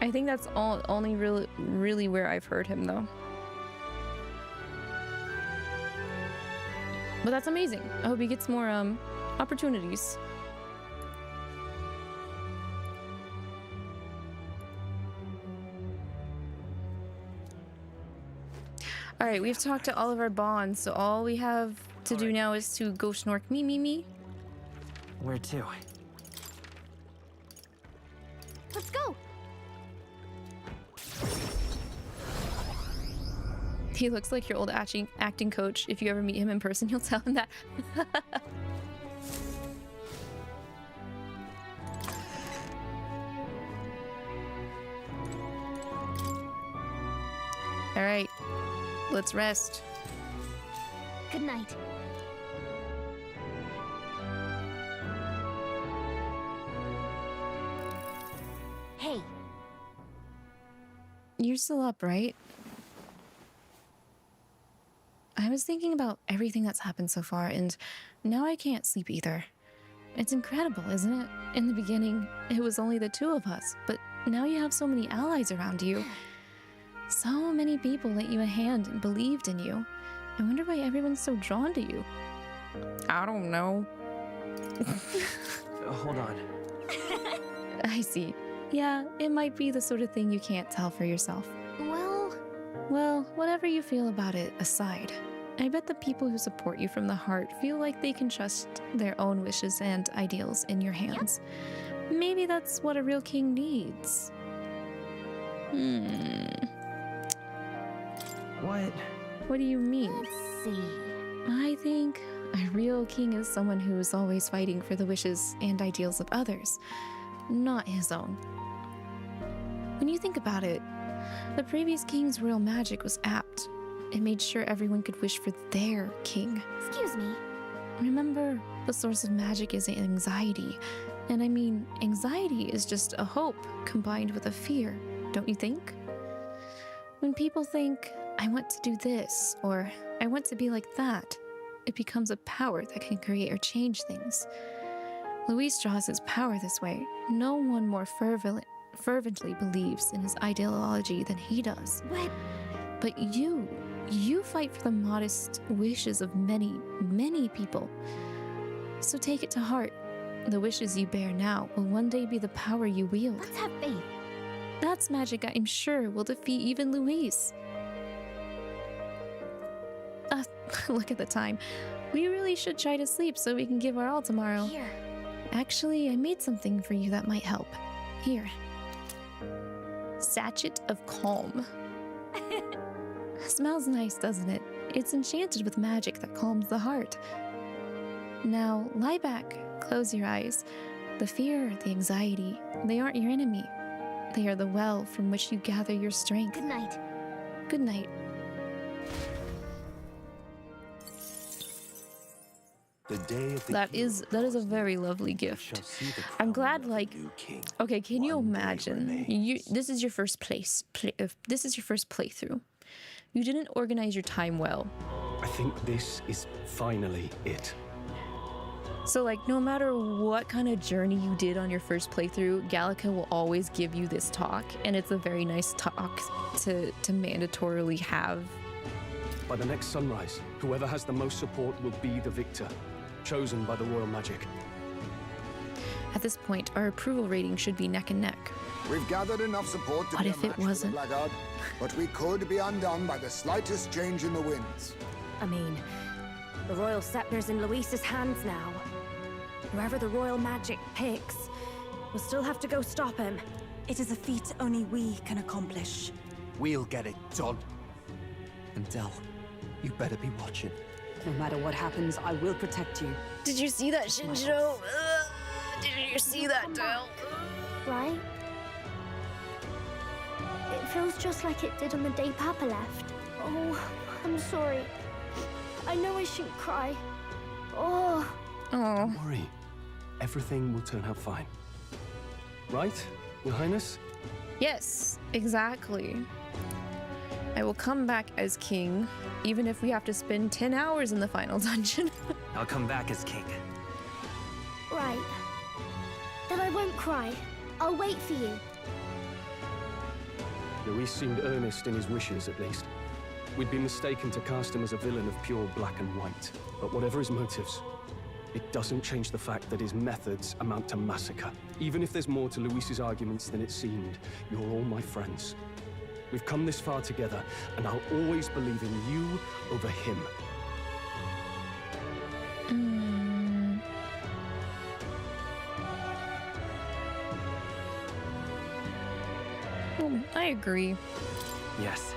I think that's only really where I've heard him, though. But that's amazing. I hope he gets more opportunities. All right, we've talked to all of our bonds, so all we have to do now is to go snork me. Where to? Let's go. He looks like your old acting coach. If you ever meet him in person, you'll tell him that. All right, let's rest. Good night. Hey. You're still up, right? I was thinking about everything that's happened so far, and now I can't sleep either. It's incredible, isn't it? In the beginning, it was only the 2 of us, but now you have so many allies around you. So many people lent you a hand and believed in you. I wonder why everyone's so drawn to you. I don't know. Hold on. I see. Yeah, it might be the sort of thing you can't tell for yourself. Well, whatever you feel about it aside, I bet the people who support you from the heart feel like they can trust their own wishes and ideals in your hands. Yep. Maybe that's what a real king needs. What do you mean? Let's see. I think a real king is someone who is always fighting for the wishes and ideals of others, not his own. When you think about it, the previous king's royal magic was apt. It made sure everyone could wish for their king. Excuse me. Remember, the source of magic is anxiety. And I mean, anxiety is just a hope combined with a fear, don't you think? When people think, I want to do this, or I want to be like that, it becomes a power that can create or change things. Luis draws his power this way. No one more fervently believes in his ideology than he does. What? But you fight for the modest wishes of many, many people. So take it to heart. The wishes you bear now will one day be the power you wield. Let's have faith. That's magic I'm sure will defeat even Luis. Look at the time. We really should try to sleep so we can give our all tomorrow. Here. Actually, I made something for you that might help. Here. Sachet of Calm. Smells nice, doesn't it? It's enchanted with magic that calms the heart. Now, lie back, close your eyes. The fear, the anxiety, they aren't your enemy. They are the well from which you gather your strength. Good night. Good night. The day of the That is a very lovely gift. I'm glad, like, okay, can you imagine? This is your first this is your first playthrough. You didn't organize your time well. I think this is finally it. So, like, no matter what kind of journey you did on your first playthrough, 𝐿𝐼𝐒 will always give you this talk, and it's a very nice talk to mandatorily have. By the next sunrise, whoever has the most support will be the victor, chosen by the royal magic. At this point, our approval rating should be neck and neck. We've gathered enough support to What be if a it match for the wasn't? blackguard, but we could be undone by the slightest change in the winds. I mean, the royal scepter's in Luis's hands now. Whoever the royal magic picks, we'll still have to go stop him. It is a feat only we can accomplish. We'll get it done. And Del, you better be watching. No matter what happens, I will protect you. Did you see that, Shinjo? Did you see that, Del? Right? It feels just like it did on the day Papa left. Oh, I'm sorry. I know I shouldn't cry. Oh. Don't worry. Everything will turn out fine. Right, Your Highness? Yes, exactly. I will come back as king, even if we have to spend 10 hours in the final dungeon. I'll come back as king. Right. Then I won't cry. I'll wait for you. Luis seemed earnest in his wishes, at least. We'd been mistaken to cast him as a villain of pure black and white. But whatever his motives, it doesn't change the fact that his methods amount to massacre. Even if there's more to Luis's arguments than it seemed, you're all my friends. We've come this far together, and I'll always believe in you over him. I agree. Yes,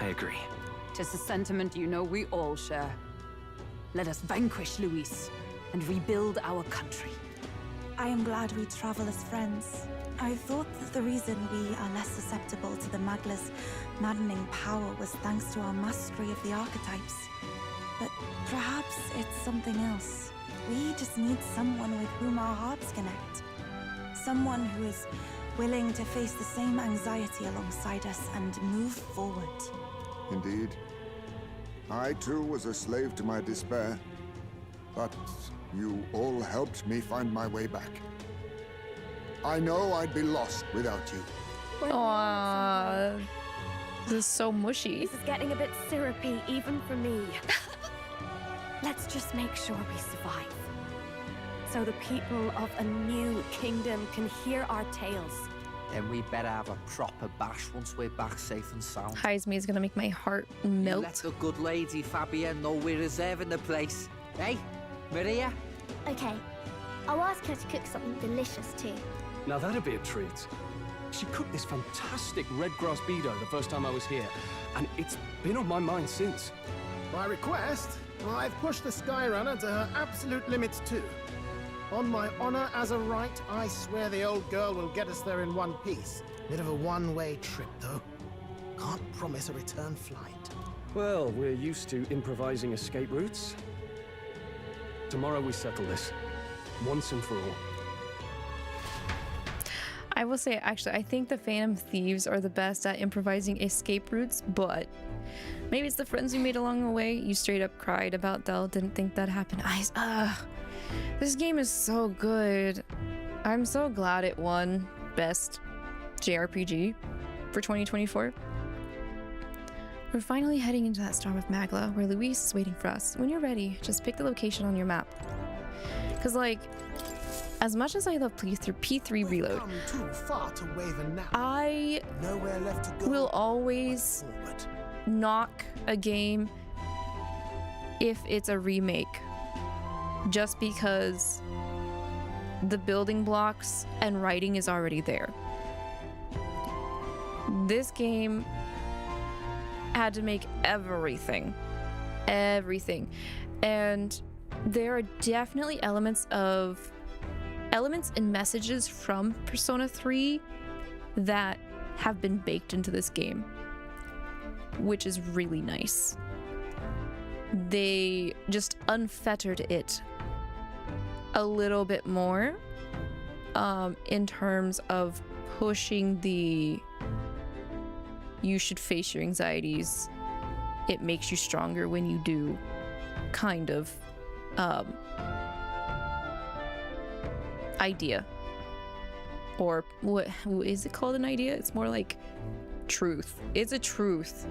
I agree. 'Tis a sentiment you know we all share. Let us vanquish Luis and rebuild our country. I am glad we travel as friends. I thought that the reason we are less susceptible to the Magla's maddening power was thanks to our mastery of the archetypes. But perhaps it's something else. We just need someone with whom our hearts connect. Someone who is willing to face the same anxiety alongside us and move forward. Indeed. I too was a slave to my despair, but you all helped me find my way back. I know I'd be lost without you. Aww. This is so mushy. This is getting a bit syrupy, even for me. Let's just make sure we survive. So the people of a new kingdom can hear our tales. Then we better have a proper bash once we're back safe and sound. Heisme is gonna make my heart melt. Let the good lady Fabienne know we're reserving the place. Hey, Maria? Okay. I'll ask her to cook something delicious too. Now that'd be a treat. She cooked this fantastic red grass bedo the first time I was here, and it's been on my mind since. By request, I've pushed the Skyrunner to her absolute limits too. On my honor as a right, I swear the old girl will get us there in one piece. Bit of a one-way trip, though. Can't promise a return flight. Well, we're used to improvising escape routes. Tomorrow we settle this, once and for all. I will say, actually, I think the Phantom Thieves are the best at improvising escape routes, but maybe it's the friends we made along the way. You straight up cried about Del, didn't think that happened. This game is so good. I'm so glad it won Best JRPG for 2024. We're finally heading into that storm of Magla, where Luis is waiting for us. When you're ready, just pick the location on your map. Because, like, as much as I love P3 Reload, Too far to wave a nap. I Nowhere left to go. will always knock a game if it's a remake. Just because the building blocks and writing is already there. This game had to make everything. And there are definitely elements elements and messages from Persona 3 that have been baked into this game, which is really nice. They just unfettered it a little bit more in terms of pushing the you should face your anxieties, it makes you stronger when you do kind of idea. Or what is it called, an idea? It's more like truth. It's a truth.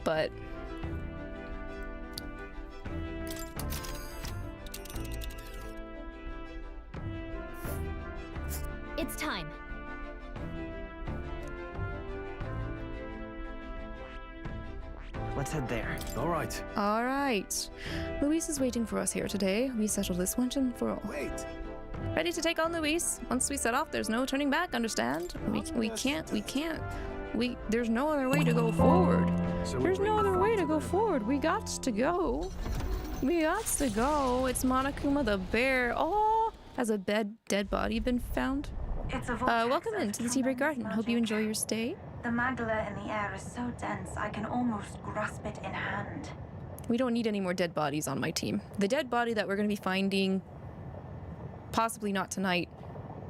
But it's time. Let's head there. All right. all right. Luis is waiting for us here today. We settled this once and for all. Wait. Ready to take on Luis. Once we set off, there's no turning back, understand? We can't. There's no other way to go forward. There's no other way to go forward. We got to go. We got to go. It's Monokuma the bear. Oh, has a dead body been found? It's a Welcome into the Tea-Break Garden. Hope you enjoy your stay. The magla in the air is so dense, I can almost grasp it in hand. We don't need any more dead bodies on my team. The dead body that we're going to be finding, possibly not tonight,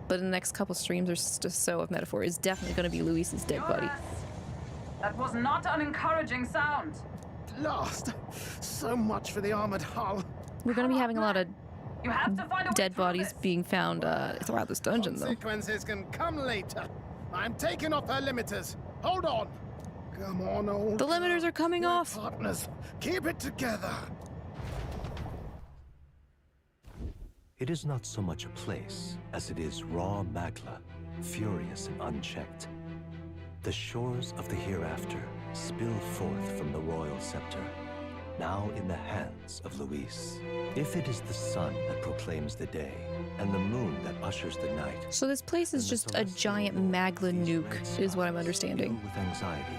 but in the next couple streams or so of Metaphor, is definitely going to be Luis's dead body. That was not an encouraging sound. Last. So much for the armored hull. We're going to be having a lot of You have to find a way dead through bodies this. being found throughout this dungeon, though. Consequences can come later. I'm taking off her limiters. Hold on. Come on, old. The limiters are coming We're off. Partners, keep it together. It is not so much a place as it is raw magla, furious and unchecked. The shores of the hereafter spill forth from the royal scepter, now in the hands of Luis. If it is the sun that proclaims the day, and the moon that ushers the night. So this place is just a giant magla nuke, is what I'm understanding. Filled with anxiety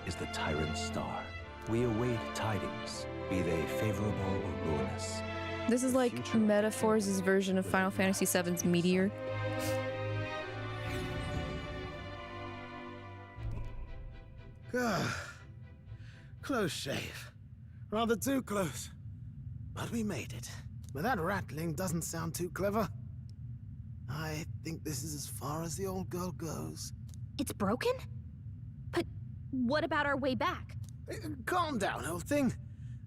is the Tyrant star. We await tidings, be they favorable or ruinous. This is like Metaphors' version of Final Fantasy VII's Meteor. Close shave. Rather too close. But we made it. But that rattling doesn't sound too clever. I think this is as far as the old girl goes. It's broken? But what about our way back? Calm down, old thing.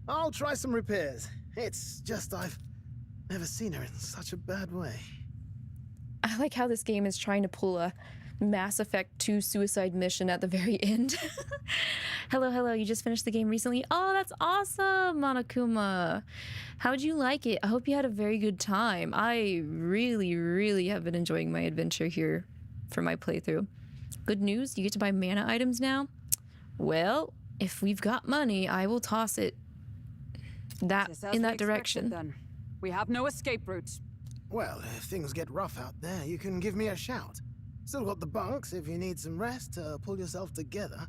I'll try some repairs. It's just I've never seen her in such a bad way. I like how this game is trying to pull a Mass Effect 2 suicide mission at the very end. Hello, you just finished the game recently? Oh, that's awesome, Monokuma. How'd you like it? I hope you had a very good time. I really have been enjoying my adventure here for my playthrough. Good news, you get to buy mana items now? Well, if we've got money, I will toss it in that direction. Then. We have no escape route. Well, if things get rough out there, you can give me a shout. Still got the bunks if you need some rest to pull yourself together.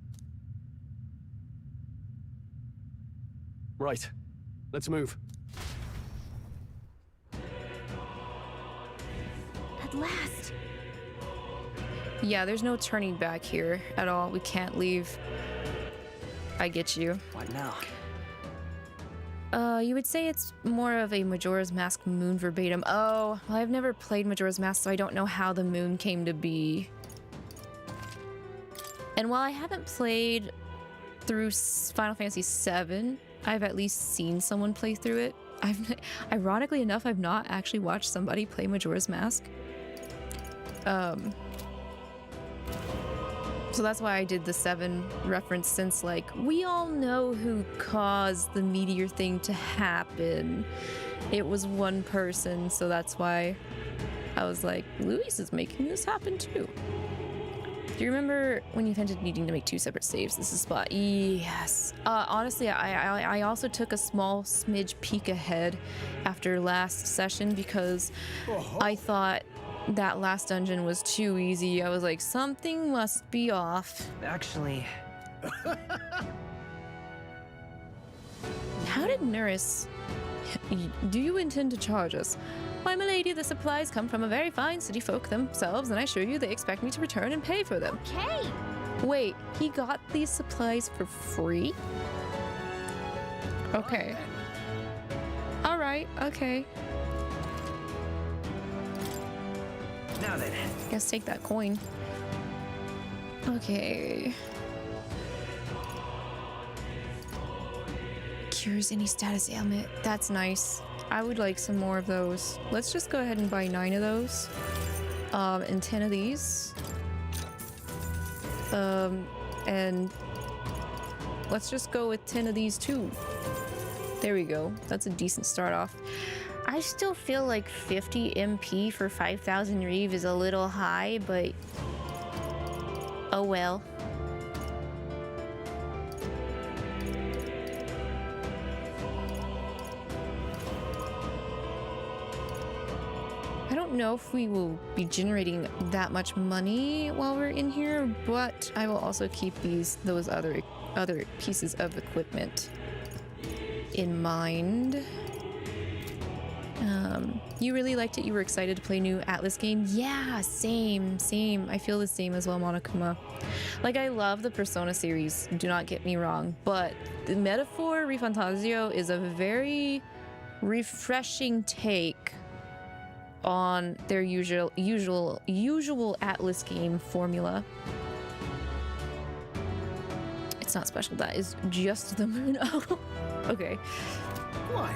Right. Let's move. At last. Yeah, there's no turning back here at all. We can't leave. I get you. What now? You would say it's more of a Majora's Mask moon verbatim. Oh, well, I've never played Majora's Mask, so I don't know how the moon came to be. And while I haven't played through Final Fantasy VII, I've at least seen someone play through it. Ironically enough, I've not actually watched somebody play Majora's Mask. So that's why I did the 7 reference, since, like, we all know who caused the meteor thing to happen. It was one person, so that's why I was like, Luis is making this happen too. Do you remember when you hinted needing to make 2 separate saves? This is spot. Yes. Honestly, I also took a small smidge peek ahead after last session because I thought that last dungeon was too easy. I was like, something must be off. Actually... How did Nuris Do you intend to charge us? Why, my lady, the supplies come from a very fine city folk themselves, and I assure you they expect me to return and pay for them. Okay. Wait, he got these supplies for free? Okay. Alright, okay. Now then. Guess take that coin. Okay. Cures any status ailment. That's nice. I would like some more of those. Let's just go ahead and buy 9 of those. And 10 of these. And let's just go with 10 of these too. There we go. That's a decent start off. I still feel like 50 MP for 5,000 Reeve is a little high, but oh well. I don't know if we will be generating that much money while we're in here, but I will also keep those other pieces of equipment in mind. You really liked it? You were excited to play new Atlas game? Yeah, same. I feel the same as well, Monokuma. Like, I love the Persona series, do not get me wrong, but the Metaphor ReFantazio is a very refreshing take on their usual Atlas game formula. It's not special, that is just the moon. Oh, okay. What?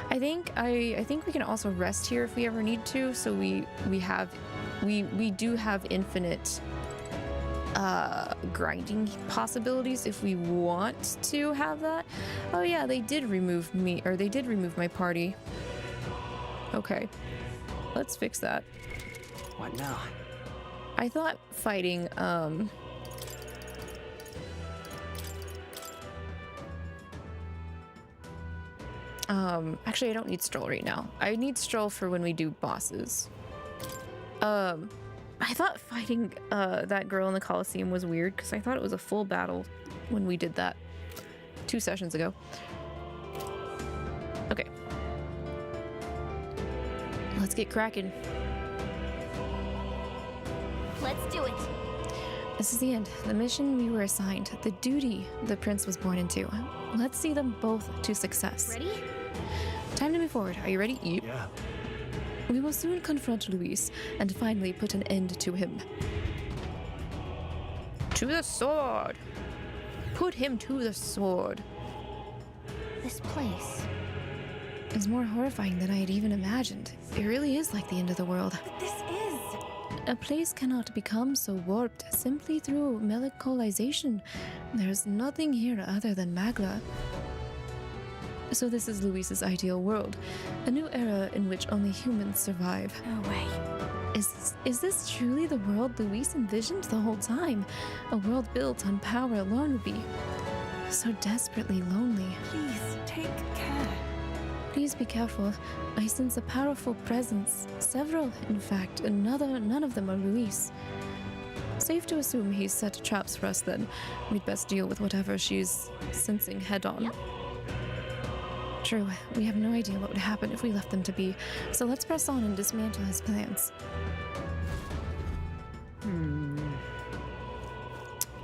I think we can also rest here if we ever need to. So we do have infinite grinding possibilities if we want to have that. Oh yeah, they did remove me, or they did remove my party. Okay, let's fix that. What now? I thought fighting actually I don't need Stroll right now. I need Stroll for when we do bosses. I thought fighting that girl in the Coliseum was weird because I thought it was a full battle when we did that 2 sessions ago. Okay. Let's get cracking. Let's do it. This is the end. The mission we were assigned. The duty the prince was born into. Let's see them both to success. Ready? Time to move forward. Are you ready? Yeah. We will soon confront Luis and finally put an end to him. To the sword! Put him to the sword. This place is more horrifying than I had even imagined. It really is like the end of the world. But this is... A place cannot become so warped simply through melancholisation. There's nothing here other than Magla. So this is Luis's ideal world. A new era in which only humans survive. No way. Is this truly the world Luis envisioned the whole time? A world built on power alone would be so desperately lonely. Please, take care. Please be careful. I sense a powerful presence. Several, in fact, and none of them are Luis. Safe to assume he's set traps for us then. We'd best deal with whatever she's sensing head on. Yep. True, we have no idea what would happen if we left them to be, so let's press on and dismantle his plans.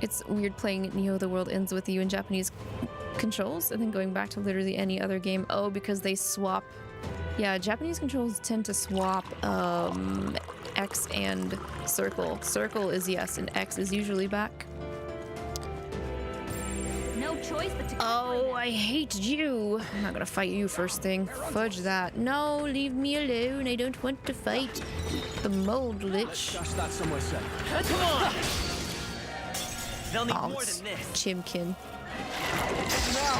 It's weird playing Neo The World Ends With You in Japanese controls and then going back to literally any other game. Oh, because they swap. Yeah, Japanese controls tend to swap X and circle. Circle is yes, and X is usually back. No choice but to... Oh, I hate you. I'm not gonna fight you first thing. Fudge that. No, leave me alone. I don't want to fight the mold lich. Dash that somewhere safe. Come on! They'll need more than this. Chimkin. Now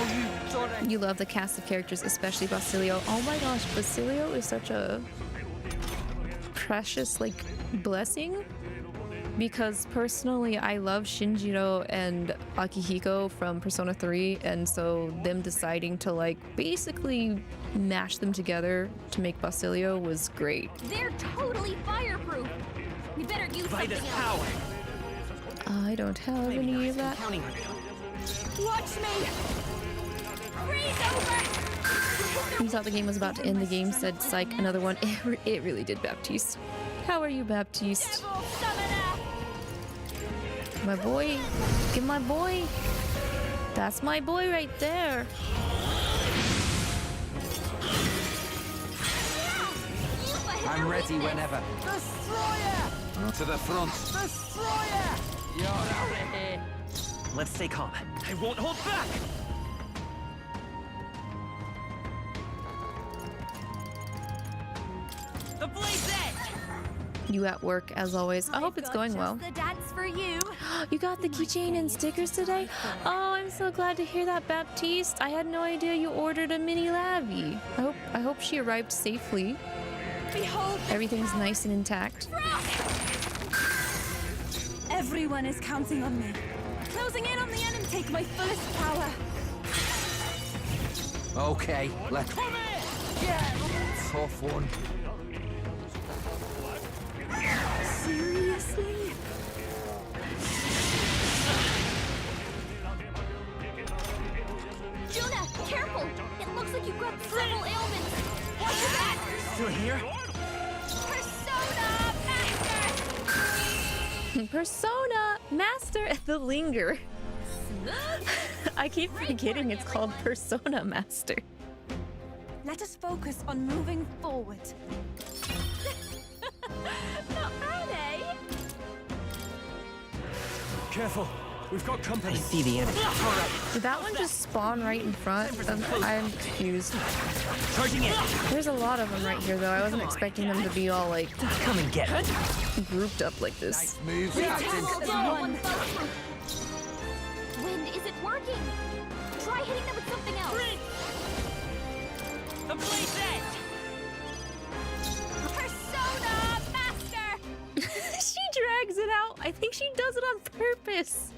You love the cast of characters, especially Basilio. Oh my gosh, Basilio is such a precious, like, blessing. Because personally, I love Shinjiro and Akihiko from Persona 3, and so them deciding to, like, basically mash them together to make Basilio was great. They're totally fireproof. We better use something else. I don't have any of that. Watch me! You thought the game was about to end. The game said, psych, another one. It really did, Baptiste. How are you, Baptiste? My boy. Get my boy. That's my boy right there. I'm ready whenever. Destroyer! To the front. Destroyer! You're out of here. Let's stay calm. I won't hold back! The blaze edge! You at work, as always. I hope it's going well. The dance for you. You got the keychain and stickers today? Oh, I'm so glad to hear that, Baptiste. I had no idea you ordered a mini Lavi. I hope she arrived safely. Behold, everything's nice and intact. Everyone is counting on me. Closing in on the enemy. Take my fullest power. Okay, let's... Tough one. Seriously? Jonah, careful! It looks like you grabbed several ailments. Watch your back! Still here? Persona Master! Persona Master at the Linger. I keep forgetting it's called Persona Master. Let us focus on moving forward. Not bad, eh? Careful, we've got company. I see the enemy. Did that one just spawn right in front? I'm confused. Charging in. There's a lot of them right here, though. I wasn't expecting them to be all like come and get it. Grouped up like this. Nice move, Captain. Wind isn't working. Try hitting them with something else. The blaze edge. Persona Master! She drags it out. I think she does it on purpose.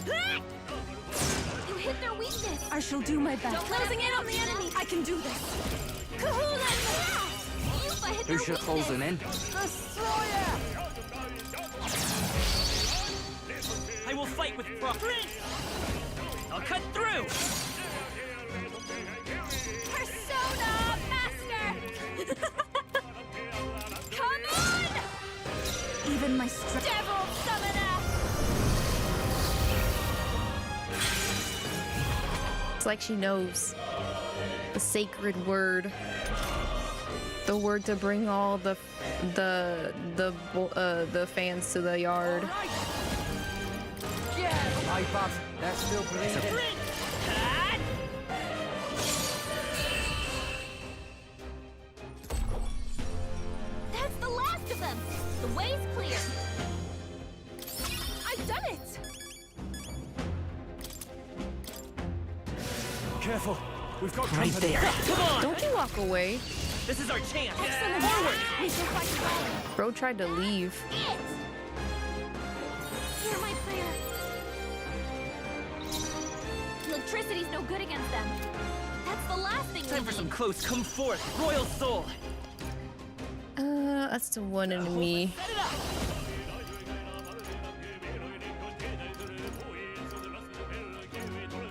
You hit their weakness. I shall do my best. Closing in on the enemy. I can do this. Who should closing in? Destroyer! I will fight with profit. I'll cut through. Persona Master! Come on! Even my strength. Devil Summoner! It's like she knows the sacred word, the word to bring all the fans to the yard. My bad. They're still bleeding. That's the last of them! The way's clear! I've done it! Careful, we've got Right company. there. Come on! Don't you walk away. This is our chance. Forward! We shall fight together. Bro tried to leave. It! Hear my prayer. Electricity's no good against them. That's the last thing Time we for some need. close. Come forth, Royal Soul. That's the one in me. Set it up.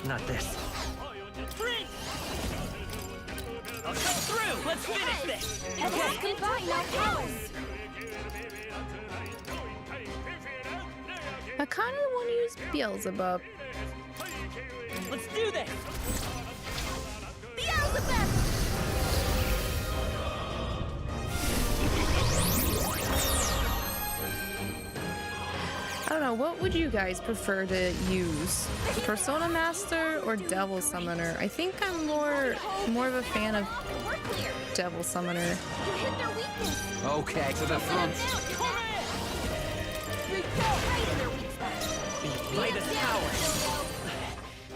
Not this. I'll cut through. Let's finish this. Attack combine our powers. I kind of want to use Beelzebub. Let's do this. Beelzebub! I don't know, what would you guys prefer to use? Persona Master or Devil Summoner? I think I'm more of a fan of We're clear. Devil Summoner. You hit their weakness. Okay, to the front. Right in their weak spot. By this power.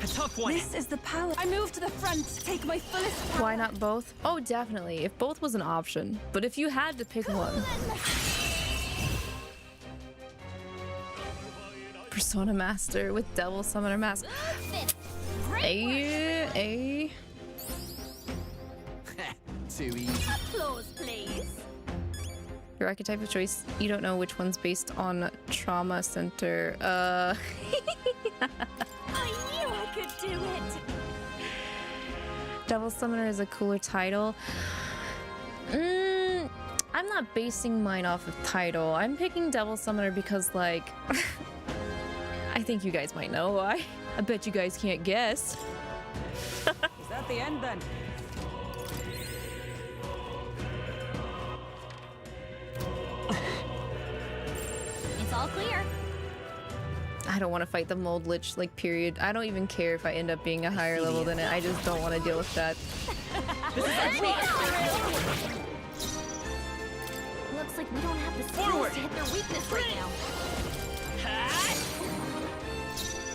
A tough one. This is the power. I move to the front. Take my fullest power. Why not both? Oh, definitely, if both was an option. But if you had to pick one. Persona Master with Devil Summoner Mask. A. Too easy. Applause, please. Your archetype of choice. You don't know which one's based on Trauma Center. I knew I could do it. Devil Summoner is a cooler title. I'm not basing mine off of title. I'm picking Devil Summoner because, like, I think you guys might know why. I bet you guys can't guess. Is that the end then? It's all clear. I don't want to fight the Mold Lich, like, period. I don't even care if I end up being a higher level than it. I just don't want to deal with that. Looks like we don't have the skills to hit their weakness right now.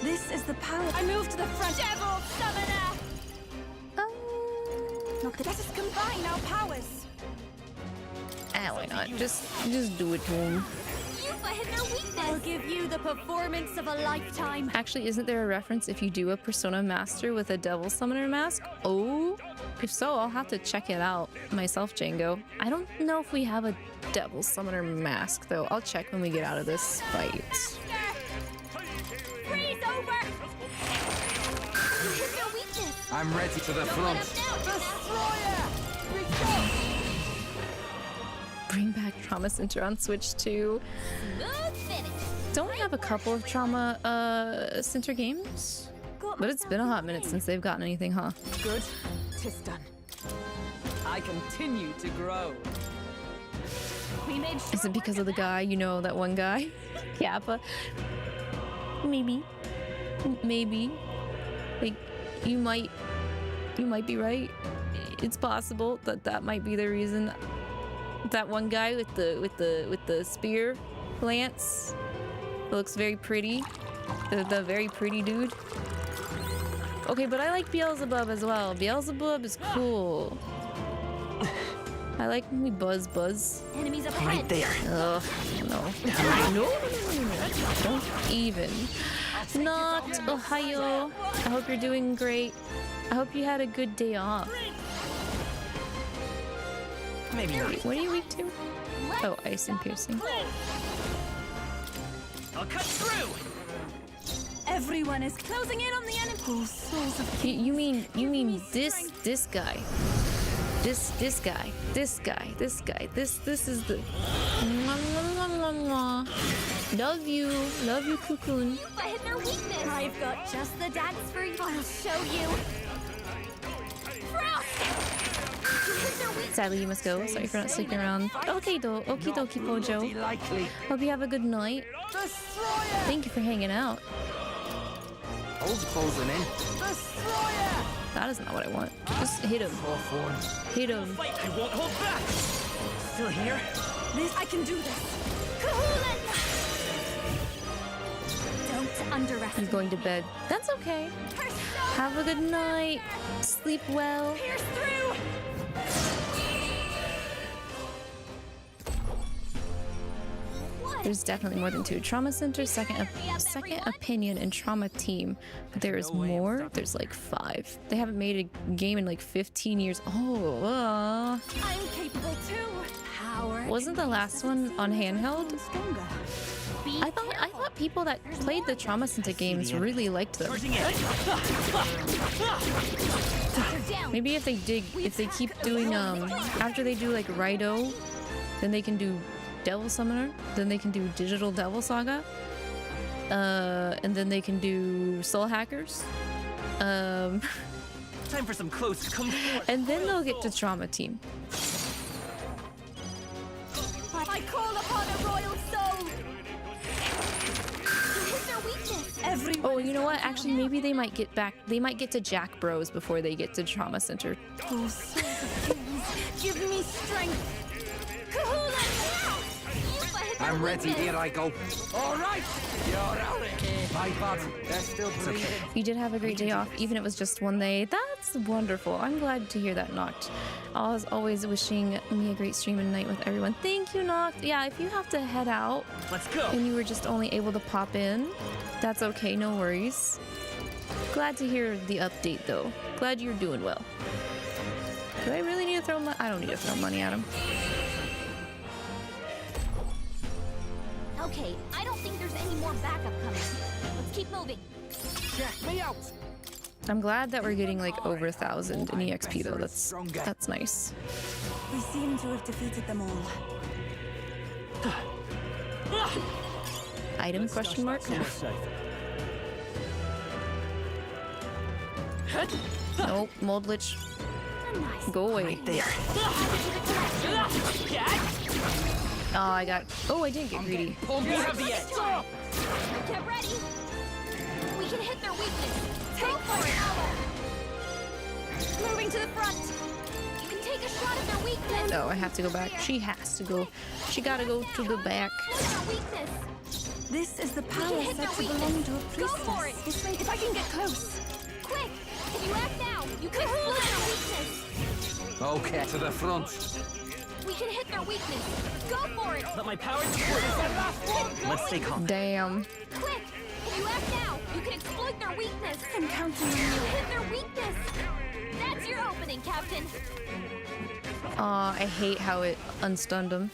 This is the power. I move to the front. Devil Summoner! Let us combine our powers. Ah, why not? Just do it to him. You've hit their weakness! I'll give you the performance of a lifetime. Actually, isn't there a reference if you do a Persona Master with a Devil Summoner mask? Oh, if so, I'll have to check it out myself, Django. I don't know if we have a Devil Summoner mask, though. I'll check when we get out of this fight. Freeze over! You hit their weakness! I'm ready to the front. Bring back Trauma Center on Switch 2. Don't we have a couple of Trauma Center games? But it's been a hot minute since they've gotten anything, huh? Good. 'Tis done. I continue to grow. We made sure. Is it because of the guy? You know, that one guy? Kappa? Maybe. Maybe. Like, you might be right. It's possible that that might be the reason. That one guy with the spear lance looks very pretty. The very pretty dude. Okay, but I like Beelzebub as well. Beelzebub is cool. I like when we buzz. Enemies up ahead. Right there. Ugh, no. No. Don't even. Not Ohio. I hope you're doing great. I hope you had a good day off. Maybe not. What are you weak to? Oh, ice and piercing. I'll cut through. Everyone is closing in on the enemy. Oh, souls of You mean this guy? This guy. This is the. Love you, Cocoon. I hit their weakness. I've got just the dance for you. I'll show you. Sadly, you must go. Sorry for not sticking around. Okay, though. Okie dokie, Pojo. Hope you have a good night. Thank you for hanging out. Hole's closing in. That is not what I want. Just hit him. Hit him. I won't hold back. Still here? This, I can do this. Don't underestimate. I'm going to bed. That's okay. Have a good night. Sleep well. Pierce through. There's definitely more than two. Trauma Center, Second Opinion, and Trauma Team. But there is more. There's like 5. They haven't made a game in like 15 years. Oh, I'm capable too. Power. Wasn't the last one on handheld? I thought people that played the Trauma Center games really liked them. Maybe if they keep doing after they do like Raido, then they can do Devil Summoner, then they can do Digital Devil Saga, and then they can do Soul Hackers. Time for some close comfort. And then they'll get to Trauma Team. I call upon a royal soul. Hit their weakness. Oh, you know what? Actually, maybe they might get back. They might get to Jack Bros before they get to Trauma Center. Oh, give me strength. I'm ready, here I go. All right, you're out of here. My bad, they're still breathing. You did have a great day off, even if it was just one day. That's wonderful. I'm glad to hear that, Noct. Always wishing me a great stream and night with everyone. Thank you, Noct. Yeah, if you have to head out, let's go. And you were just only able to pop in, that's okay, no worries. Glad to hear the update, though. Glad you're doing well. Do I really need to throw money? I don't need to throw money at him. Okay, I don't think there's any more backup coming. Let's keep moving. Check me out. I'm glad that we're getting like over 1,000 in EXP though. That's nice. We seem to have defeated them all. Item question mark? Nope, Mold Lich. Go away. Right there. Oh, I didn't get greedy. Get ready. We can hit their weakness. Take for it. Moving to the front. You can take a shot at their weakness. No, I have to go back. She has to go. She gotta go to the back. Weakness. This is the power said to belong to a priestess. Go for it. This way, if I can get close. Quick! If you act now, you can exploit their weakness. Okay, to the front. We can hit their weakness. Go for it. Let my power support is our last one. Let's stay calm. Damn. Quick! If you act now, you can exploit their weakness. I'm counting on you. Hit their weakness. That's your opening, Captain. Aw, I hate how it unstunned him.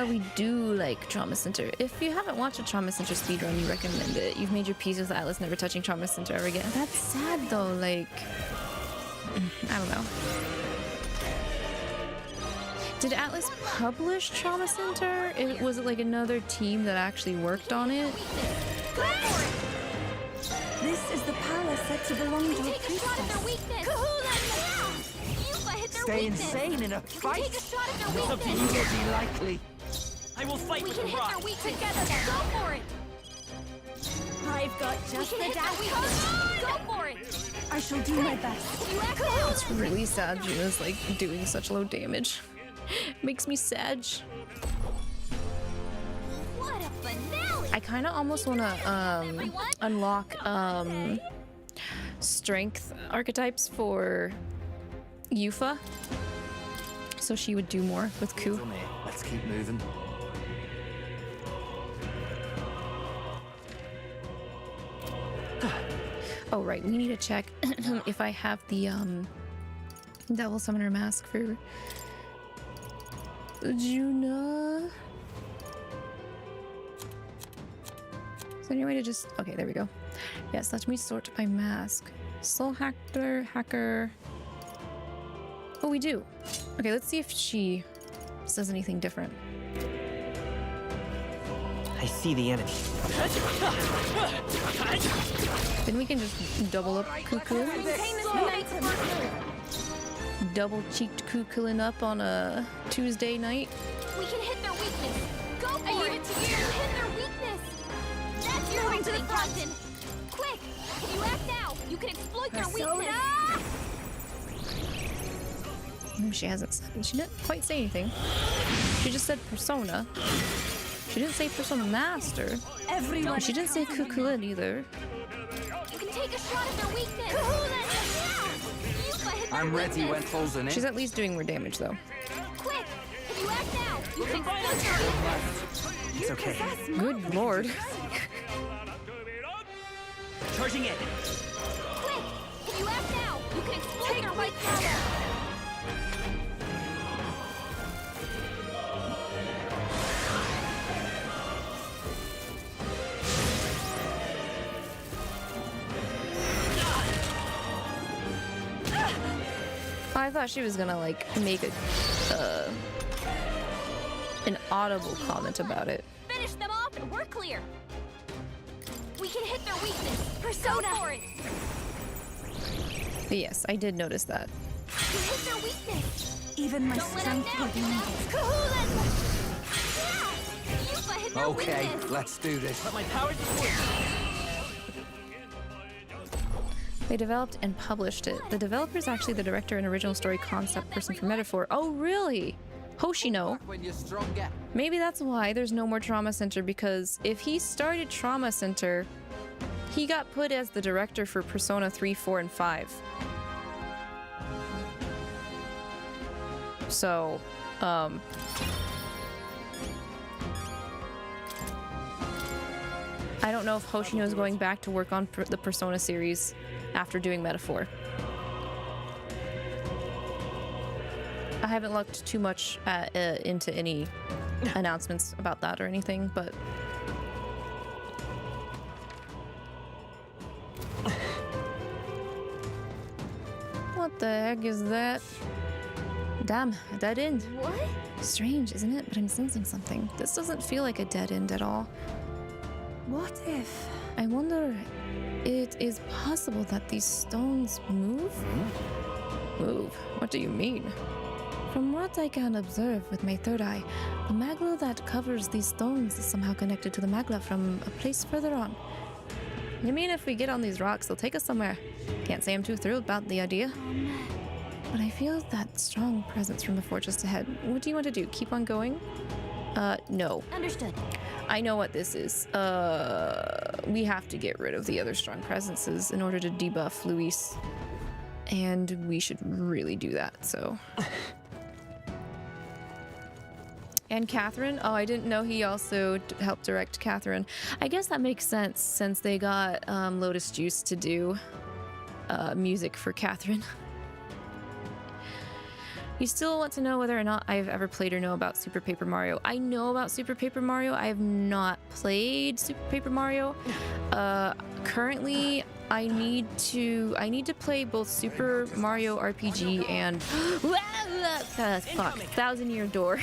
We do like Trauma Center. If you haven't watched a Trauma Center speedrun, you recommend it. You've made your peace with Atlas, never touching Trauma Center ever again. That's sad though, like... I don't know. Did Atlas publish Trauma Center? Was it like another team that actually worked on it? This is the power said to belong to a priestess. Stay insane in a fight? Take a shot at their Not weakness. easily likely. I will fight We with can the hit rock. their weak together. Go for it. I've got just the dash. Go for it. I shall do my best. You act now. It's really sad Juna's like doing such low damage. Makes me sad. What a finale. I kind of almost want to unlock strength archetypes for Yufa, so she would do more with Ku. Let's keep moving. Oh right, we need to check if I have the Devil Summoner mask for Juna. Is there any way to just... Okay, there we go. Yes, let me sort by mask. Soul Hacker. Oh, we do. Okay, let's see if she says anything different. I see the enemy. Then we can just double up Cuckoo. Double cheeked Cuckooing up on a Tuesday night. We can hit their weakness. Go for it. I leave it to you. Hit their weakness. That's your opening, Captain. Quick! If you act now, you can exploit their weakness. She hasn't said. She didn't quite say anything. She just said Persona. She didn't say Persona Master. Everyone. She didn't say Cuckooin either. You can take a shot at their weakness. I'm ready when closing in. She's at least doing more damage though. Quick! If you act now, you can exploit their weakness. It's okay. Good lord. Charging in. Quick! If you act now, you can exploit their weak power. I thought she was gonna like make a an audible comment about it. Finish them off and we're clear. We can hit their weakness. Persona! Go for it. But yes, I did notice that. You hit their weakness. Even my strength will be needed. Okay, let's do this. Let my power support. They developed and published it. The developer is actually the director and original story concept person for Metaphor. Oh, really? Hoshino. When you're stronger. Maybe that's why there's no more Trauma Center, because if he started Trauma Center, he got put as the director for Persona 3, 4, and 5. So, I don't know if Hoshino is going back to work on the Persona series after doing Metaphor. I haven't looked too much into any announcements about that or anything, but the heck is that? Damn, a dead end. What? Strange, isn't it? But I'm sensing something. This doesn't feel like a dead end at all. What if... I wonder, it is possible that these stones move? Move? What do you mean? From what I can observe with my third eye, the magla that covers these stones is somehow connected to the magla from a place further on. You mean if we get on these rocks, they'll take us somewhere? Can't say I'm too thrilled about the idea. But I feel that strong presence from the fortress ahead. What do you want to do? Keep on going? No. Understood. I know what this is. We have to get rid of the other strong presences in order to debuff Luis. And we should really do that, so. And Catherine? Oh, I didn't know he also helped direct Catherine. I guess that makes sense since they got Lotus Juice to do music for Catherine. You still want to know whether or not I've ever played or know about Super Paper Mario. I know about Super Paper Mario. I have not played Super Paper Mario. Currently, I need to play both Super Mario RPG and fuck, Thousand Year Door.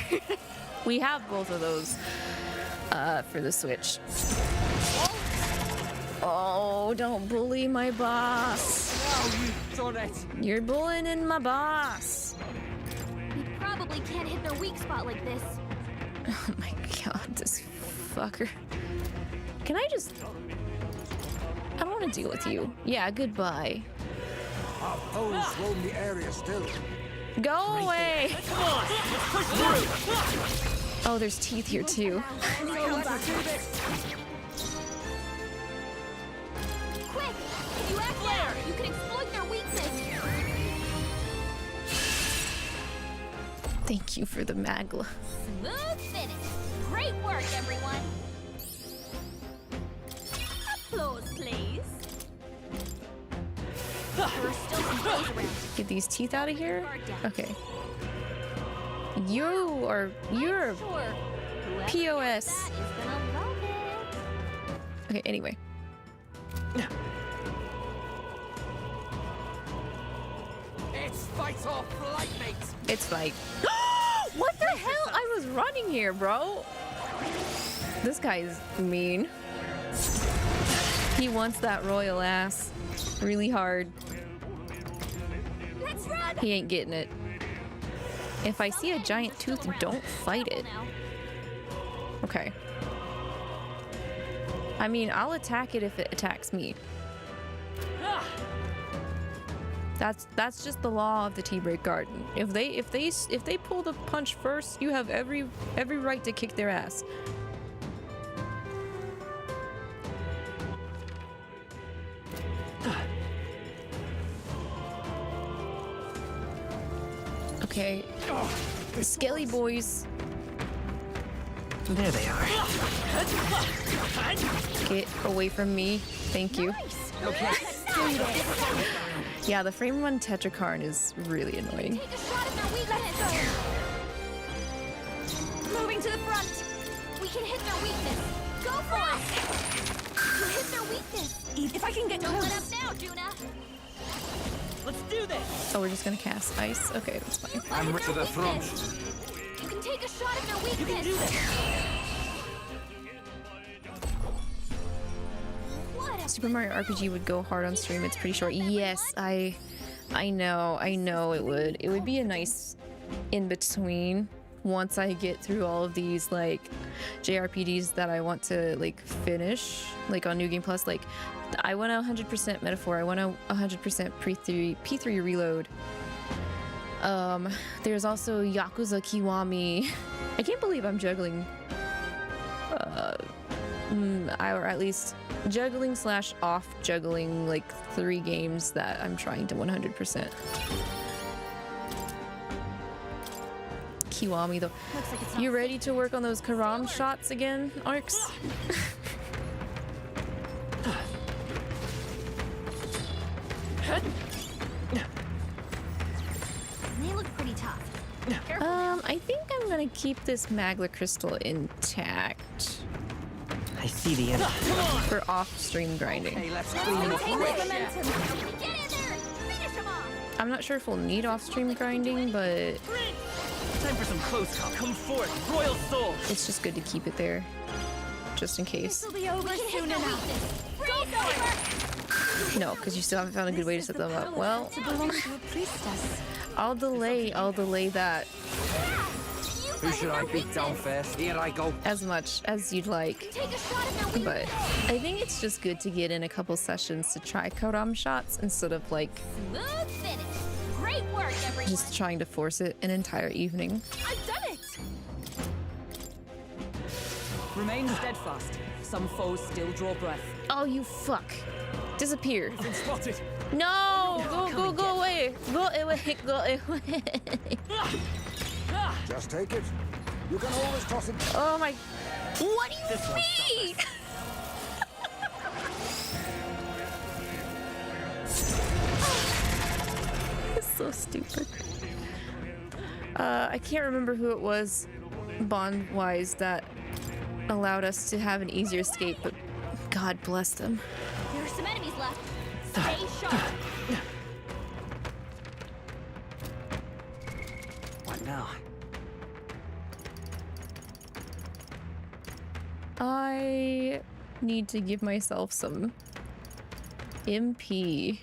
We have both of those for the Switch. Oh, don't bully my boss. Oh, you've done it. You're bullying my boss. We probably can't hit their weak spot like this. Oh my god, this fucker. Can I just... I don't want to deal with you. Yeah, goodbye. Our foes roam the area still. Go away! Oh, there's teeth here too. Quick! If you act now, you can exploit their weakness. Thank you for the magla. Smooth finish. Great work, everyone. Applause, please. There are still some foes around. Get these teeth out of here. Okay. You're POS. Okay, anyway. It's fight or flight, mate. It's fight. What the hell? I was running here, bro. This guy's mean. He wants that royal ass really hard. Let's run. He ain't getting it. If I see a giant tooth, don't fight it. Okay. I mean, I'll attack it if it attacks me. That's just the law of the Tea Break Garden. If they pull the punch first, you have every right to kick their ass. Okay. The Skelly boys. There they are. Get away from me. Thank you. Okay. Yeah, the frame run Tetrakarn is really annoying. Take a shot at their weakness. Moving to the front. We can hit their weakness. Go for it. You hit their weakness. If I can get Don't close. let up now, Juna. Let's do this. Oh, we're just gonna cast ice? Okay, that's fine. I'm to the front. You can take a shot at their weakness. Super Mario RPG would go hard on stream. It's pretty short. Yes, I know it would. It would be a nice in between once I get through all of these like JRPGs that I want to like finish, like on New Game Plus. Like I want a 100% Metaphor. I want a 100% P3 Reload. There's also Yakuza Kiwami. I can't believe I'm juggling. Or at least juggling / off juggling like 3 games that I'm trying to 100%. Kiwami though. Like you ready to work on those Karam shots again, Arcs? They look pretty tough. I think I'm gonna keep this Magla Crystal intact. I see the end. For off-stream grinding. Okay, let's clean up quick. Get in there! Finish him off! I'm not sure if we'll need off-stream grinding, but Time for some close call. Come forth, royal soul. it's just good to keep it there, just in case. This'll be over soon enough. Go for it! No, because you still haven't found a good way to set them up. Well, To belong to a priestess. I'll delay that Who should I beat down first? Here I go. as much as you'd like. Take a shot at that. But I think it's just good to get in a couple sessions to try Kodam shots instead of like Smooth finish. Great work, everyone. just trying to force it an entire evening. I've done it. Remain steadfast. Some foes still draw breath. Oh, you fuck. Disappear. Been spotted. No! Go away! Go away! Go away! Just take it. You can always toss it. Oh my... What do you mean? It's so stupid. I can't remember who it was, bond-wise, that allowed us to have an easier escape, but God bless them. There are some enemies left. Stay sharp. What now? I need to give myself some MP.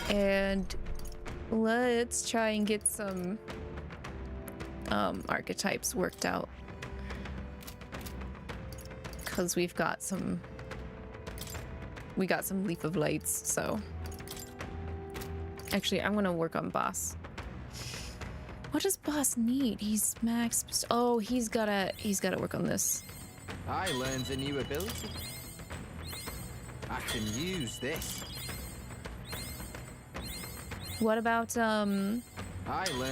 And let's try and get some archetypes worked out. Because we got some Leaf of Lights, so. Actually, I'm gonna work on Boss. What does Boss need? He's max. Oh, he's gotta work on this. I learned a new ability. I can use this. What about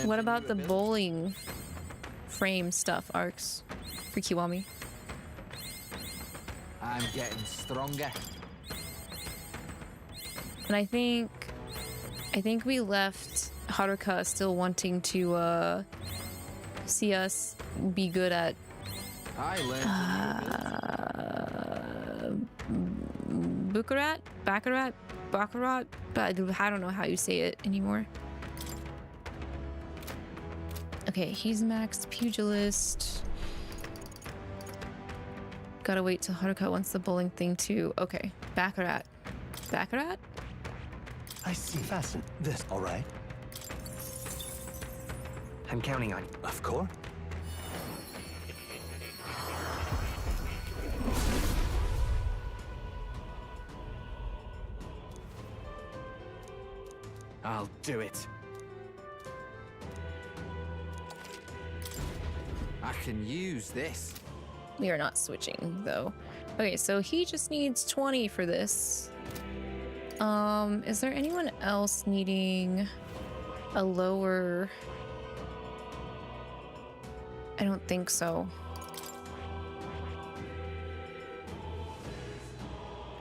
what about the bowling frame stuff arcs for Kiwami? I'm getting stronger. And I think we left Haruka still wanting to see us be good at I learned Baccarat, but I don't know how you say it anymore. Okay, he's maxed Pugilist. Gotta wait till Haruka wants the bowling thing too. Okay, Baccarat. I see. Fasten this, all right? I'm counting on you. Of course. I'll do it. I can use this. We are not switching though. Okay, so he just needs 20 for this. Is there anyone else needing a lower? I don't think so.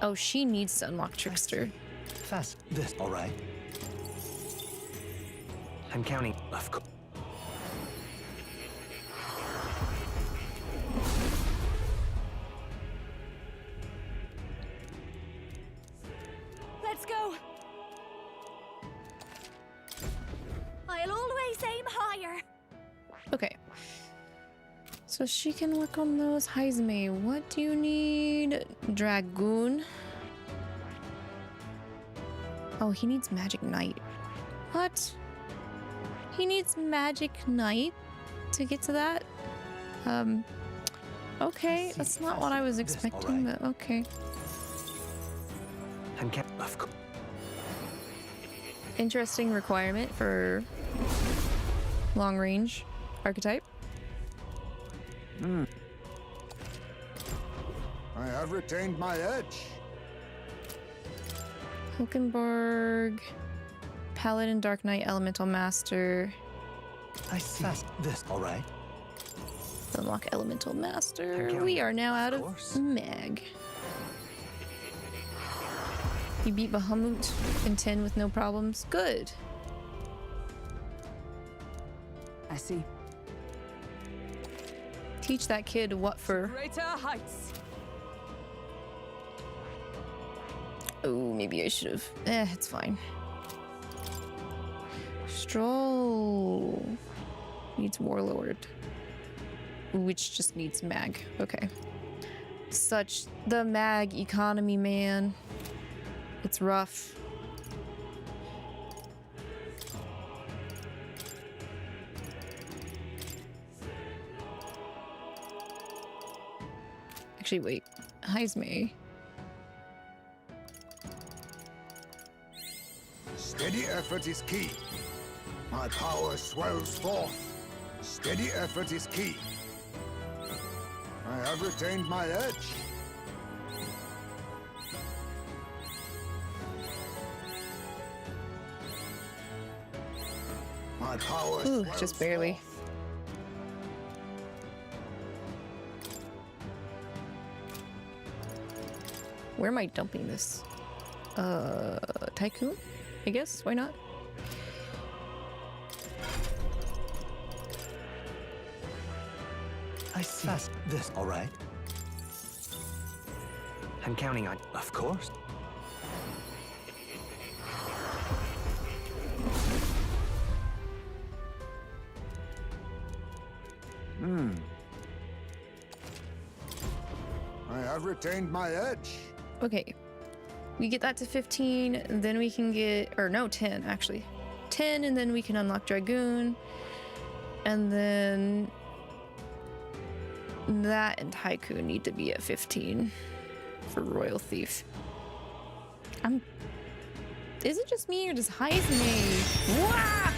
Oh, she needs to unlock Trickster. Fast this, all right? I'm counting. Of course. Let's go. I'll always aim higher. Okay. So she can work on those. Husband, what do you need? Dragoon. Oh, he needs Magic Knight. What? He needs Magic Knight to get to that? Okay, that's not what I was expecting, but okay. Of course. Interesting requirement for long range archetype. I have retained my edge. Hulkenborg, Paladin, Dark Knight, Elemental Master. I see. Fast this, all right? Unlock Elemental Master. We are now out of Mag. You beat Bahamut in 10 with no problems. Good. I see. teach that kid what for. Greater heights. Oh, maybe I should have. It's fine. Stroll needs warlord, which just needs mag. Okay. Such the mag economy, man. It's rough. Actually, wait. 𝐂𝐇𝐈𝐒. Steady effort is key. My power swells forth. Steady effort is key. I have retained my edge. My power swells just barely. forth. Where am I dumping this? Tycoon? I guess, why not? I suss this. All right. I'm counting on. Of course. I have retained my edge. Okay. We get that to 15, then we can get, or no, 10 actually. 10, and then we can unlock Dragoon. And then that and Tycoon need to be at 15 for Royal Thief. Is it just me or does 𝐂𝐈𝐒? Wah!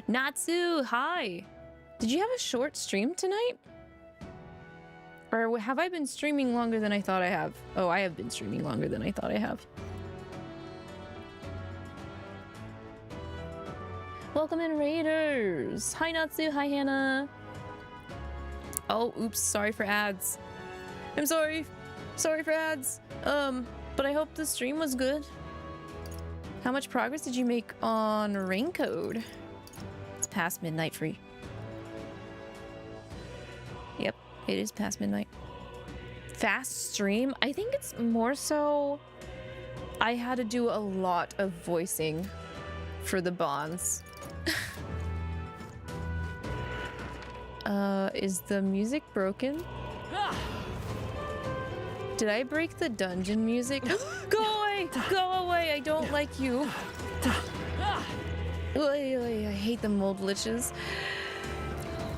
Natsu, hi. Did you have a short stream tonight? Or have I been streaming longer than I thought I have? Oh, I have been streaming longer than I thought I have. Welcome in, Raiders. Hi, Natsu. Hi, Hannah. Oh, oops. Sorry for ads. I'm sorry. Sorry for ads. But I hope the stream was good. How much progress did you make on rain code? It's past midnight free. Yep, it is past midnight. Fast stream? I think it's more so I had to do a lot of voicing for the bonds. Is the music broken? Did I break the dungeon music? Go away! Go away! I don't like you. I hate the mold liches.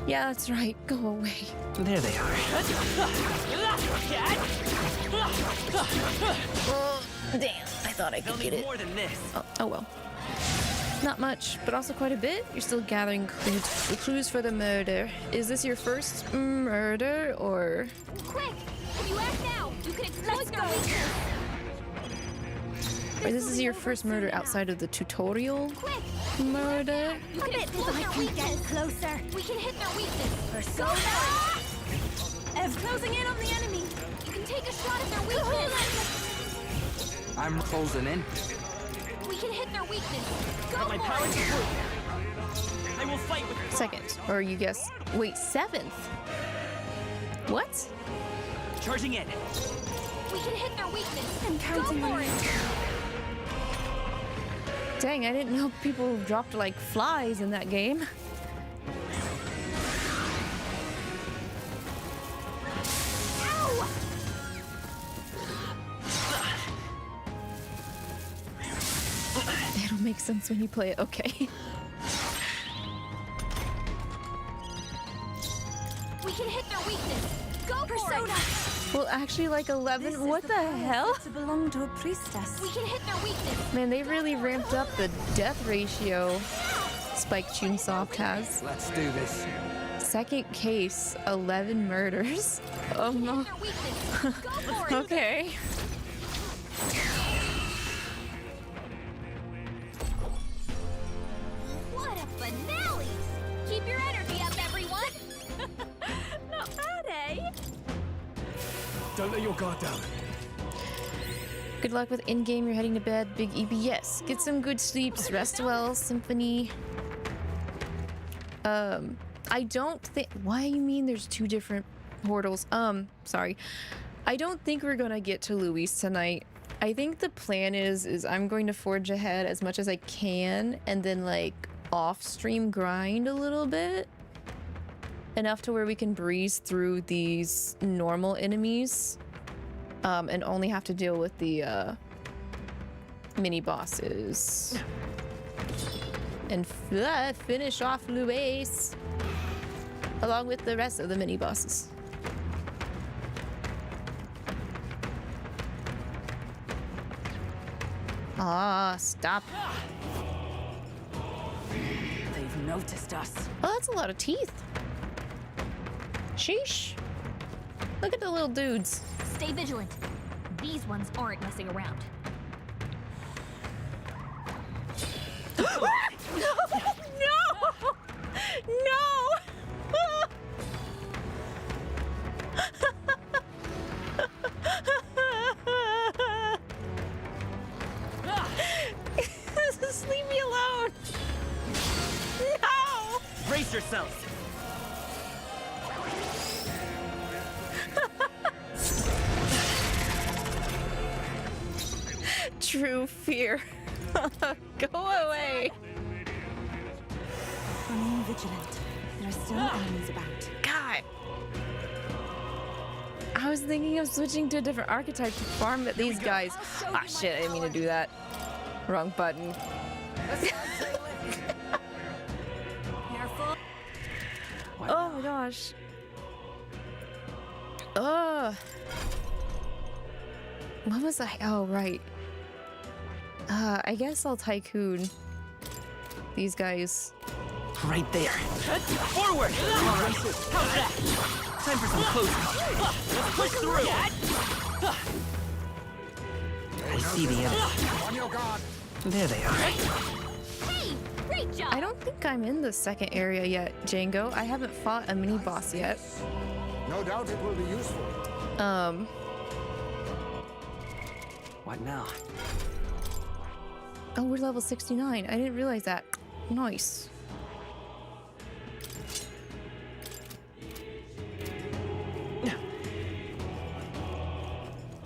Yeah, that's right. Go away. There they are. Damn, I thought I could get it. More than this. Oh well. Not much, but also quite a bit. You're still gathering clues for the murder. Is this your first murder, or? Quick! If you act now, you can exploit their weakness. Or this is your first murder outside of the tutorial murder? You can exploit their weakness. Closer. We can hit their weakness. Persona! Ev closing in on the enemy. You can take a shot at their weakness. I'm closing in. We can hit their weakness. Go But my for power it. is full. I will fight with Second, or you guess, wait, 7th? What? Charging in. We can hit their weakness. I'm counting Go for on it. you. Dang, I didn't know people dropped like flies in that game. Ow! It'll make sense when you play it. Okay. We can hit their weakness. Go Persona. Well, actually, like 11. What the hell? To belong to a priestess. We can hit their weakness. Man, they really ramped up the death ratio. Spike Chunsoft has. Let's do this. Second case, 11 murders. Oh no. Their weakness. Go for it. Okay. What a finale! Keep your energy up, everyone. Not bad, eh? let your guard down. Good luck with in-game. You're heading to bed. Big EB. Yes. Get some good sleeps. Rest well, Symphony. I don't think... Why you mean there's two different portals? Sorry. I don't think we're gonna get to Luis tonight. I think the plan is I'm going to forge ahead as much as I can and then like off-stream grind a little bit. Enough to where we can breeze through these normal enemies. And only have to deal with the mini bosses. And finish off Luis. Along with the rest of the mini bosses. Ah, stop. They've noticed us. Oh, that's a lot of teeth. Sheesh. Look at the little dudes. Stay vigilant. These ones aren't messing around. No! No! Just leave me alone. No! Brace yourselves. True fear. Go away. Remain vigilant. There are still enemies about. God. I was thinking of switching to a different archetype to farm at these guys. Ah, shit, I didn't mean to do that. Wrong button. Careful. Oh my gosh. Ugh. What was I? Oh, right. I guess I'll tycoon these guys. Right there. Forward! How's that? Time for some close combat. Let's push through! I see the enemy. On your guard. There they are. Hey, great job. I don't think I'm in the second area yet, Django. I haven't fought a mini boss yet. No doubt it will be useful. What now? Oh, we're level 69. I didn't realize that. Nice.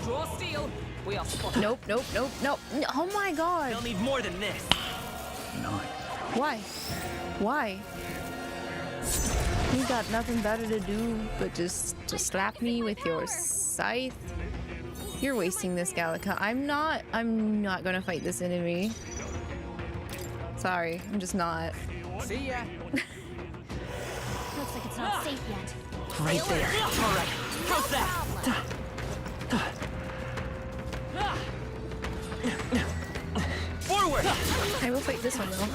Draw steel. We are spotted. Nope, nope, nope, nope. Oh my god. They'll need more than this. Why? Why? You got nothing better to do but just to slap me with your scythe? You're wasting this, 𝐒𝐿𝐼. I'm not gonna fight this enemy. Sorry, I'm just not. See ya. Looks like it's not safe yet. Right there. All right. How's that? Forward! I will fight this one though.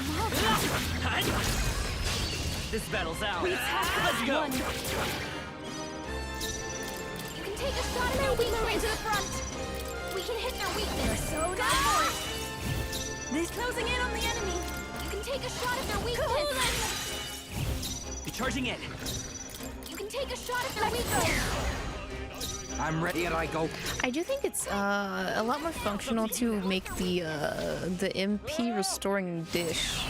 This battle's out. Let's go. You can take a shot at their weakness. To the front. We can hit their weakness. So nice. This closing in on the enemy. You can take a shot at their weakness. Be charging in. You can take a shot at their weakness. I'm ready and I go. I do think it's a lot more functional to make the MP restoring dish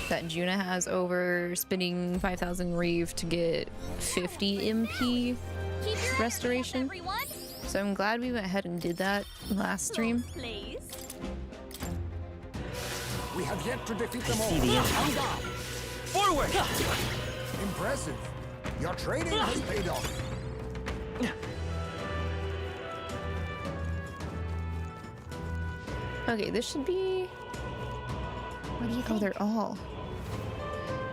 that Juna has over spending 5,000 reeve to get 50 MP restoration. So I'm glad we went ahead and did that last stream. Please. We have yet to defeat them all. See the enemy. Forward! Impressive. Your training has paid off. Okay, this should be... What do you think? Oh, they're all.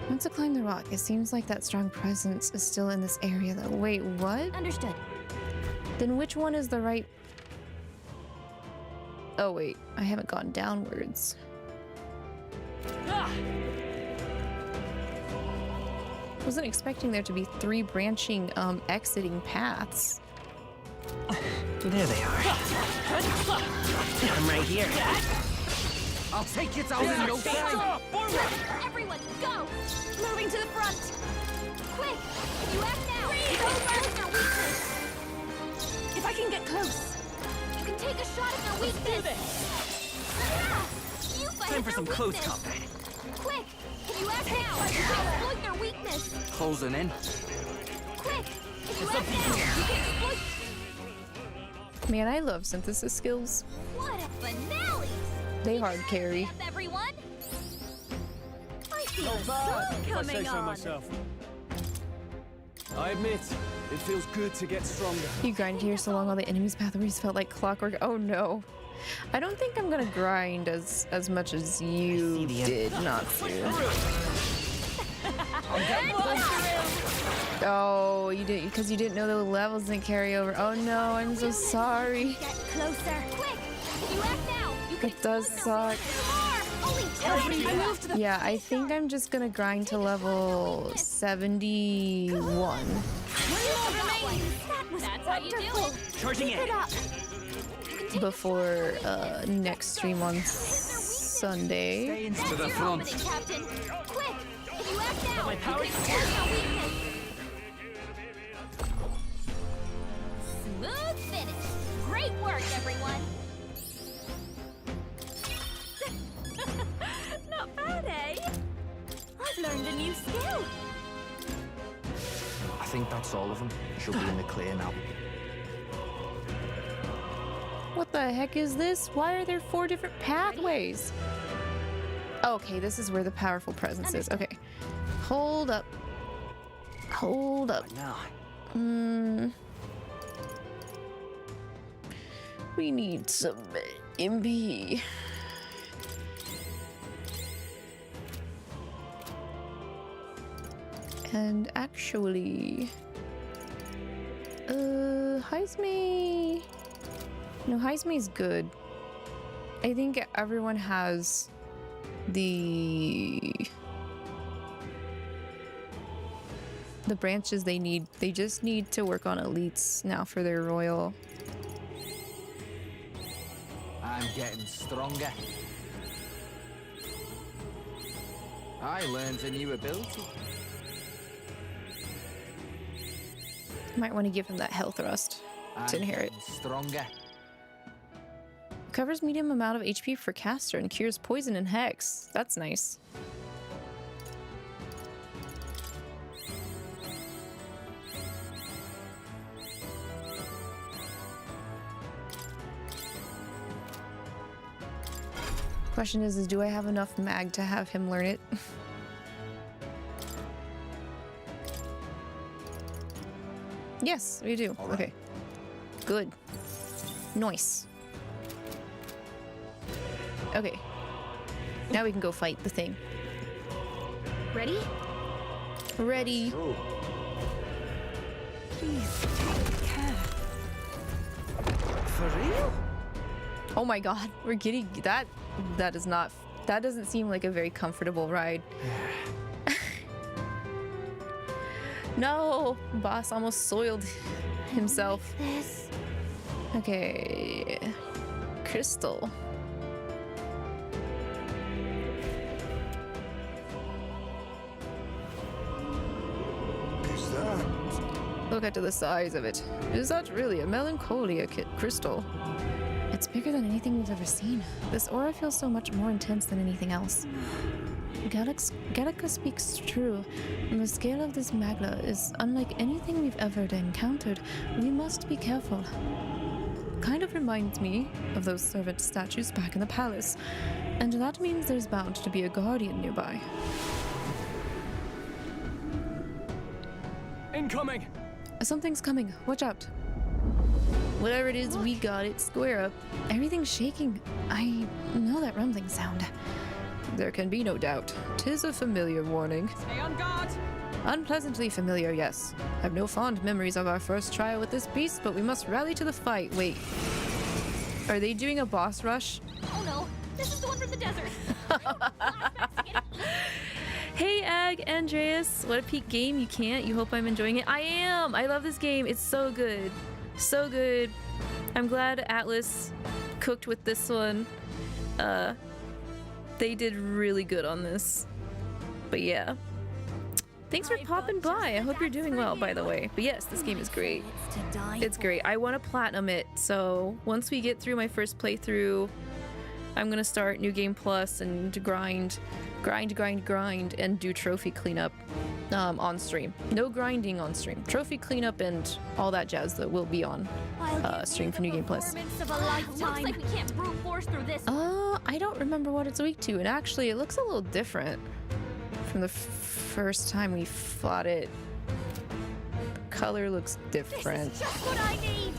Once I climb the rock, it seems like that strong presence is still in this area though. Wait, what? Understood. Then which one is the right... Oh wait, I haven't gone downwards. Wasn't expecting there to be 3 branching, exiting paths. There they are. I'm right here. I'll take it out in no time. Forward! Everyone, go! Moving to the front. Quick! You act now! Those are their weakness. If I can get close. You can take a shot at their weakness. You fight Time for at some their close weakness. combat. Quick! Can you act now? You can exploit their weakness. Closing in. Quick! Can you act now? You can exploit. Man, I love synthesis skills. What a finale! They hard carry. Everyone! I feel Not a bad, song if I coming say so on. myself. I admit, it feels good to get stronger. You grind here so long all the enemies' pathways felt like clockwork. Oh no. I don't think I'm gonna grind as much as you did not to. Oh, you did because you didn't know the levels didn't carry over. Oh no, I'm so sorry. Get closer. Quick! Can you act now? You can It does suck. Yeah, I think I'm just gonna grind to level 71 That's how you do it. Charging in. before next stream on Sunday. To the front. Captain. Quick! Can you act now? My power. You can exploit their weakness. Smooth finish. Great work, everyone. Not bad, eh? I've learned a new skill. I think that's all of them. Should be in the clear now. What the heck is this? Why are there 4 different pathways? Okay, this is where the powerful presence is. Okay. Hold up. Hold up. We need some MP. And actually, 𝐒𝐿𝐒. No, 𝐒𝐿𝐒 is good. I think everyone has the branches they need. They just need to work on elites now for their royal. I'm getting stronger. I learned a new ability. Might want to give him that health thrust to inherit. Stronger. Covers medium amount of HP for caster and cures poison and hex. That's nice. Question is do I have enough mag to have him learn it? Yes, we do. All right. Okay. Good. Nice. Okay. Now we can go fight the thing. Ready? Ready. Please take care. For real? Oh my god, we're getting that. That is not. That doesn't seem like a very comfortable ride. No, boss almost soiled himself. Okay, crystal. Is that? Look at the size of it. Is that really a melancholia crystal? It's bigger than anything we've ever seen. This aura feels so much more intense than anything else. 𝐿𝐒𝐒 speaks true. The scale of this magla is unlike anything we've ever encountered. We must be careful. Kind of reminds me of those servant statues back in the palace. And that means there's bound to be a guardian nearby. Incoming! Something's coming. Watch out. Whatever it is, we got it. Square up. Everything's shaking. I know that rumbling sound. There can be no doubt. 'Tis a familiar warning. Stay on guard. Unpleasantly familiar, yes. I've no fond memories of our first trial with this beast, but we must rally to the fight. Wait. Are they doing a boss rush? Oh no, this is the one from the desert. Hey, Ag, Andreas. What a peak game. You can't. You hope I'm enjoying it. I am. I love this game. It's so good. So good. I'm glad Atlas cooked with this one. They did really good on this. But yeah. Thanks for popping by. I hope you're doing well, by the way. But yes, this game is great. It's great. I want to platinum it, so once we get through my first playthrough, I'm gonna start New Game Plus and grind, and do trophy cleanup on stream. No grinding on stream. Trophy cleanup and all that jazz that will be on stream for New Game Plus. Looks like we can't brute force through this. I don't remember what it's weak to, and actually it looks a little different from the first time we fought it. The color looks different. This is just what I need.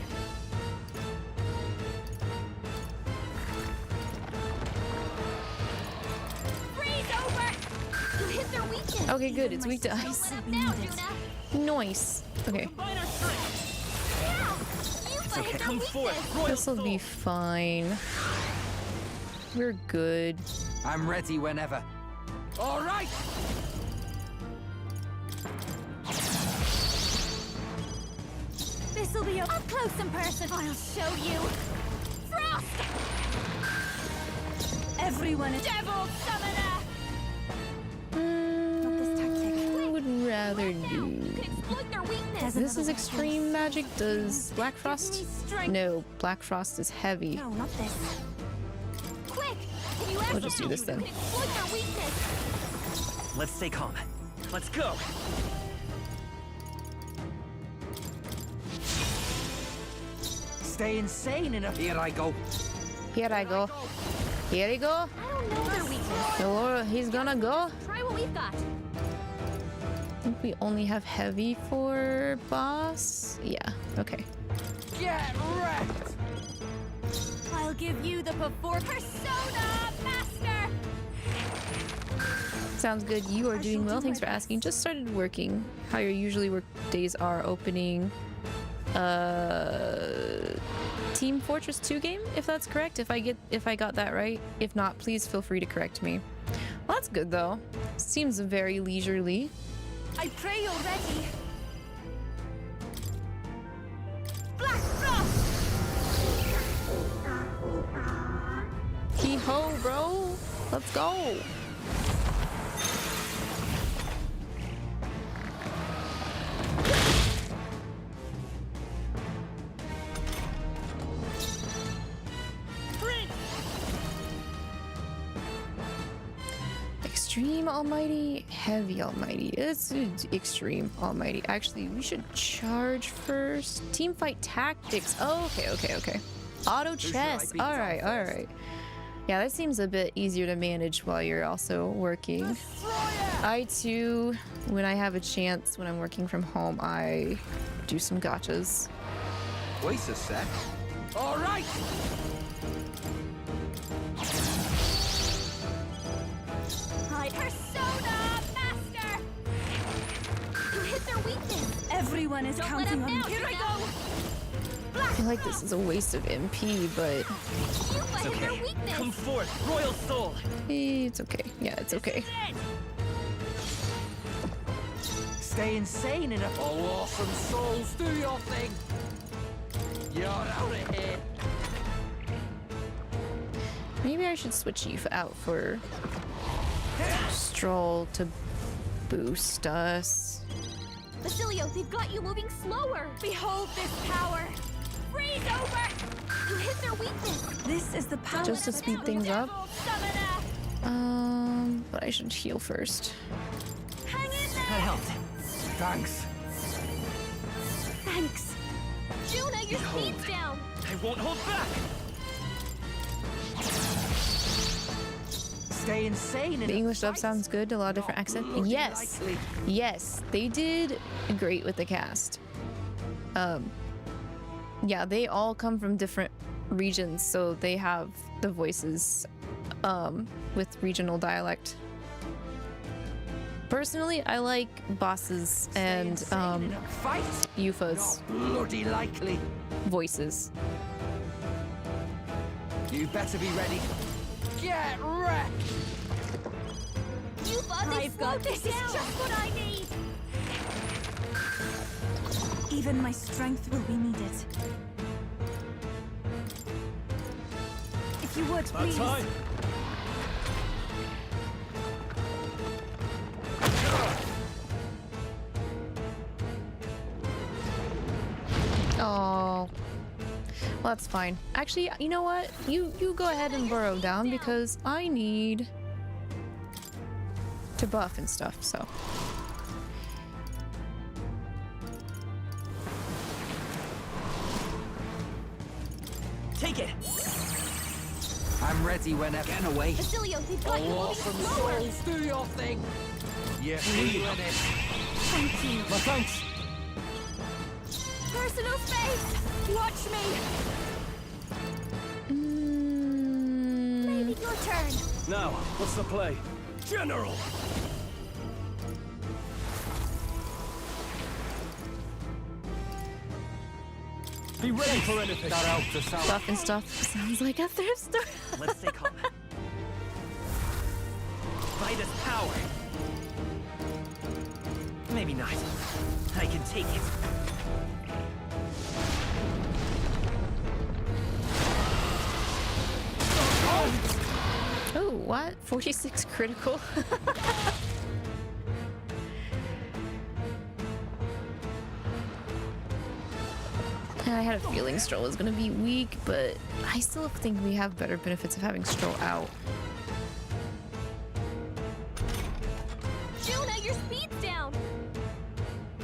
Okay, good. It's weak to ice. Nice. Okay. It's okay. Come forth. This'll be fine. We're good. I'm ready whenever. All right. This'll be up close and personal. I'll show you. Frost! Everyone is Devil Summoner! Would rather do. This is extreme magic. Does Black Frost? No, Black Frost is heavy. No, not this. Quick! We'll just do this then. Let's stay calm. Let's go. Stay insane in a. Here I go. Here I go. Here he go. I don't know their weakness. Oh, he's gonna go. Try what we've got. I think we only have heavy for boss. Yeah, okay. Get wrecked! I'll give you the before persona, master! Sounds good. You are doing well. Thanks for asking. Just started working. How your usually work days are opening. Team Fortress 2 game, if that's correct. If I got that right. If not, please feel free to correct me. Well, that's good though. Seems very leisurely. I pray you're ready. Black Frost! Hee-ho, bro. Let's go. Extreme Almighty, Heavy Almighty. It's Extreme Almighty. Actually, we should charge first. Team Fight Tactics. Oh, okay. Auto chess. All right. Yeah, that seems a bit easier to manage while you're also working. I too, when I have a chance, when I'm working from home, I do some gachas. Wait a sec. All right. Persona, master! You hit their weakness. Everyone is counting on you. Here I go. I feel like this is a waste of MP, but it's okay. Come forth, Royal Soul. It's okay. Yeah, it's okay. Stay insane in a. Oh, awesome souls, do your thing. You're out of here. Maybe I should switch you out for Stroll to boost us. Basilio, they've got you moving slower. Behold this power. Freeze over. You hit their weakness. This is the power. Just to speed things up. But I should heal first. Hang in there. That helped. Thanks. Thanks. Juna, your speed's down. I won't hold back. Stay insane. The English dub sounds good. A lot of different accents. Yes, they did great with the cast. Yeah, they all come from different regions, so they have the voices with regional dialect. Personally, I like bosses and Yufa's bloody likely voices. You better be ready. Get wrecked! I've got this. Is just what I need. Even my strength will be needed. If you would, please. Well, that's fine. Actually, you know what? You go ahead and burrow down because I need to buff and stuff, so. Take it. I'm ready whenever. Get away. Basilio, they've got you moving slower. Souls, do your thing. You're feeling it. Thank you. My thanks. Personal space. Watch me. Maybe your turn. Now, what's the play? General! Be ready for anything. Buff and stuff. Sounds like a thrift store. Let's stay calm. Fight us power. Maybe not. I can take it. Oh, what? 46 critical? I had a feeling Stroll was gonna be weak, but I still think we have better benefits of having Stroll out. Juna, your speed's down.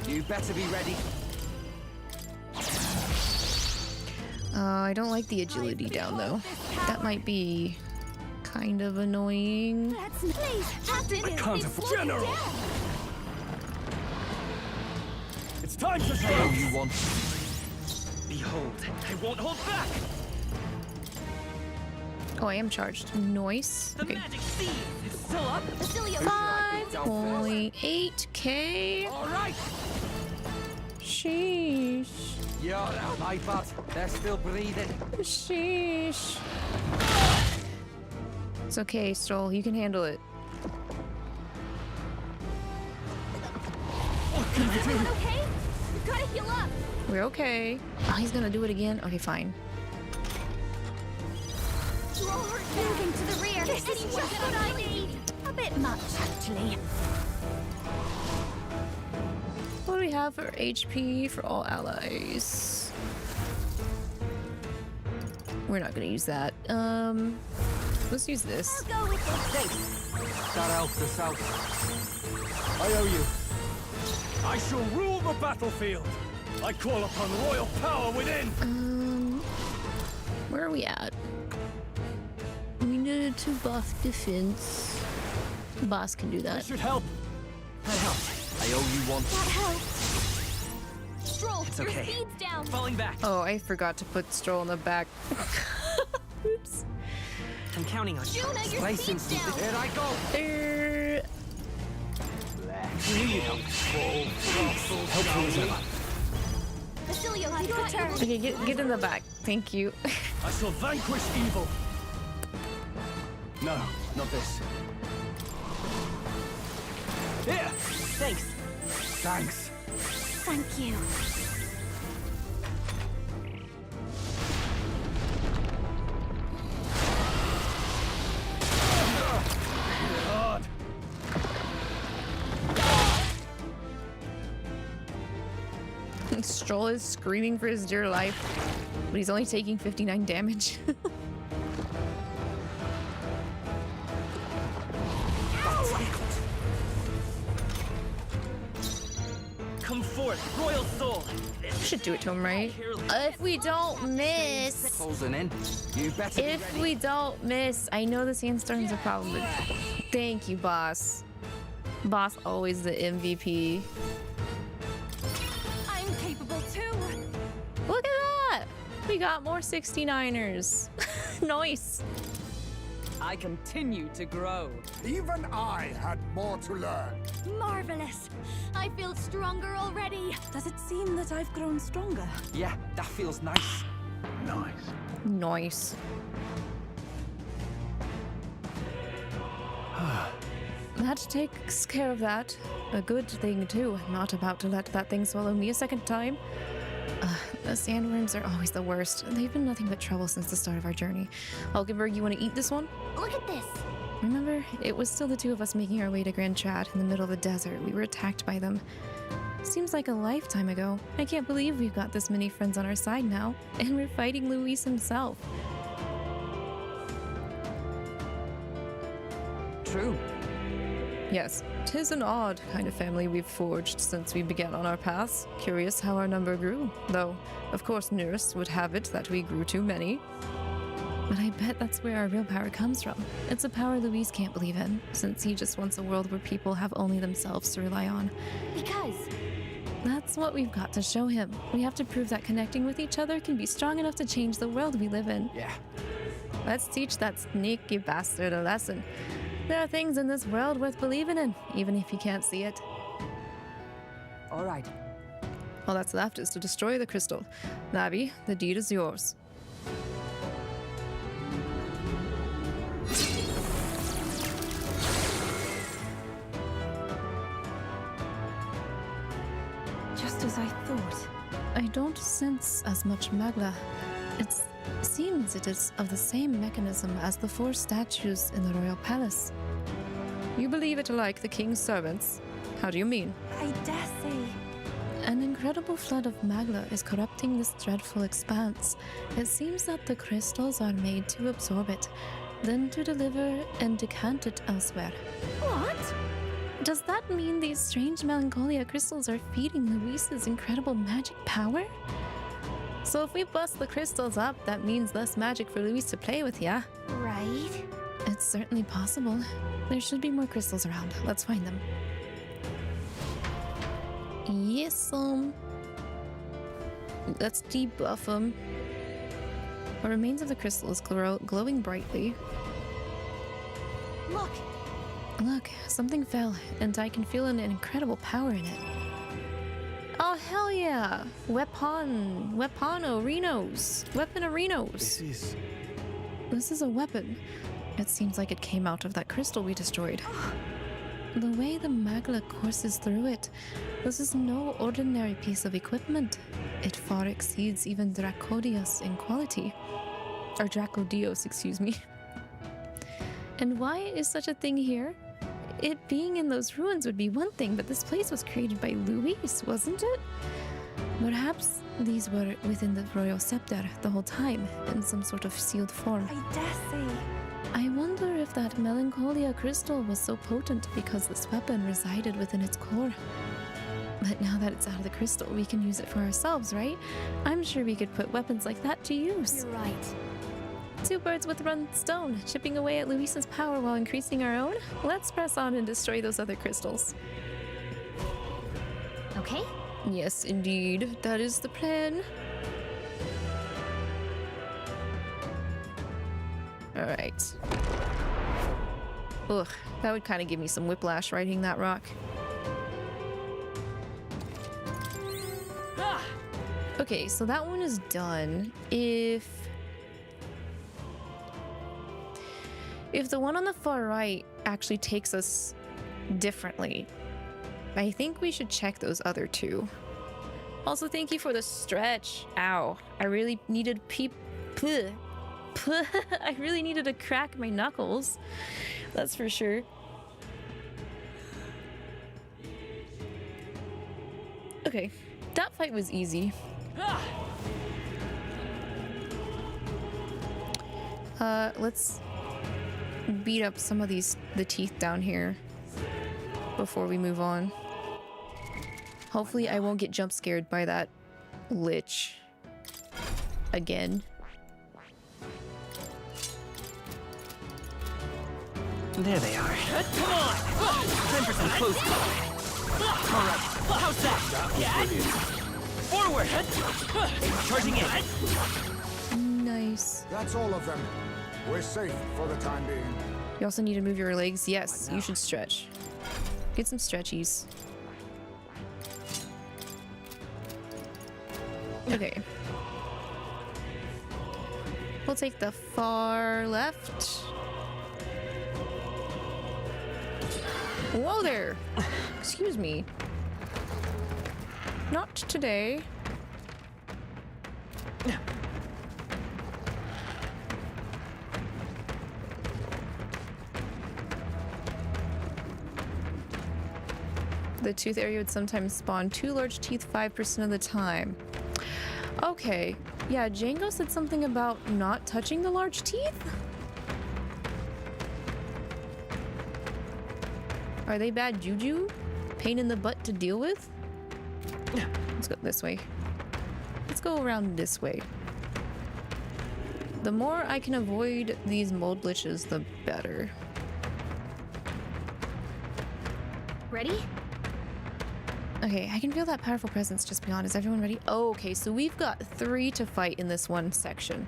You better be ready. I don't like the agility down though. That might be kind of annoying. Please, after this, I can't afford General! down. It's time to Show show you want. Behold, I won't hold back. Oh, I am charged. Nice. The Okay. magic seed is still up. Basilio, 5.8k. All right. Sheesh. You're out. My bad. They're still breathing. Sheesh. It's okay, Stroll. You can handle it. is everyone okay? We've got to heal up. We're okay. Oh, he's gonna do it again? Okay, fine. You all hurt moving to the rear. This is just what I need. A bit much, actually. What do we have for HP for all allies? We're not gonna use that. Let's use this. I'll go with this. That helps us out. I owe you. I shall rule the battlefield. I call upon royal power within. Where are we at? We needed to buff defense. Boss can do that. Should help. That helps. I owe you one. That helps. Stroll, It's your okay. speed's down. Falling back. Oh, I forgot to put Stroll in the back. Oops. I'm counting on you. Juna, your Nice speed's and down. Here I go. You need help. Helpful as ever. Basilio, your turn. Okay, get in the back. Thank you. I shall vanquish evil. No, not this. Here. Thanks. Thanks. Thank you. Hard. Stroll is screaming for his dear life, but he's only taking 59 damage. Come forth, royal soul. We should do it to him, right? If we don't miss. Closing in. You better be If ready. we don't miss. I know the sandstorm's a problem, but thank you, boss. Boss always the MVP. I'm capable too. Look at that! We got more 69ers. Nice. I continue to grow. Even I had more to learn. Marvelous. I feel stronger already. Does it seem that I've grown stronger? Yeah, that feels nice. Nice. Nice. That takes care of that. A good thing, too. I'm not about to let that thing swallow me a second time. The sandworms are always the worst. They've been nothing but trouble since the start of our journey. Hulkenberg, you want to eat this one? Look at this. Remember, it was still the two of us making our way to Grand Chat in the middle of the desert. We were attacked by them. Seems like a lifetime ago. I can't believe we've got this many friends on our side now, and we're fighting Luis himself. True. Yes, 'tis an odd kind of family we've forged since we began on our paths. Curious how our number grew, though, of course, Nurse would have it that we grew too many. But I bet that's where our real power comes from. It's a power Luis can't believe in, since he just wants a world where people have only themselves to rely on. Because that's what we've got to show him. We have to prove that connecting with each other can be strong enough to change the world we live in. Yeah. Let's teach that sneaky bastard a lesson. There are things in this world worth believing in, even if you can't see it. All right. All that's left is to destroy the crystal. Navi, the deed is yours. Just as I thought. I don't sense as much magla. It seems it is of the same mechanism as the 4 statues in the royal palace. You believe it like the king's servants? How do you mean? I dare say. An incredible flood of magla is corrupting this dreadful expanse. It seems that the crystals are made to absorb it, then to deliver and decant it elsewhere. What? Does that mean these strange melancholia crystals are feeding Luis's incredible magic power? So if we bust the crystals up, that means less magic for Luis to play with, yeah? Right? It's certainly possible. There should be more crystals around. Let's find them. Yes, let's debuff them. What remains of the crystal is glowing brightly. Look! Look, something fell, and I can feel an incredible power in it. Oh, hell yeah! Weaponarinos! This is a weapon. It seems like it came out of that crystal we destroyed. The way the magla courses through it, this is no ordinary piece of equipment. It far exceeds even Dracodios in quality. Or Dracodios, excuse me. And why is such a thing here? It being in those ruins would be one thing, but this place was created by Luis, wasn't it? Perhaps these were within the royal scepter the whole time, in some sort of sealed form. I dare say. I wonder if that melancholia crystal was so potent because this weapon resided within its core. But now that it's out of the crystal, we can use it for ourselves, right? I'm sure we could put weapons like that to use. You're right. 2 birds with one stone, chipping away at Luis's power while increasing our own. Let's press on and destroy those other crystals. Okay? Yes, indeed. That is the plan. Alright. Ugh, that would kind of give me some whiplash riding that rock. Okay, so that one is done. If the one on the far right actually takes us differently, I think we should check those other 2. Also, thank you for the stretch. Ow. I really needed I really needed to crack my knuckles. That's for sure. Okay, that fight was easy. Let's beat up some of the teeth down here before we move on. Hopefully I won't get jump scared by that lich again. There they are. Come on! Time for some close call. All right, how's that? Forward! Charging in. Nice. That's all of them. We're safe for the time being. You also need to move your legs. Yes, you should stretch. Get some stretchies. Okay. We'll take the far left. Whoa there! Excuse me. Not today. The tooth area would sometimes spawn 2 large teeth 5% of the time. Okay, yeah, Django said something about not touching the large teeth? Are they bad juju? Pain in the butt to deal with? Let's go this way. Let's go around this way. The more I can avoid these mold glitches, the better. Ready? Okay, I can feel that powerful presence just beyond. Is everyone ready? Oh, okay, so we've got 3 to fight in this one section.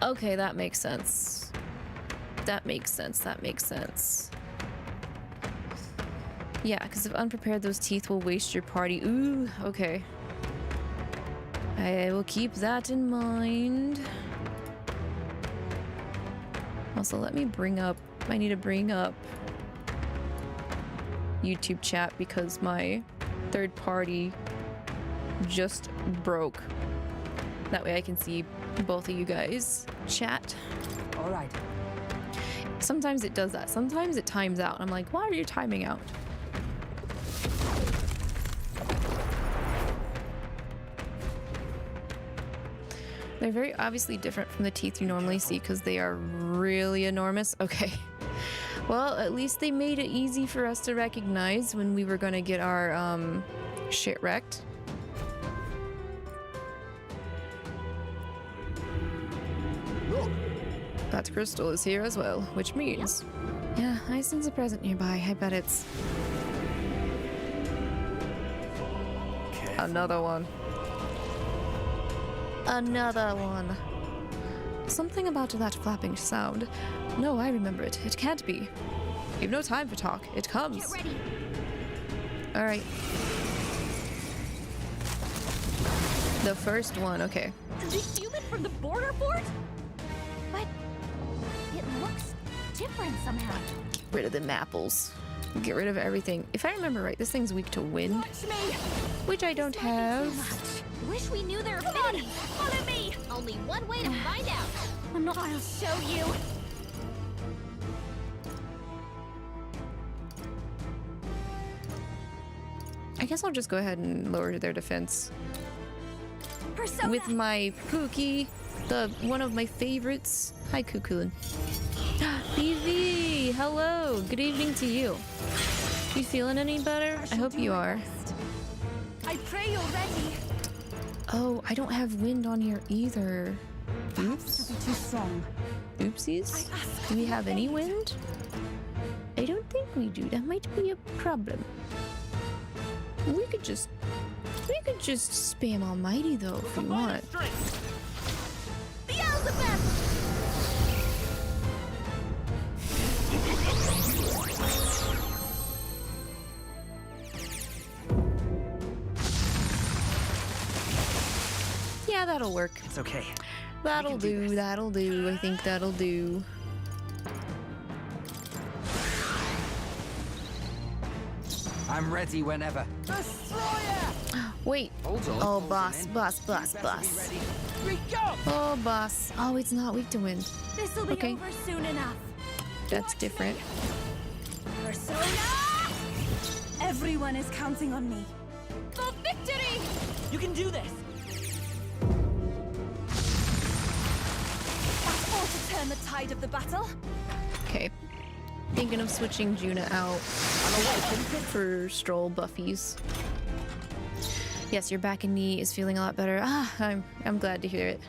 Okay, that makes sense. That makes sense. That makes sense. Yeah, because if unprepared, those teeth will waste your party. Ooh, okay. I will keep that in mind. Also, let me bring up... I need to bring up YouTube chat because my third party just broke. That way I can see both of you guys chat. All right. Sometimes it does that. Sometimes it times out. I'm like, why are you timing out? They're very obviously different from the teeth you normally see because they are really enormous. Okay. Well, at least they made it easy for us to recognize when we were gonna get our shit wrecked. Look. That crystal is here as well, which means... Yeah, I sense a present nearby. I bet it's... Another one. Another one. Something about that flapping sound. No, I remember it. It can't be. We've no time for talk. It comes. Get ready. All right. The first one, okay. The human from the border fort? But it looks different somehow. Get rid of the apples. Get rid of everything. If I remember right, this thing's weak to wind. Watch me. Which I don't have. Wish we knew their affinity. Follow me. Only one way to find out. I'll show you. I guess I'll just go ahead and lower their defense. Persona. With my Pookie, one of my favorites. Hi, Cuckoo. BV, hello. Good evening to you. You feeling any better? I hope you are. I pray you're ready. Oh, I don't have wind on here either. Oops. Be too strong. Oopsies. Do we have any wind? I don't think we do. That might be a problem. We could just spam Almighty though if we want. Yeah, that'll work. It's okay. That'll do, that'll do. I think that'll do. I'm ready whenever. Wait. Hold on. Oh, boss. Oh, boss. Oh, it's not weak to wind. This'll be over soon enough. That's different. Persona! Everyone is counting on me. For victory! You can do this. That's all to turn the tide of the battle. Okay. Thinking of switching Juna out for Stroll buffies. Yes, your back and knee is feeling a lot better. Ah, I'm glad to hear it.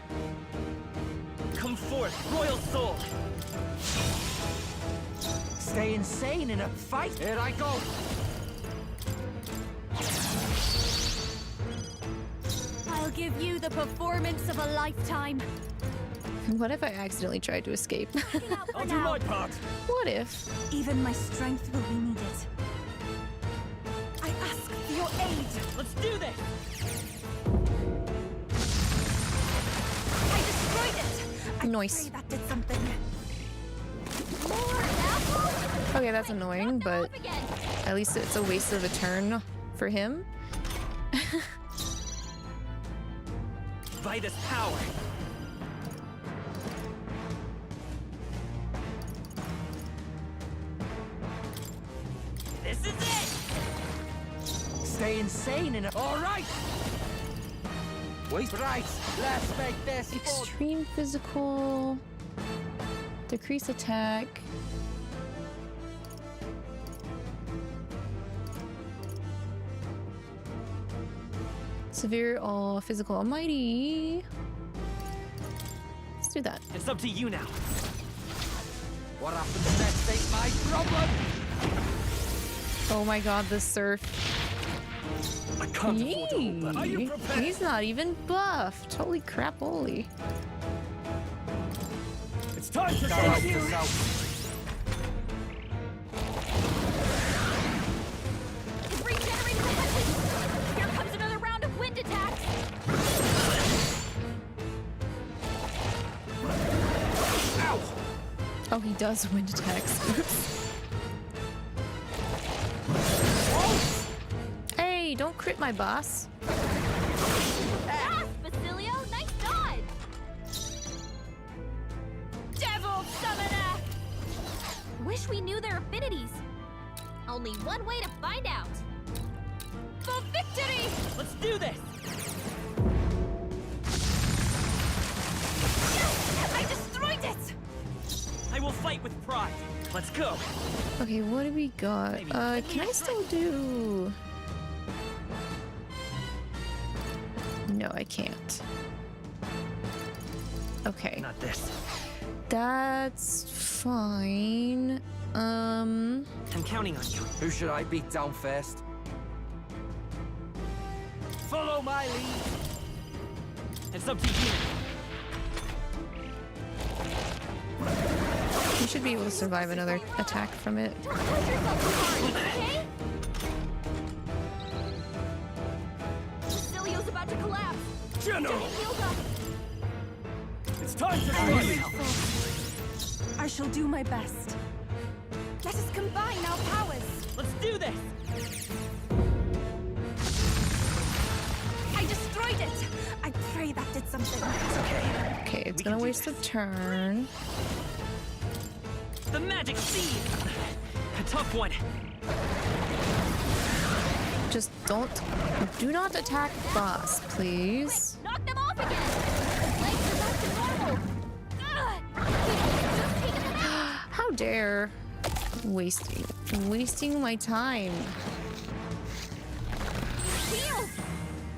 Come forth, royal soul. Stay insane in a fight. Here I go. I'll give you the performance of a lifetime. What if I accidentally tried to escape? I'll do my part. What if? Even my strength will be needed. I ask for your aid. Let's do this. I destroyed it. Nice. Pray that did something. More apples? Okay, that's annoying, but at least it's a waste of a turn for him. Vitus power. This is it. stay insane in a... All right! Wait, right, let's make this fun. Extreme physical. Decrease attack. Severe all physical almighty. Let's do that. It's up to you now. What happens next ain't my problem. Oh my god, the surf. I can't afford to hold that. Are you prepared? He's not even buffed. Holy crap, holy. It's time to Start show you. this out. It's regenerating the heavens. Here comes another round of wind attacks. Ow! Oh, he does wind attacks. Oops. Hey, don't crit my boss. Ah, Basilio, nice dodge. Devil Summoner. Wish we knew their affinities. Only one way to find out. For victory! Let's do this! Yes! I destroyed it! I will fight with pride. Let's go. Okay, what do we got? Can I still do... No, I can't. Okay. Not this. That's fine. I'm counting on you. Who should I beat down first? Follow my lead. It's up to you. You should be able to survive another attack from it. Don't push yourself too hard, okay? Basilio's about to collapse. General! 𝐂𝐃𝐈𝐒. It's time to strike! I shall do my best. Let us combine our powers. Let's do this! I destroyed it. I pray that did something. It's okay. Okay, it's gonna waste a turn. The magic seed! A tough one. Just do not attack boss, please. Knock them off again! His legs are back to normal! Ugh! Just taken them out! How dare. Wasting my time. Shield!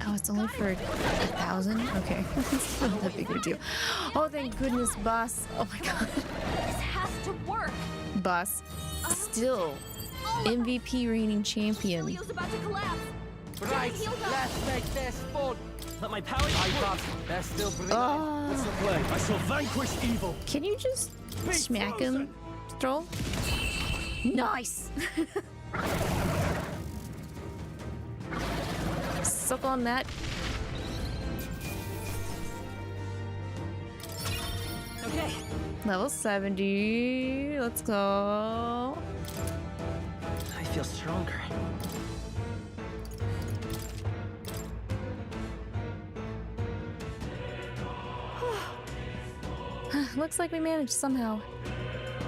Oh, it's only for 1,000? Okay. It's not that big of a deal. Oh, thank goodness, boss. Oh my god. This has to work! Boss. Still. MVP reigning champion. Basilio's about to collapse! Right, 𝐂𝐃𝐈𝐒. let's make this fun. Let my powers They're still breathing. What's the play? I shall vanquish evil. Can you just smack him, Stroll? Nice! Suck on that. Okay. Level 70. Let's go. I feel stronger. Looks like we managed somehow.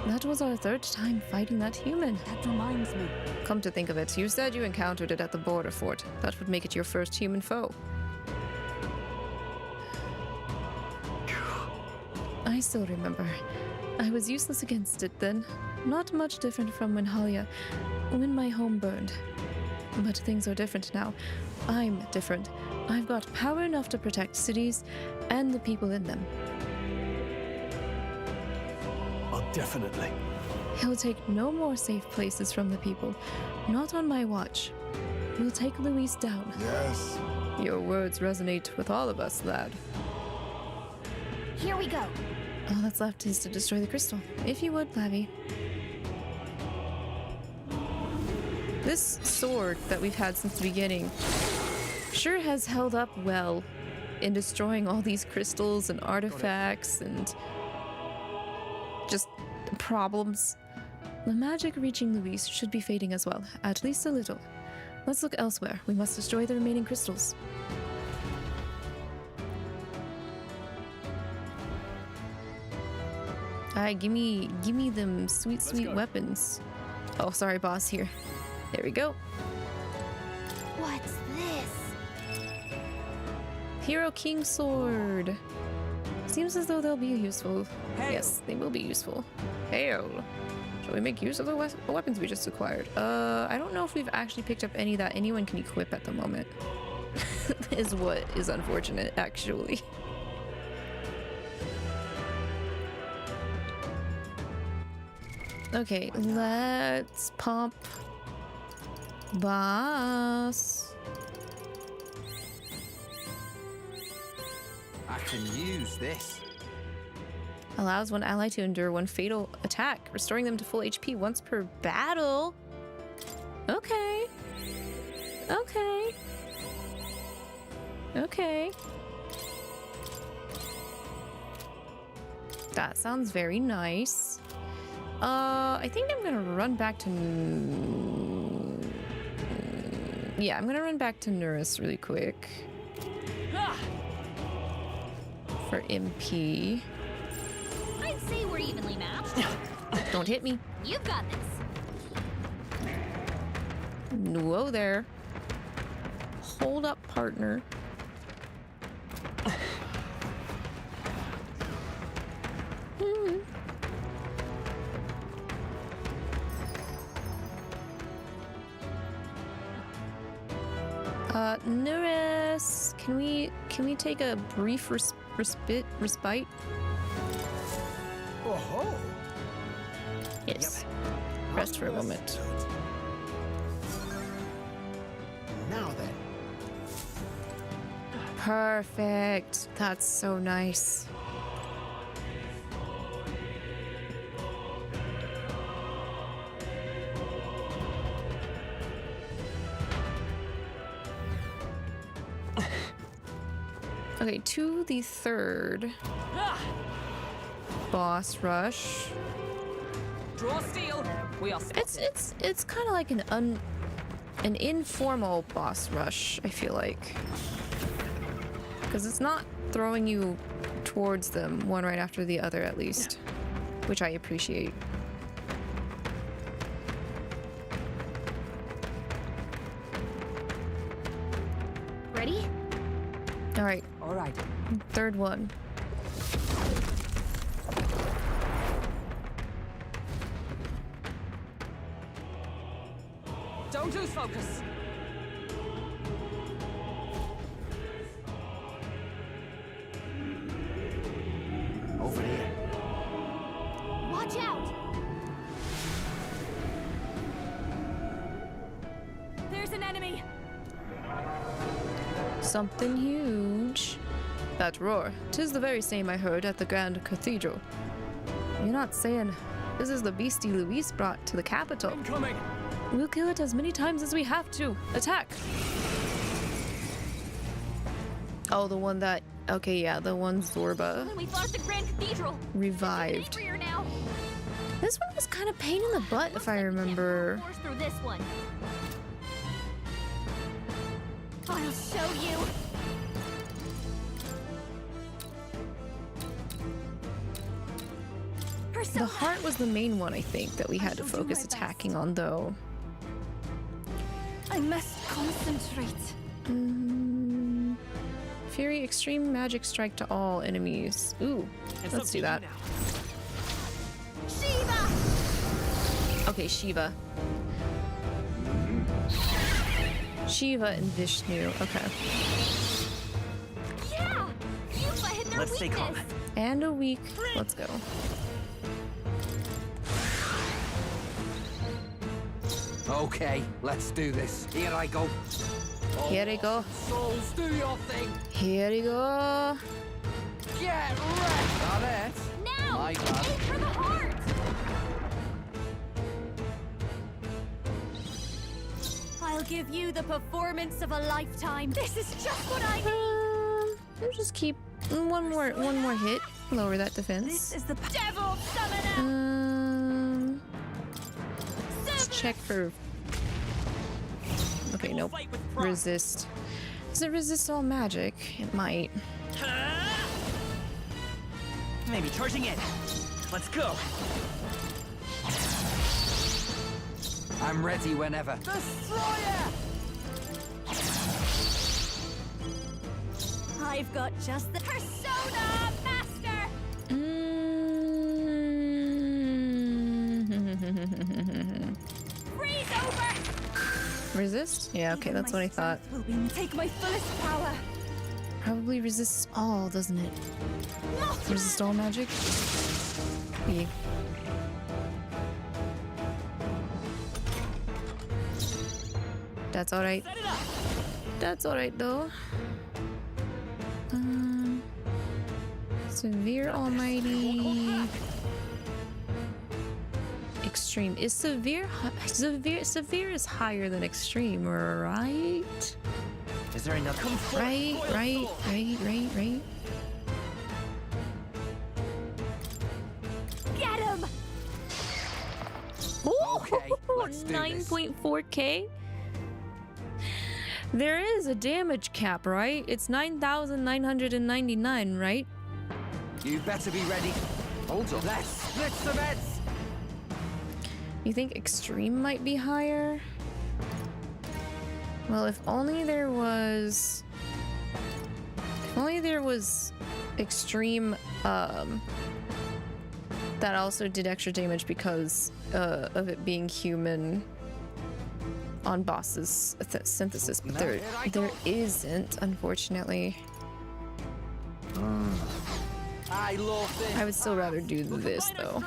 That was our third time fighting that human. That reminds me. Come to think of it, you said you encountered it at the border fort. That would make it your first human foe. I still remember. I was useless against it then. Not much different from when my home burned. But things are different now. I'm different. I've got power enough to protect cities and the people in them. Oh, definitely. He'll take no more safe places from the people. Not on my watch. We'll take Louise down. Yes. Your words resonate with all of us, lad. Here we go. All that's left is to destroy the crystal. If you would, Lavi. This sword that we've had since the beginning sure has held up well in destroying all these crystals and artifacts and just problems. The magic reaching Louise should be fading as well, at least a little. Let's look elsewhere. We must destroy the remaining crystals. Alright, give me them sweet weapons. Oh, sorry, boss, here. There we go. What's this? Hero King Sword. Seems as though they'll be useful. Yes, they will be useful. Hail. Shall we make use of the weapons we just acquired? I don't know if we've actually picked up any that anyone can equip at the moment. Is what is unfortunate, actually. Okay, let's pop boss. I can use this. Allows one ally to endure one fatal attack, restoring them to full HP once per battle. Okay. Okay. Okay. That sounds very nice. I think I'm gonna run back to... Yeah, I'm gonna run back to Nurus really quick. For MP. I'd say we're evenly matched. Don't hit me. You've got this. Whoa there. Hold up, partner. Nurus, can we take a brief respite? Oh-ho. Yes. Rest for a moment. Now then. Perfect. That's so nice. Okay, to the third boss rush. Draw steel. We are spotted. It's kind of like an informal boss rush, I feel like, because it's not throwing you towards them one right after the other, at least, which I appreciate. Ready? All right. All right. Third one. Don't lose focus. Over here. Watch out! There's an enemy. Something huge. That roar, 'tis the very same I heard at the Grand Cathedral. You're not saying this is the beastie Luis brought to the capital? Coming. We'll kill it as many times as we have to. Attack! Oh, the one that... Okay, yeah, the one Zorba When we fought at the Grand Cathedral. revived. Angrier now. This one was kind of pain in the butt, if I remember. Force through this one. I'll show you. The heart was the main one, I think, that we had to focus attacking on, though. I must concentrate. Fury Extreme Magic Strike to all enemies. Ooh, let's do that. Shiva! Okay, Shiva. Shiva and Vishnu. Okay. Yeah! You've hit their Let's stay calm. weakness. And a weak. Let's go. Okay, let's do this. Here I go. Here I go. Souls, do your thing. Here we go. Get wrecked. Got it. Now! My bad. Aim for the heart! I'll give you the performance of a lifetime. This is just what I need. We'll just keep one more hit. Lower that defense. This is the devil summoner. Let's check for. Okay, nope. Resist. Does it resist all magic? It might. Maybe charging in. Let's go. I'm ready whenever. Destroyer! I've got just the persona master. Freeze over. Resist? Yeah, okay, that's what I thought. Take my fullest power. Probably resists all, doesn't it? Resist all magic? Yeah. That's alright. That's alright though. Severe Almighty. Extreme. Is severe is higher than extreme, right? Is there enough? Right. Get him! Okay, let's do this. 9.4k? There is a damage cap, right? It's 9,999, right? You better be ready. Hold on. Let's split the bets. You think extreme might be higher? Well, if only there was extreme that also did extra damage because of it being human on boss's synthesis, but there isn't, unfortunately. I love this. I would still rather do this though.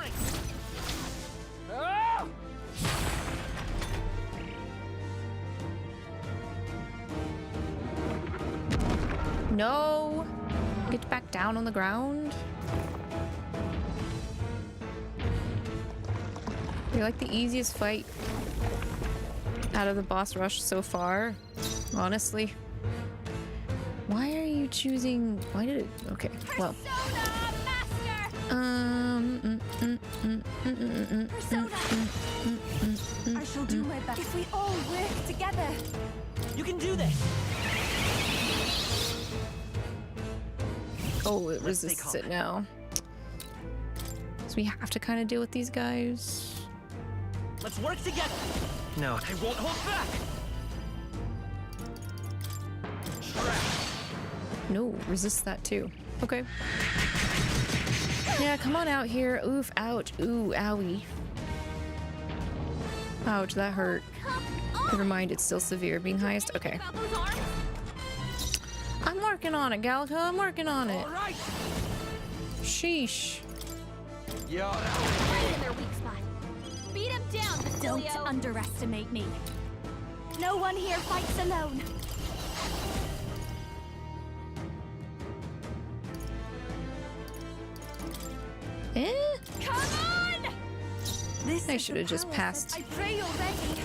No! Get back down on the ground. You're like the easiest fight out of the boss rush so far, honestly. Why are you choosing... Why did it... Okay, well. I shall do my best. If we all work together. You can do this. Oh, it resists it now. So we have to kind of deal with these guys. Let's work together. No, I won't hold back. No, resist that too. Okay. Yeah, come on out here. Oof, ouch, ooh, owie. Ouch, that hurt. Never mind, it's still severe. Being highest? Okay. I'm working on it, 𝐿𝐿𝐿𝐿. I'm working on it. Sheesh. Find their weak spot. Beat him down, Don't underestimate me. No one here fights alone. Come on! I should have just passed. I pray you're ready.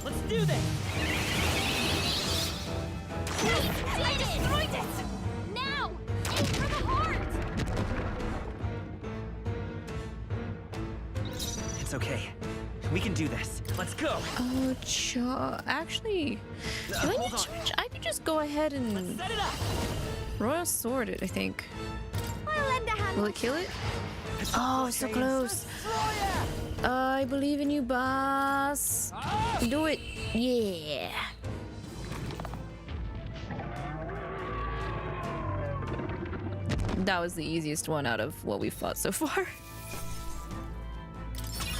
Let's do this. I destroyed it! Now! Aim for the heart! It's okay. We can do this. Let's go. Oh, actually, do I need to? I could just go ahead and set it up. Royal Sword it, I think. I'll lend a hand. Will it kill it? Oh, so close. I believe in you, boss. Do it. Yeah. That was the easiest one out of what we've fought so far.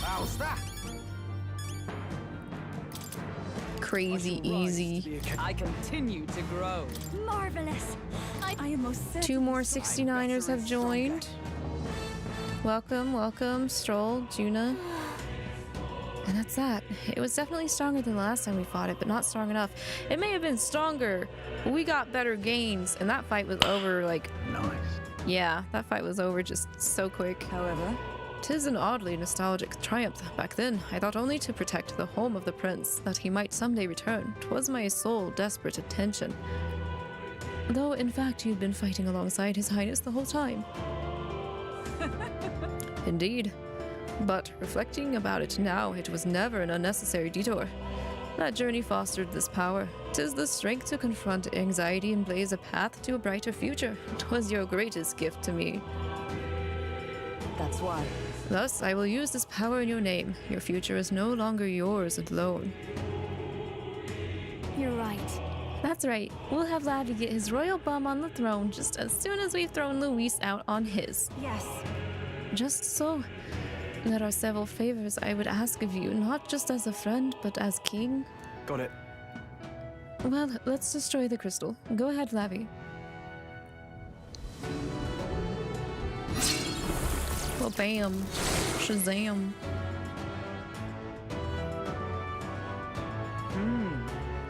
How's that? Crazy easy. I continue to grow. Marvelous. I am most certain. 2 more 69ers have joined. Welcome, welcome, Stroll, Juna. And that's that. It was definitely stronger than the last time we fought it, but not strong enough. It may have been stronger, but we got better gains, and that fight was over like... Nice. Yeah, that fight was over just so quick. However, 'tis an oddly nostalgic triumph. Back then, I thought only to protect the home of the prince, that he might someday return. 'Twas my sole desperate intention. Though, in fact, you'd been fighting alongside His Highness the whole time. Indeed. But reflecting about it now, it was never an unnecessary detour. That journey fostered this power. 'Tis the strength to confront anxiety and blaze a path to a brighter future. 'Twas your greatest gift to me. that's why. Thus, I will use this power in your name. Your future is no longer yours alone. You're right. That's right. We'll have Laddie get his royal bum on the throne just as soon as we've thrown Luis out on his. Yes. Just so. There are several favors I would ask of you, not just as a friend, but as king. Got it. Well, let's destroy the crystal. Go ahead, Laddie. Well, bam. Shazam.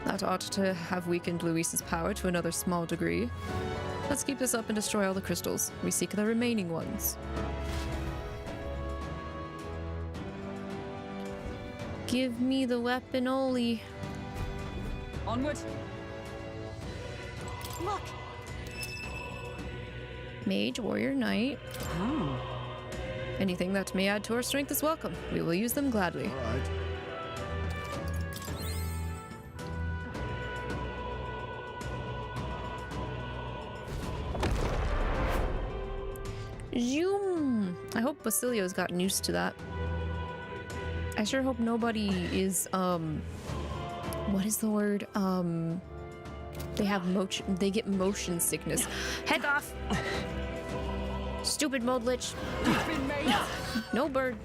That ought to have weakened Luis's power to another small degree. Let's keep this up and destroy all the crystals. We seek the remaining ones. Give me the weapon, Oli. Onward. Look. Mage, warrior, knight. Anything that may add to our strength is welcome. We will use them gladly. All right. Zoom. I hope Basilio's gotten used to that. I sure hope nobody is, what is the word? They get motion sickness. Heck off! Stupid mold lich. No bird.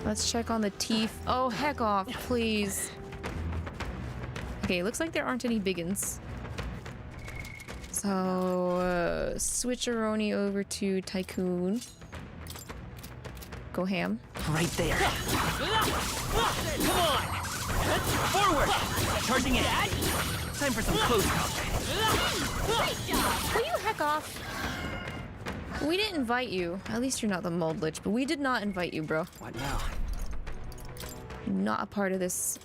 Let's check on the teeth. Oh, heck off, please. Okay, looks like there aren't any biggins. So, switcheroni over to Tycoon. Go ham. Right there. Come on! Forward! Charging in. Time for some close combat. Will you heck off? We didn't invite you. At least you're not the mold lich, but we did not invite you, bro. What now? Not a part of this.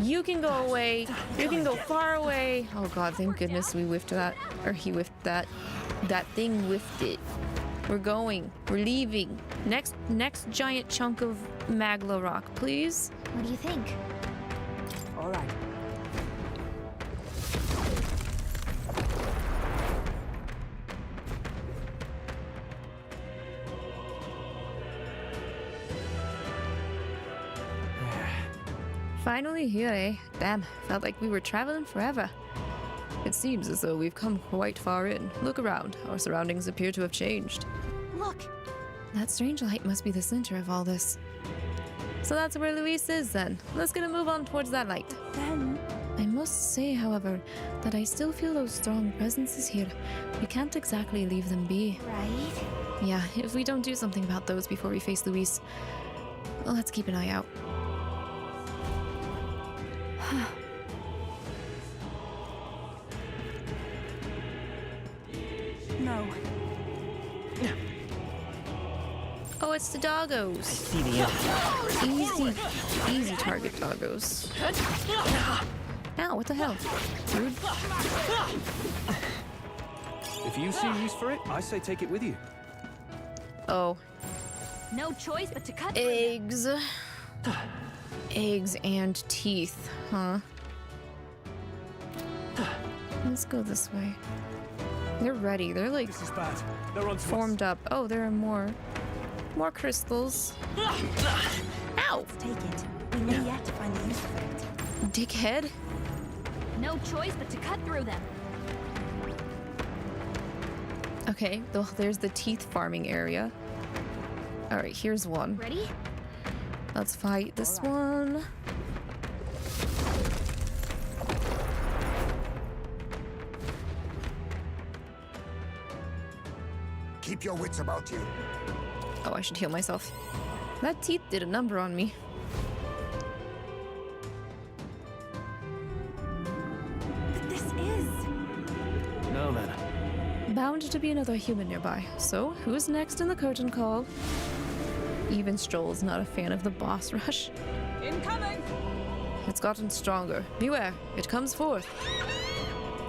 You can go away. You can go far away. Oh god, thank goodness we whiffed that. Or he whiffed that. That thing whiffed it. We're going. We're leaving. Next giant chunk of magla rock, please. What do you think? All right. Finally here, eh? Damn, felt like we were traveling forever. It seems as though we've come quite far in. Look around. Our surroundings appear to have changed. Look. That strange light must be the center of all this. So that's where Luis is then. Let's get a move on towards that light. Then... I must say, however, that I still feel those strong presences here. We can't exactly leave them be. Right? Yeah, if we don't do something about those before we face Luis, well, let's keep an eye out. No. Oh, it's the doggos. I see the end. Easy target doggos. Ow, what the hell? Rude. If you see use for it, I say take it with you. Oh. No choice but to cut Eggs. Eggs and teeth, huh? Let's go this way. They're ready. They're like This is bad. They're on formed up. Oh, there are more crystals. Ow! Take it. We may yet find the use of it. Dickhead. No choice but to cut through them. Okay, there's the teeth farming area. All right, here's one. Ready? Let's fight this one. Keep your wits about you. Oh, I should heal myself. That teeth did a number on me. But this is... Now then. Bound to be another human nearby. So, who's next in the curtain call? Even Stroll's not a fan of the boss rush. Incoming! It's gotten stronger. Beware, it comes forth.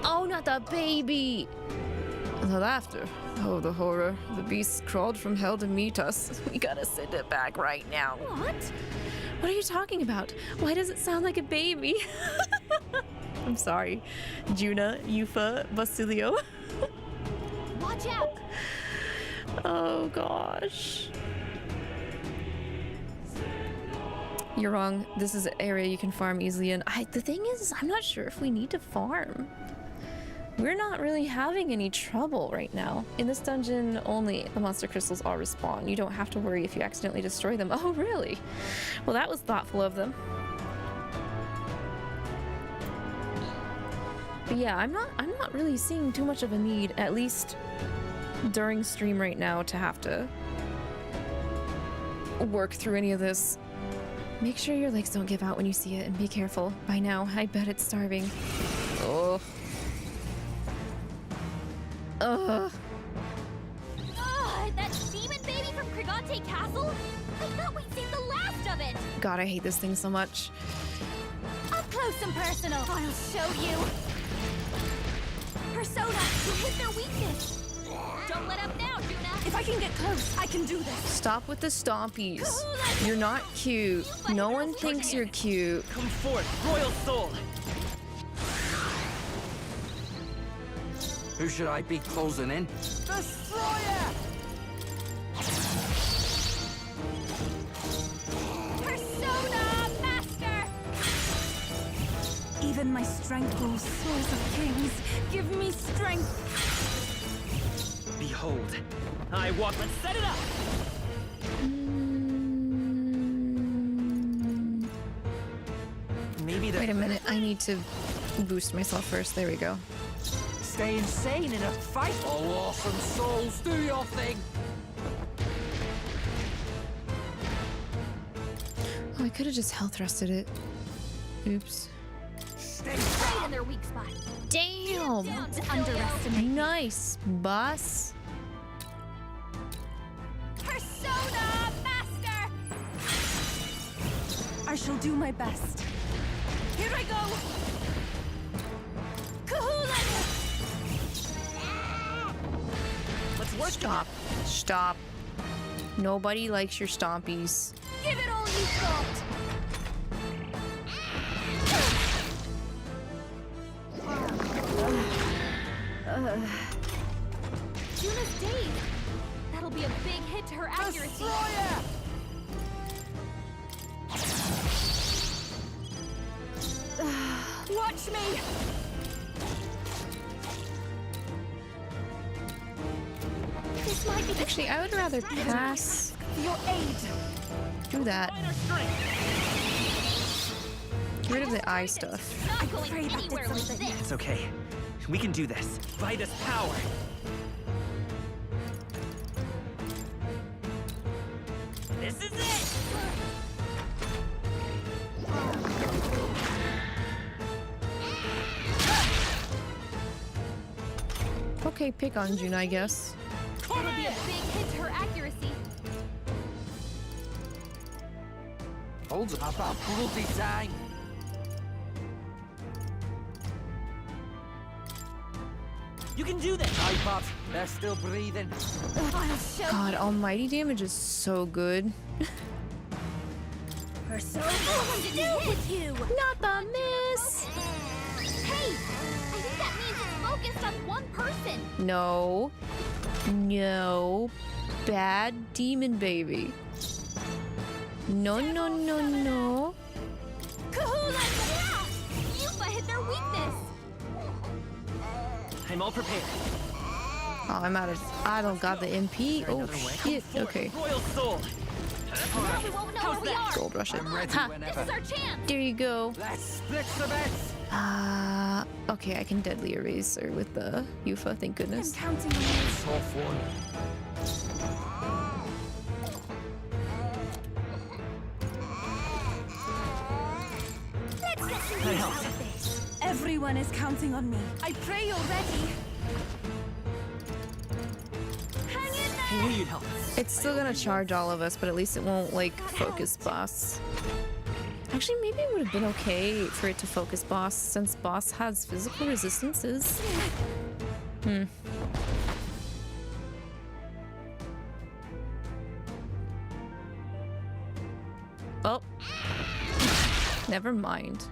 Oh, not the baby! The laughter. Oh, the horror. The beast crawled from hell to meet us. We gotta send it back right now. What? What are you talking about? Why does it sound like a baby? I'm sorry. Juna, Yufa, Basilio. Watch out! Oh gosh. You're wrong. This is an area you can farm easily in. The thing is, I'm not sure if we need to farm. We're not really having any trouble right now. In this dungeon, only the monster crystals all respawn. You don't have to worry if you accidentally destroy them. Oh, really? Well, that was thoughtful of them. But yeah, I'm not really seeing too much of a need, at least during stream right now, to have to work through any of this. Make sure your legs don't give out when you see it, and be careful. By now, I bet it's starving. Oh. Ugh. That demon baby from 𝐂𝐀𝐕𝐈 Castle? I thought we'd seen the last of it! God, I hate this thing so much. Up close and personal, I'll show you! Persona, you hit their weakness! Don't let up now, Juna! If I can get close, I can do this! Stop with the stompies. You're not cute. No one thinks you're cute. Come forth, Royal Soul! Who should I be closing in? Destroyer! Persona Master! Even my strength rules souls of kings. Give me strength. Behold, I walk. Let's set it up! Maybe Wait a minute, I need to boost myself first. There we go. Stay insane in a fight. Oh, awesome souls, do your thing! Oh, I could have just health thrusted it. Oops. Stay right in their weak spot. Damn! Don't underestimate. Nice, boss. Persona Master! I shall do my best. Here I go! Kahula! Let's work. Stop. Stop. Nobody likes your stompies. Give it all you've got! Juna's dazed. That'll be a big hit to her accuracy. Watch me! This might be Actually, I would rather pass your aid. through that. Get rid of the eye stuff. Not going anywhere with this. It's okay. We can do this. Vitus power. This is it! Okay, pick on June, I guess. That'll be a big hit to her accuracy. Hold up, about bloody time! You can do this! iPod, they're still breathing. I'll show God, you. almighty damage is so good. Persona, what to do with you? Not the miss! Hey, I think that means it's focused on one person. No. No. Bad demon baby. No, no, no, no. Kahula! Yeah! 𝐕𝐈 hit their weakness. I'm all prepared. Oh, I'm out of. I don't got the MP. Oh, shit. Okay. Royal Soul. Now we won't know where we are. Gold rush it. I'm ready Ha! This is our chance. There you go. Let's split the bets! Okay, I can deadly erase her with the 𝐕𝐈, thank goodness. I'm counting on you. Tough one. Let's get some use out of this. Everyone is counting on me. I pray you're ready. Hang in there. I knew you'd help. It's still gonna charge all of us, but at least it won't, like, focus boss. Actually, maybe it would have been okay for it to focus boss, since boss has physical resistances. Oh. Never mind.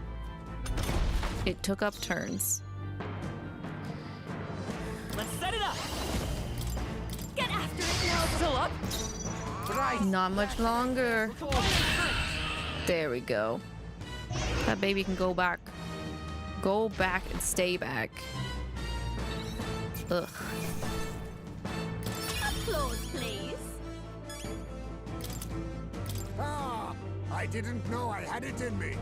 It took up turns. Let's set it up. Get after it now. Not much longer. There we go. That baby can go back. Go back and stay back. Ugh. Applause, please. Ah, I didn't know I had it in me.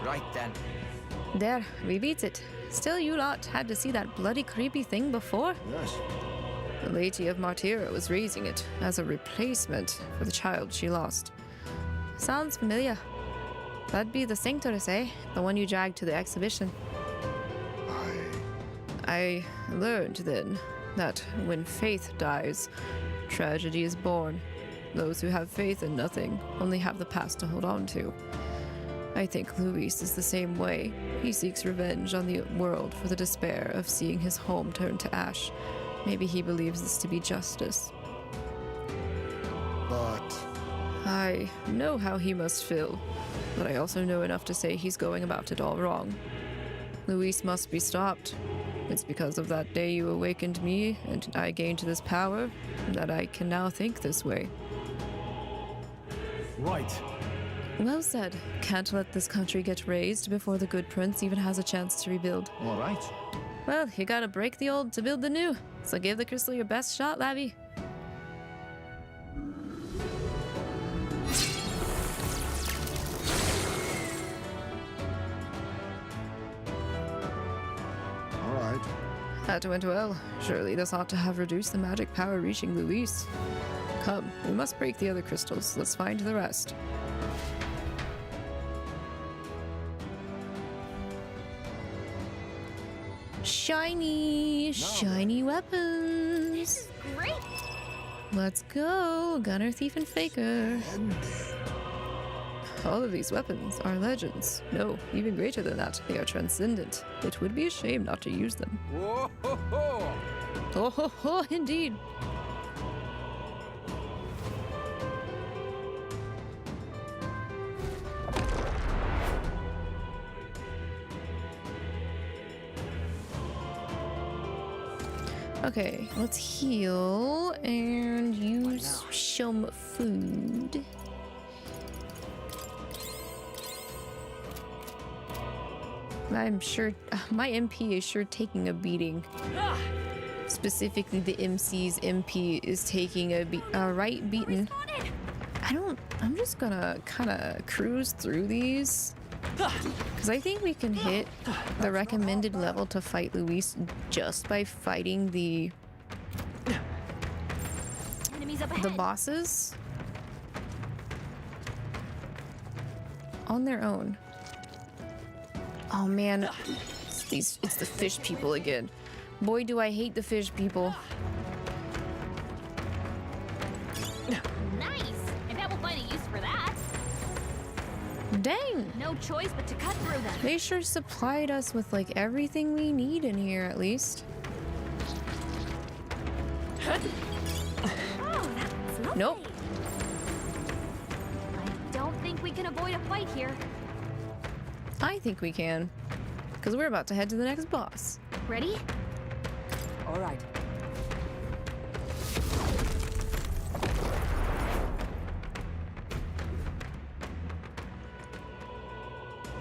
Right then. There, we beat it. Still, you lot had to see that bloody creepy thing before? Yes. The Lady of Martyra was raising it as a replacement for the child she lost. Sounds familiar. That'd be the Scepter, eh? The one you dragged to the exhibition. I learned then that when faith dies, tragedy is born. Those who have faith in nothing only have the past to hold on to. I think Luis is the same way. He seeks revenge on the world for the despair of seeing his home turn to ash. Maybe he believes this to be justice. But I know how he must feel, but I also know enough to say he's going about it all wrong. Luis must be stopped. It's because of that day you awakened me and I gained this power that I can now think this way. Right. Well said. Can't let this country get razed before the good prince even has a chance to rebuild. All right. Well, you gotta break the old to build the new. So give the crystal your best shot, Lavi. all right. That went well. Surely this ought to have reduced the magic power reaching Luis. Come, we must break the other crystals. Let's find the rest. Shiny weapons. Great. Let's go, gunner, thief, and faker. All of these weapons are legends. No, even greater than that, they are transcendent. It would be a shame not to use them. Whoa ho ho! Oh ho ho, indeed. Okay, let's heal and use some food. I'm sure my MP is sure taking a beating. Specifically, the MC's MP is taking a right beating. I'm just gonna kind of cruise through these. Because I think we can hit the recommended level to fight Luis just by fighting the bosses on their own. Oh man, it's the fish people again. Boy, do I hate the fish people. Nice. I bet we'll find a use for that. Dang. No choice but to cut through them. They sure supplied us with like everything we need in here at least. Oh, that's lovely. Nope. I don't think we can avoid a fight here. I think we can. Because we're about to head to the next boss. Ready? All right.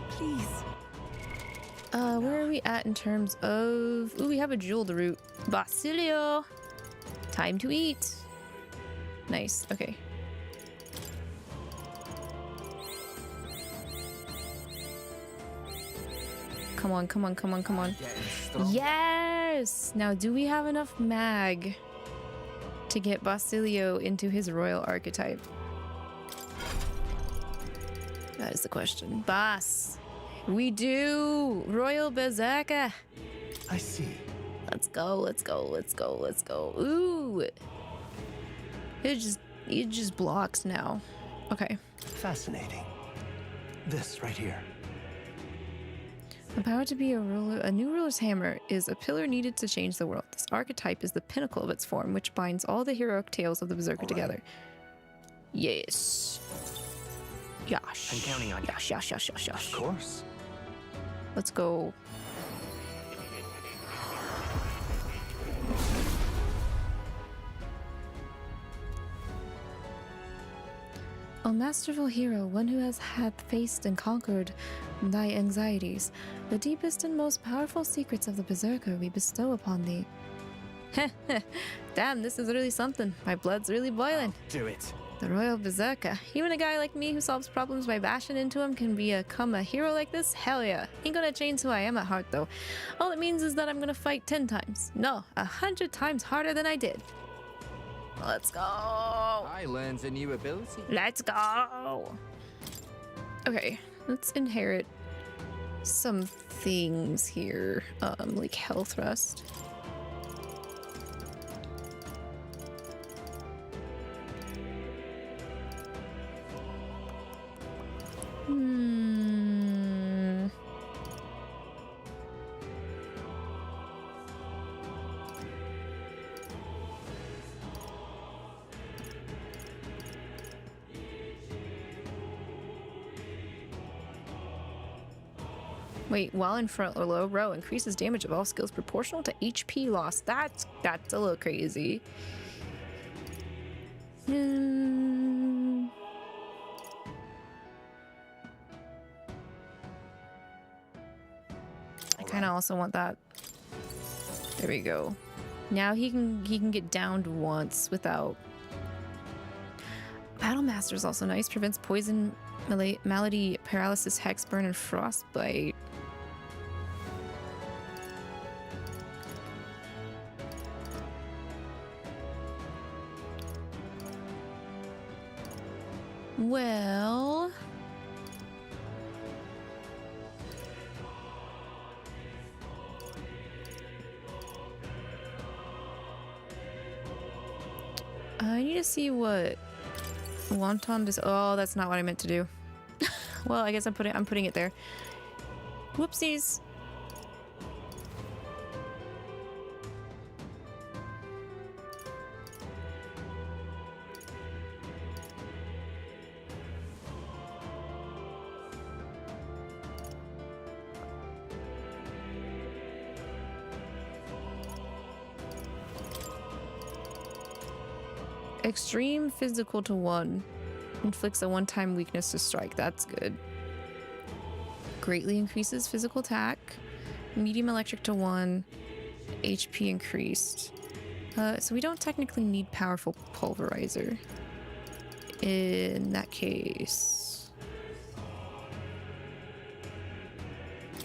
Please. Where are we at in terms of... Ooh, we have a jewel to root. Basilio! Time to eat. Nice, okay. Come on, come on, come on, come on. Yes! Now, do we have enough mag to get Basilio into his royal archetype? That is the question. Boss! We do! Royal Berserker! I see. Let's go, let's go, let's go, let's go. Ooh! It just blocks now. Okay. Fascinating. This right here. The power to be a ruler, a new ruler's hammer is a pillar needed to change the world. This archetype is the pinnacle of its form, which binds all the heroic tales of the Berserker together. Yes. Yosh. I'm counting on you. Yosh, yosh, yosh, yosh, yosh. Of course. Let's go. O masterful hero, one who hath faced and conquered thy anxieties, the deepest and most powerful secrets of the Berserker we bestow upon thee. Damn, this is really something. My blood's really boiling. Do it. The Royal Berserker. Even a guy like me who solves problems by bashing into him can become a hero like this? Hell yeah. Ain't gonna change who I am at heart though. All it means is that I'm gonna fight 10 times. No, 100 times harder than I did. Let's go. I learned a new ability. Let's go. Okay, let's inherit some things here. Like Hell Thrust. Wait, while in front or low row, increases damage of all skills proportional to HP loss. That's a little crazy. I kind of also want that. There we go. Now he can get downed once without. Battle Master is also nice. Prevents poison, malady, paralysis, hex burn, and frostbite. Well, I need to see what Wonton does. Oh, that's not what I meant to do. Well, I guess I'm putting it there. Whoopsies. Extreme physical to 1. Inflicts a one-time weakness to strike. That's good. Greatly increases physical attack. Medium electric to 1. HP increased. So we don't technically need powerful pulverizer. In that case.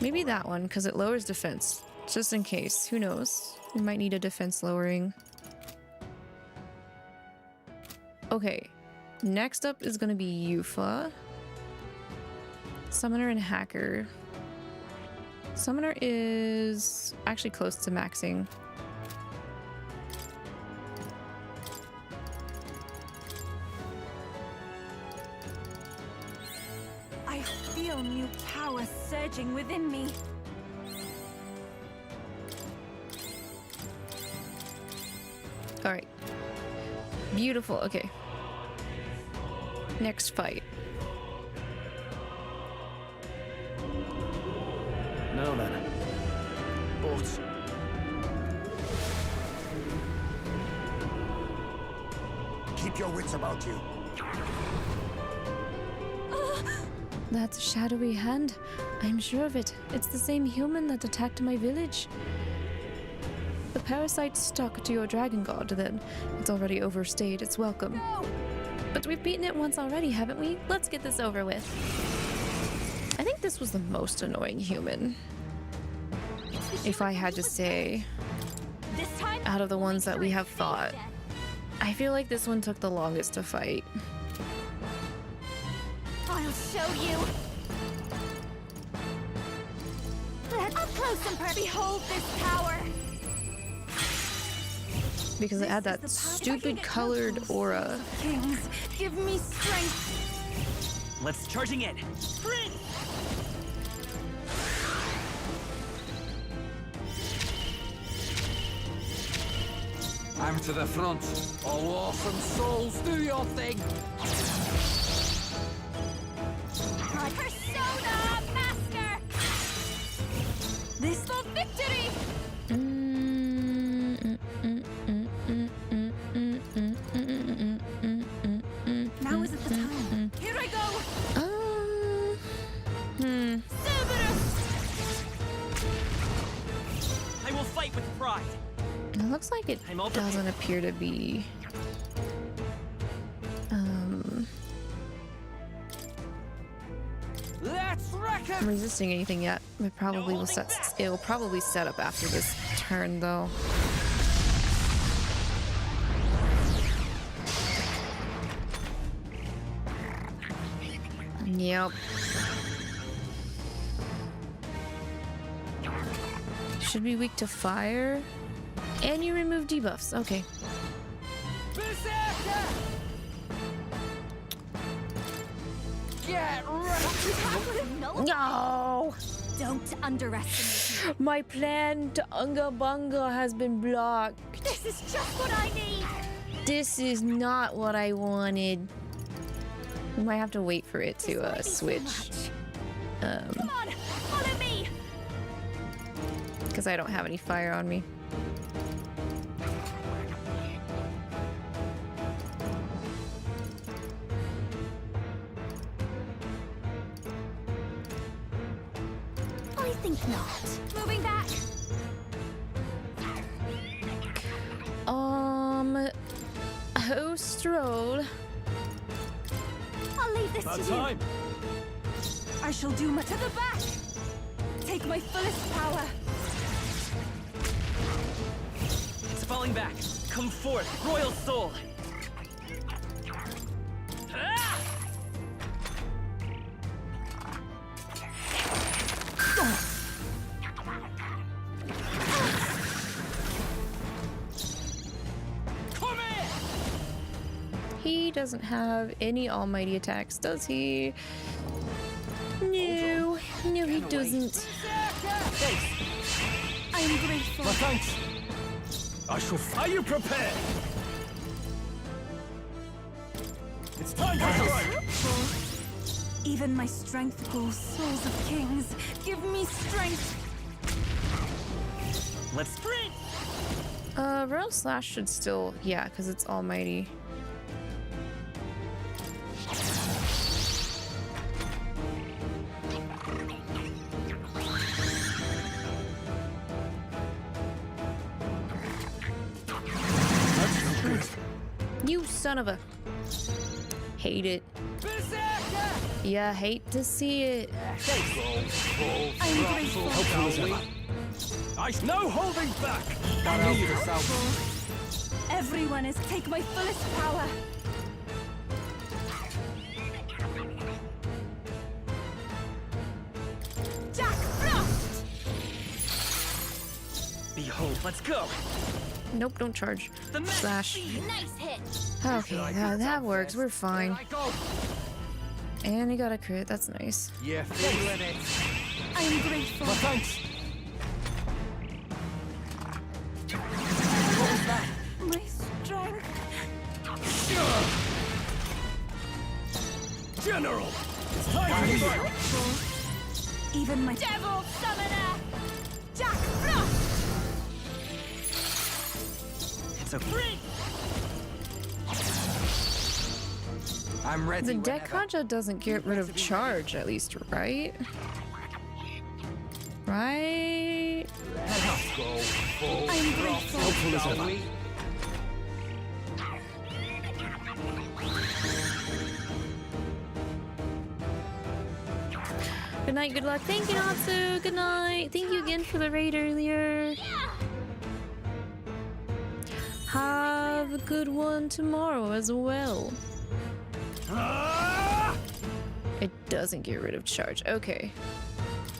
Maybe that one, because it lowers defense. Just in case. Who knows? We might need a defense lowering. Okay, next up is gonna be Yufa. Summoner and Hacker. Summoner is actually close to maxing. I feel new power surging within me. All right. Beautiful, okay. Next fight. Now then. Bolts. Keep your wits about you. That's a shadowy hand. I'm sure of it. It's the same human that attacked my village. The parasite stuck to your dragon god, then. It's already overstayed its welcome. No! But we've beaten it once already, haven't we? Let's get this over with. I think this was the most annoying human. If I had to say, out of the ones that we have fought, I feel like this one took the longest to fight. I'll show you. Up close and personal. Behold this power. Because it had that stupid colored aura. Kings, give me strength. Let's charging in. Sprint! I'm to the front. All awesome souls, do your thing. Persona Master. This for victory. Now isn't the time. fight with pride. It looks like it doesn't appear to be resisting anything yet. It probably will set. It will probably set up after this turn, though. Yep. Should be weak to fire, and you remove debuffs. Okay. Get ready! No! Don't underestimate me. My plan to Unga Bunga has been blocked. This is just what I need! This is not what I wanted. We might have to wait for it to switch. Come on, follow me! Because I don't have any fire on me. I think not. Moving back. Host roll. I'll leave this to time. you. I shall do my to the back. Take my fullest power. It's falling back. Come forth, royal soul. He doesn't have any almighty attacks, does he? No, no, he doesn't. I am grateful. My thanks. I shall. Are you prepared? It's time to strike. Even my strength goes, souls of kings. Give me strength. Let's sprint. Royal Slash should still, yeah, because it's almighty. You son of a... Hate it. Yeah, hate to see it. I'm grateful. Helpful as ever. No holding back. Everyone is take my fullest power. Jack Frost! Behold, let's go. Nope, don't charge. Slash. Nice hit. Okay, that works. We're fine. And he got a crit. That's nice. Yeah, feeling it. I'm grateful. My thanks. My strength. General! It's time to strike! Even my Devil Summoner! Jack Frost! It's a free. I'm ready. The deck gacha doesn't get rid of charge, at least, right? Right? Let's go full I'm grateful. Helpful as ever. Good night, good luck. Thank you, Natsu. Good night. Thank you again for the raid earlier. Have a good one tomorrow as well. It doesn't get rid of charge. Okay.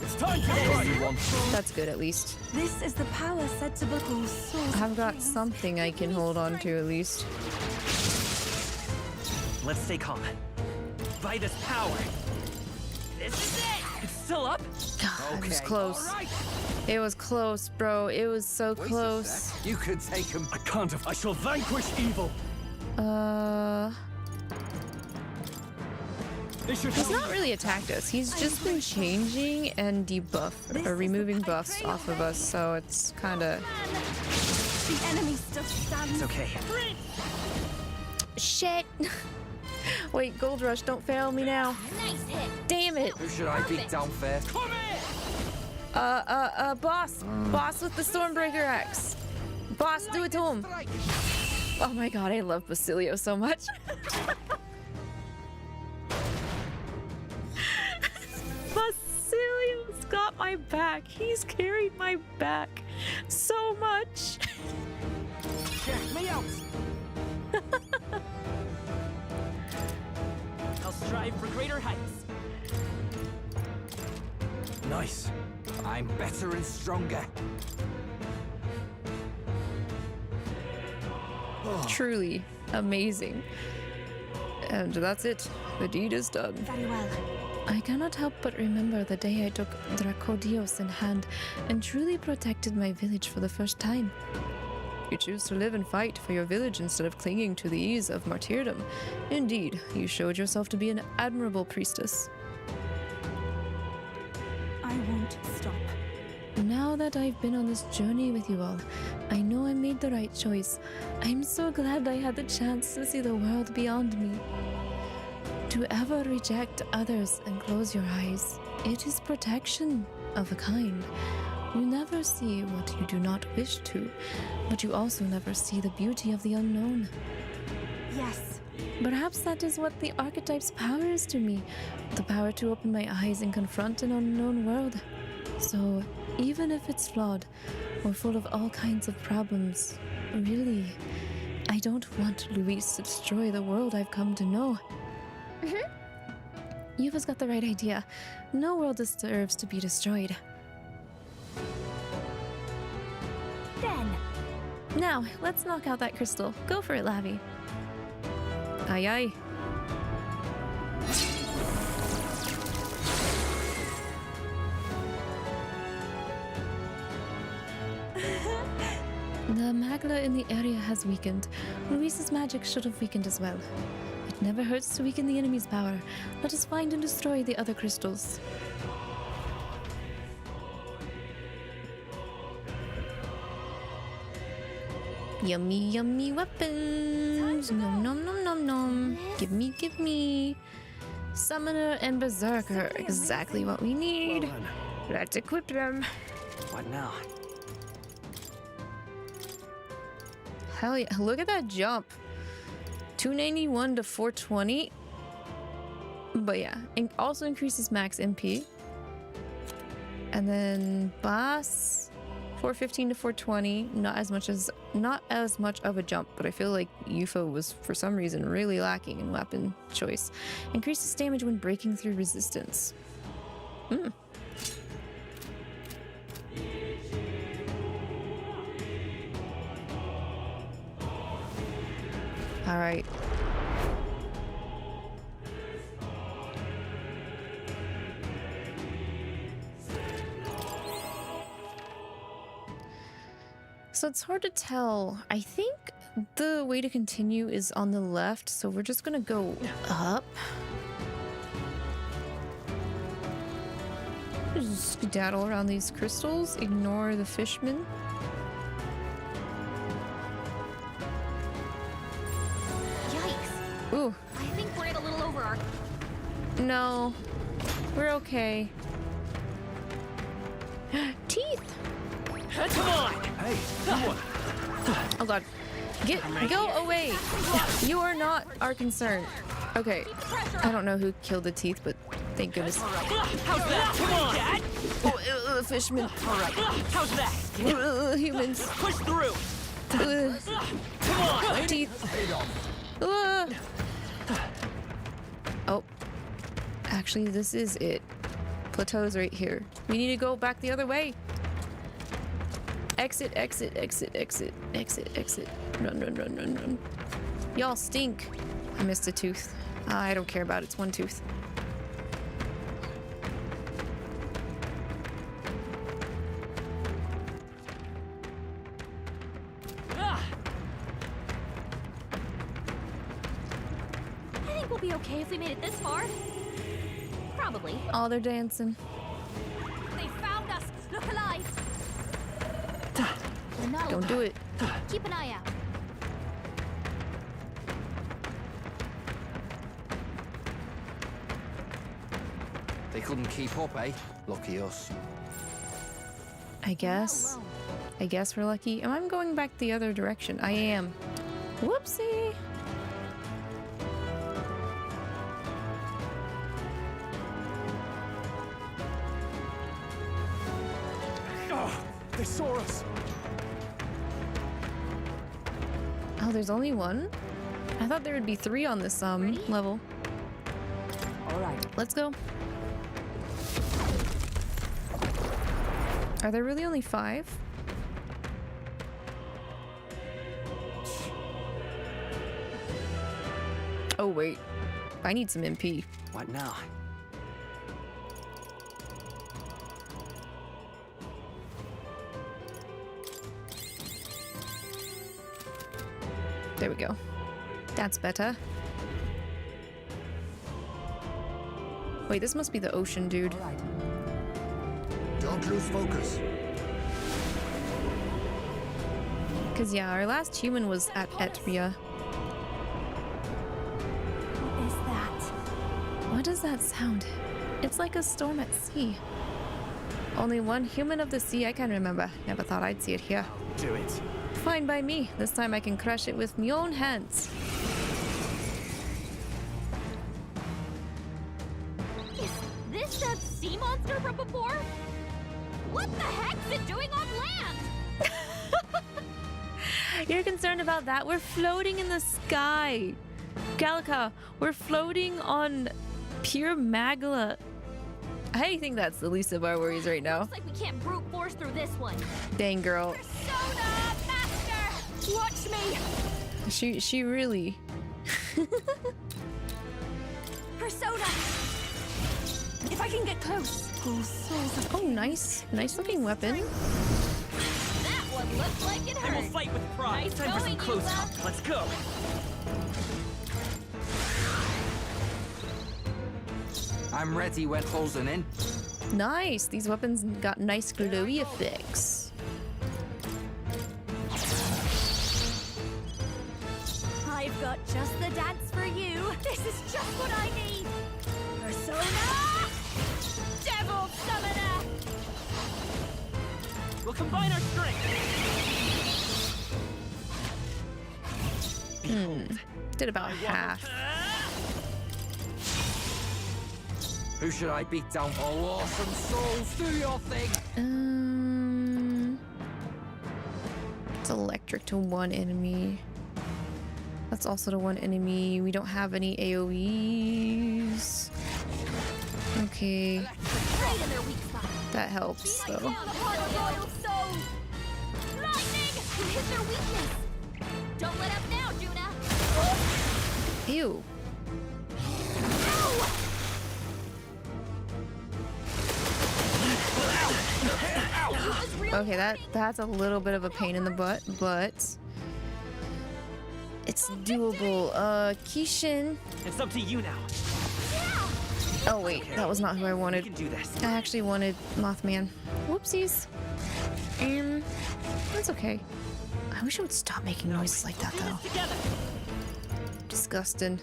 It's time to strike. That's good at least. This is the power said to buckle souls. I've got something I can hold on to at least. Let's stay calm. By this power. This is it. It's still up. God, it was close. It was close, bro. It was so close. You could take him. I can't. I shall vanquish evil. He's not really attacked us. He's just been changing and removing buffs off of us, so it's kind of... The enemy still stands. It's okay. Shit! Wait, Gold Rush, don't fail me now. Nice hit. Damn it! Who should I beat down first? Boss! Boss with the Stormbreaker axe! Boss, do it to him! Oh my god, I love Basilio so much. Basilio's got my back. He's carried my back so much. Check me out. I'll strive for greater heights. Nice. I'm better and stronger. Truly amazing. And that's it. The deed is done. Very well. I cannot help but remember the day I took Dracodios in hand and truly protected my village for the first time. You choose to live and fight for your village instead of clinging to the ease of martyrdom. Indeed, you showed yourself to be an admirable priestess. I won't stop. Now that I've been on this journey with you all, I know I made the right choice. I'm so glad I had the chance to see the world beyond me. To ever reject others and close your eyes, it is protection of a kind. You never see what you do not wish to, but you also never see the beauty of the unknown. Yes. Perhaps that is what the archetype's power is to me, the power to open my eyes and confront an unknown world. So, even if it's flawed or full of all kinds of problems, really, I don't want Luis to destroy the world I've come to know. Yuva's got the right idea. No world deserves to be destroyed. Then. Now, let's knock out that crystal. Go for it, Lavi. Aye aye. The magla in the area has weakened. Luis's magic should have weakened as well. It never hurts to weaken the enemy's power. Let us find and destroy the other crystals. Yummy, yummy weapons! Nom nom nom nom nom. Give me, give me. Summoner and Berserker. Exactly what we need. Let's equip them. What now? Hell yeah, look at that jump. 291 to 420. But yeah, it also increases max MP. And then boss 415 to 420. Not as much of a jump, but I feel like Yufa was for some reason really lacking in weapon choice. Increases damage when breaking through resistance. All right. So it's hard to tell. I think the way to continue is on the left, so we're just gonna go up. Just skedaddle around these crystals, ignore the fishmen. Ooh. I think we're in a little over our... No. We're okay. Teeth! Come on! Hey, come on! Oh god. Go away! You are not our concern. Okay. I don't know who killed the teeth, but thank goodness. How's that? Come on, Dad! Oh, fishmen. Alright, how's that? Humans. Push through! Come on! Teeth. Oh. Actually, this is it. Plateau's right here. We need to go back the other way. Exit, exit, exit, exit, exit, exit. Run, run, run, run, run. Y'all stink. I missed a tooth. I don't care about it. It's one tooth. I think we'll be okay if we made it this far. Probably. Oh, they're dancing. They found us! Look alive! We're not Don't do it. Keep an eye out. They couldn't keep up, eh? Lucky us. I guess. I guess we're lucky. Am I going back the other direction? I am. Whoopsie. Oh, they saw us. Oh, there's only one? I thought there would be 3 on this level. All right. Let's go. Are there really only 5? Oh wait, I need some MP. What now? There we go. That's better. Wait, this must be the ocean, dude. Don't lose focus. Cause yeah, our last human was at Etria. What is that? What does that sound? It's like a storm at sea. Only one human of the sea I can remember. Never thought I'd see it here. Do it. Fine by me. This time I can crush it with my own hands. Is this that sea monster from before? What the heck's it doing on land? You're concerned about that? We're floating in the sky. Gallica, we're floating on pure magla. I think that's the least of our worries right now. Looks like we can't brute force through this one. Dang, girl. Persona Master! Watch me! She really... Persona! If I can get close. Oh, nice. Nice looking weapon. That one looks like it hurt. And we'll fight with pride. Nice Time for some going, close Yuba. talk. Let's go. I'm ready when closing in. Nice. These weapons got nice glowy effects. I've got just the dance for you. This is just what I need. Persona! Devil Summoner! We'll combine our strength. Did about half. Who should I beat down? Oh, awesome souls, do your thing! It's electric to one enemy. That's also to one enemy. We don't have any AoEs. Okay. Right in their weak spot. That helps, though. Down upon the royal soul. Lightning! You hit their weakness. Don't let up now, Juna. Ew. Okay, that's a little bit of a pain in the butt, but it's doable. Kishin. It's up to you now. Oh wait, that was not who I wanted. You can do this. I actually wanted Mothman. Whoopsies. That's okay. I wish I would stop making noises like that though. Disgusting.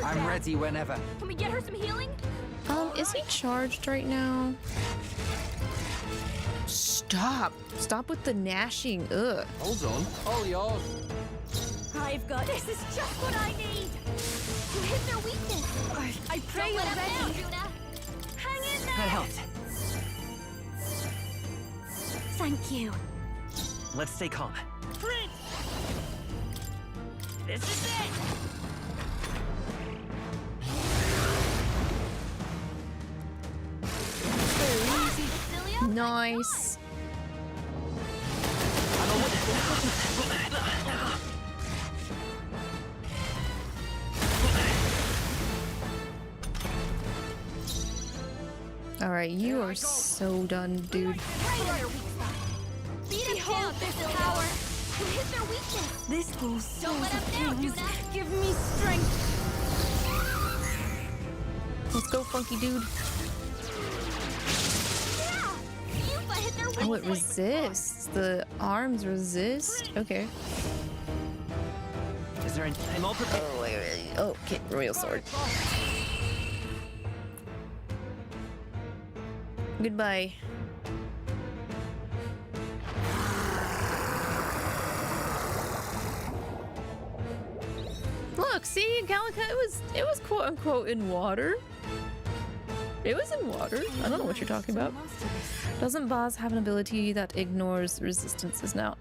I'm ready whenever. Can we get her some healing? Is he charged right now? Stop. Stop with the gnashing. Ugh. Hold on. All yours. I've got this is just what I need. You hit their weakness. I pray you're ready. Now, hang in there. That helped. Thank you. Let's stay calm. Prince! This is it! Nice. All right, you are so done, dude. Beat him down, this power. You hit their weakness. This whole Don't let up now, Juna. Give me strength. Let's go, funky dude. Oh, it resists. The arms resist. Okay. Is there an... I'm all prepared. Oh, wait. Oh, okay. Royal sword. Goodbye. Look, see, 𝐿𝐿𝐒, it was quote unquote in water. It was in water. I don't know what you're talking about. Doesn't Boz have an ability that ignores resistances now?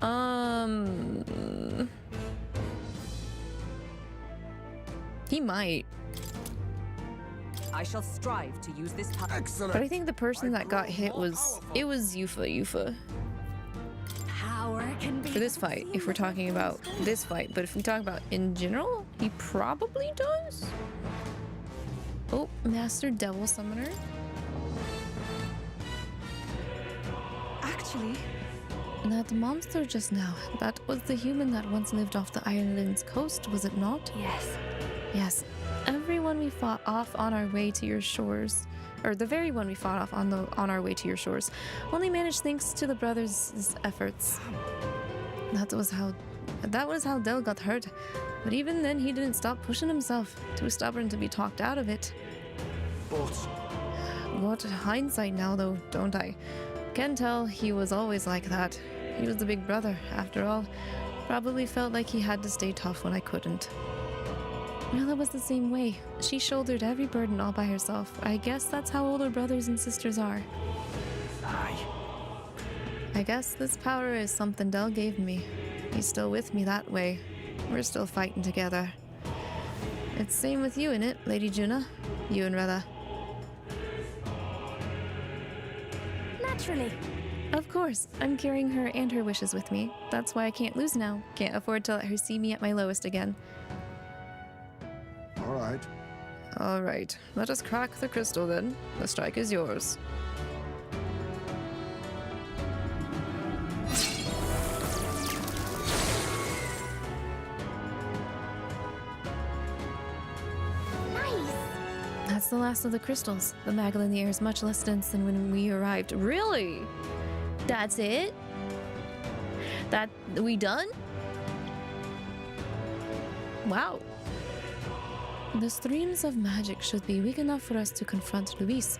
He might. I shall strive to use this power. But I think the person that got hit was 𝐓𝐿𝐒. Power can be For this fight, if we're talking about this fight, but if we talk about in general, he probably does. Oh, Master Devil Summoner. Actually, That monster just now, that was the human that once lived off the island's coast, was it not? Yes. Yes. Everyone we fought off on our way to your shores, or the very one we fought off on our way to your shores, only managed thanks to the brothers' efforts. That was how Del got hurt. But even then, he didn't stop pushing himself. Too stubborn to be talked out of it. But What hindsight now, though, don't I? Can tell he was always like that. He was the big brother, after all. Probably felt like he had to stay tough when I couldn't. Mila was the same way. She shouldered every burden all by herself. I guess that's how older brothers and sisters are. aye. I guess this power is something Del gave me. He's still with me that way. We're still fighting together. It's same with you, innit, Lady Juna? You and Rella. Naturally. Of course, I'm carrying her and her wishes with me. That's why I can't lose now. Can't afford to let her see me at my lowest again. All right. All right, let us crack the crystal then. The strike is yours. That's the last of the crystals. The magma in the air is much less dense than when we arrived. Really? That's it? That we done? Wow. The streams of magic should be weak enough for us to confront Luis.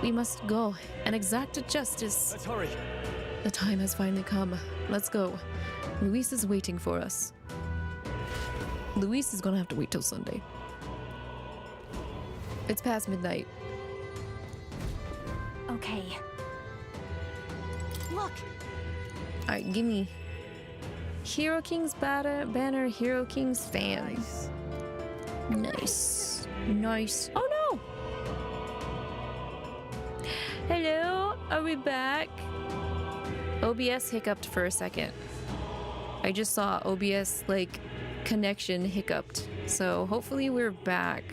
We must go and exact justice. Let's hurry. The time has finally come. Let's go. Luis is waiting for us. Luis is gonna have to wait till Sunday. It's past midnight. Okay. Look. Alright, gimme. Hero King's banner, Hero King's fan. Nice. Nice. Oh no! Hello, are we back? OBS hiccuped for a second. I just saw OBS, like, connection hiccuped. So hopefully we're back.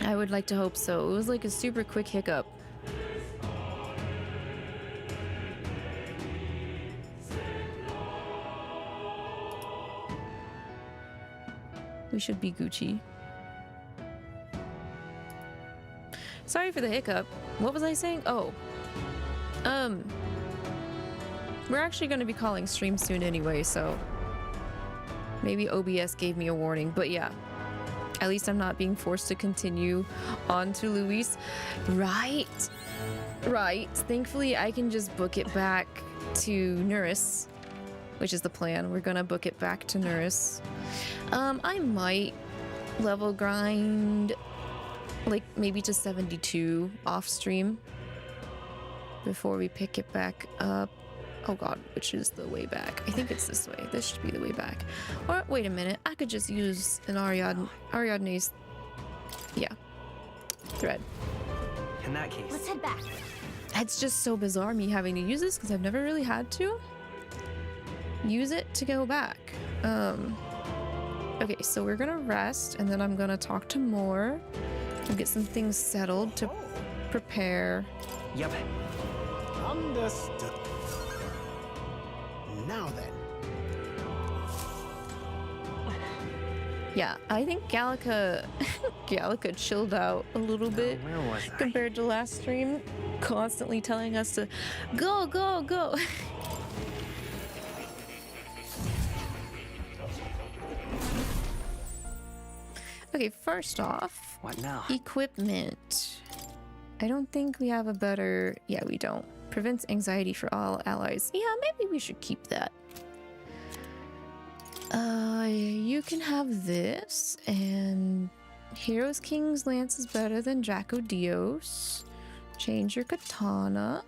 I would like to hope so. It was like a super quick hiccup. We should be Gucci. Sorry for the hiccup. What was I saying? Oh. We're actually going to be calling stream soon anyway, so maybe OBS gave me a warning, but yeah. At least I'm not being forced to continue on to Luis. Right. Right. Thankfully, I can just book it back to Nurse, which is the plan. We're gonna book it back to Nurse. I might level grind, like, maybe to 72 off stream before we pick it back up. Oh god, which is the way back? I think it's this way. This should be the way back. Or, wait a minute, I could just use an Ariadne's, yeah, thread. In that case, Let's head back. It's just so bizarre me having to use this because I've never really had to use it to go back. Okay, so we're gonna rest and then I'm gonna talk to Moore and get some things settled to prepare. Yep. Understood. Now then. Yeah, I think 𝐿𝐿𝐒 chilled out a little bit Where was I? compared to last stream, constantly telling us to go, go, go. Okay, first off, What now? equipment. I don't think we have a better... Yeah, we don't. Prevents anxiety for all allies. Yeah, maybe we should keep that. You can have this, and Heroes King's Lance is better than Draco Dios. Change your katana.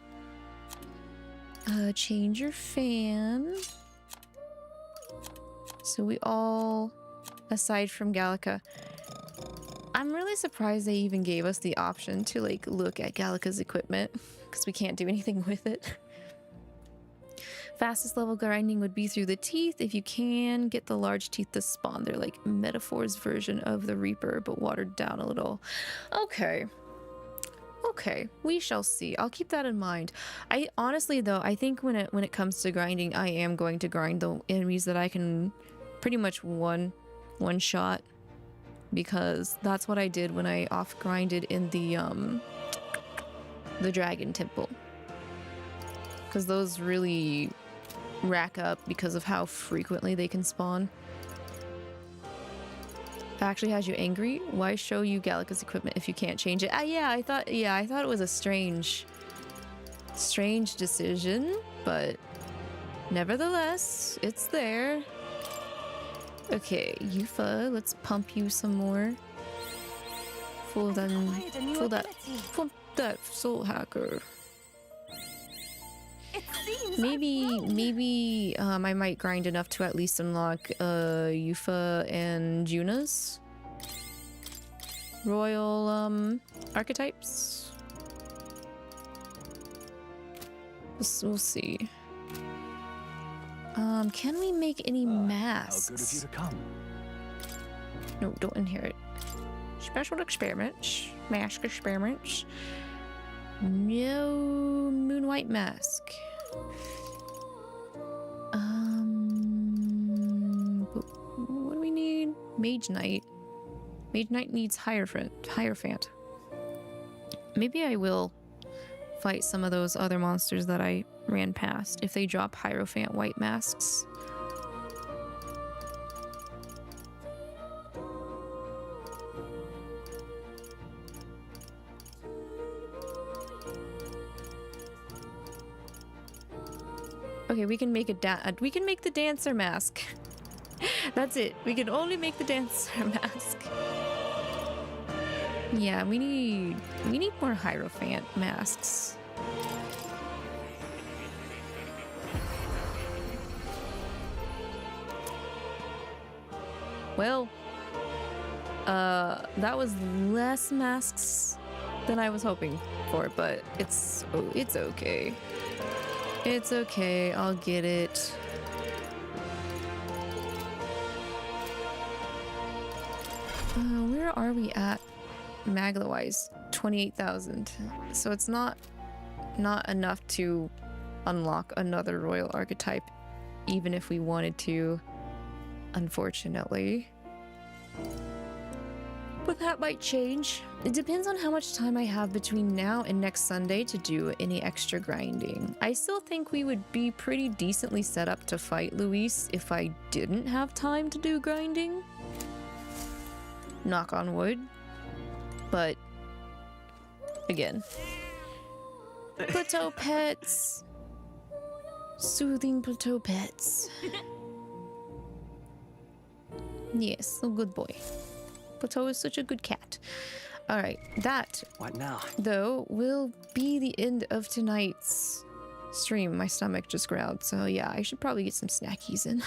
Change your fan. So we all, aside from Gallica, I'm really surprised they even gave us the option to like look at Gallica's equipment, because we can't do anything with it. Fastest level grinding would be through the teeth. If you can get the large teeth to spawn, they're like Metaphor's version of the Reaper, but watered down a little. Okay. Okay, we shall see. I'll keep that in mind. I honestly though, I think when it comes to grinding, I am going to grind the enemies that I can pretty much one shot, because that's what I did when I off grinded in the Dragon Temple. Because those really rack up because of how frequently they can spawn. It actually has you angry. Why show you Gallica's equipment if you can't change it? Yeah, I thought it was a strange decision, but nevertheless, it's there. Okay, Yufa, let's pump you some more. Pull that soul hacker. Maybe I might grind enough to at least unlock Yufa and Juna's royal archetypes. We'll see. Can we make any masks? How good of you to come. No, don't inherit. Special experiments. Mask experiments. No moon white mask. What do we need? Mage Knight. Mage Knight needs Hierophant. Maybe I will fight some of those other monsters that I ran past if they drop Hierophant white masks. Okay, we can make we can make the dancer mask. That's it. We can only make the dancer mask. Yeah, we need more Hierophant masks. Well, that was less masks than I was hoping for, but it's okay. It's okay, I'll get it. Where are we at Magla-wise? 28,000. So it's not enough to unlock another royal archetype, even if we wanted to, unfortunately. But that might change. It depends on how much time I have between now and next Sunday to do any extra grinding. I still think we would be pretty decently set up to fight Luis if I didn't have time to do grinding. Knock on wood. But again, plateau pets. Soothing plateau pets. Yes, a good boy. Plateau is such a good cat. Alright, that, what now? Though, will be the end of tonight's stream. My stomach just growled, so yeah, I should probably get some snackies in.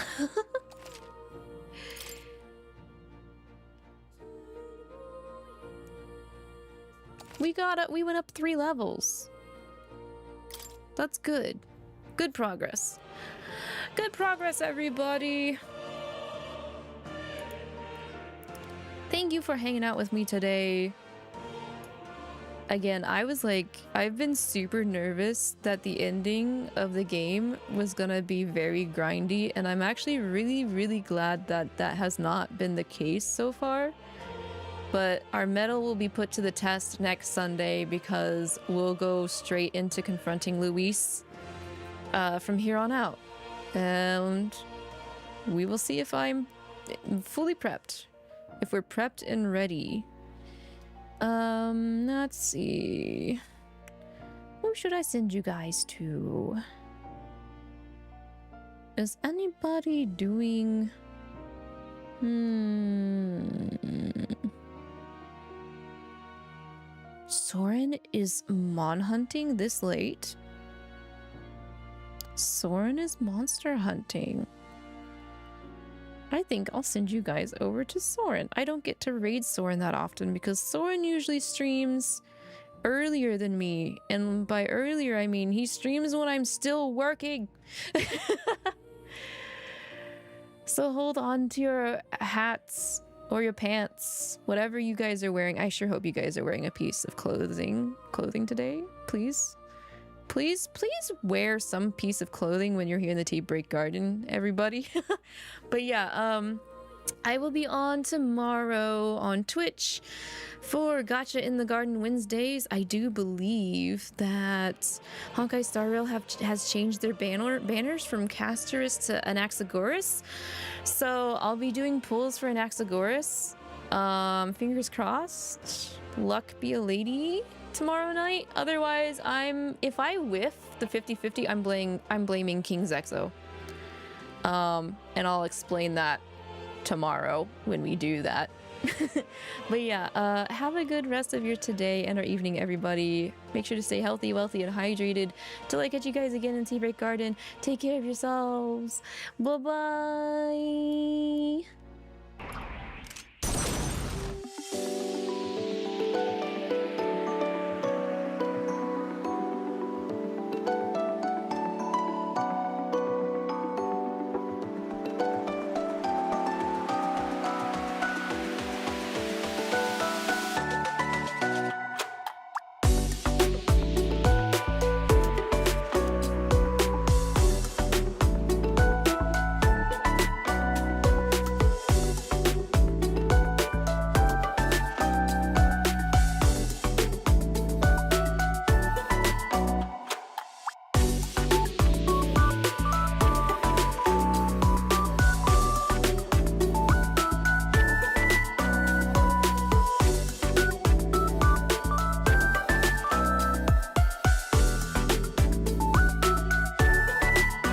We went up 3 levels. That's good. Good progress. Good progress, everybody. Thank you for hanging out with me today. Again, I've been super nervous that the ending of the game was gonna be very grindy, and I'm actually really glad that that has not been the case so far. But our mettle will be put to the test next Sunday, because we'll go straight into confronting Luis from here on out. And we will see if I'm fully prepped. If we're prepped and ready. Let's see. Who should I send you guys to? Is anybody doing... Soren is mon hunting this late? Soren is monster hunting. I think I'll send you guys over to Soren. I don't get to raid Soren that often because Soren usually streams earlier than me. And by earlier, I mean he streams when I'm still working. So hold on to your hats or your pants, whatever you guys are wearing. I sure hope you guys are wearing a piece of clothing today. Please. Please wear some piece of clothing when you're here in the Tea Break Garden, everybody. But yeah, I will be on tomorrow on Twitch for Gacha in the Garden Wednesdays. I do believe that Honkai Star Rail has changed their banners from Casterus to Anaxagoras. So I'll be doing pulls for Anaxagoras. Fingers crossed. Luck be a lady tomorrow night. Otherwise, if I whiff the 50-50, I'm blaming 𝐂𝐁𝐕𝐈. And I'll explain that tomorrow when we do that. But yeah, have a good rest of your today and our evening, everybody. Make sure to stay healthy, wealthy, and hydrated. Till I catch you guys again in Tea Break Garden, take care of yourselves. Bye-bye.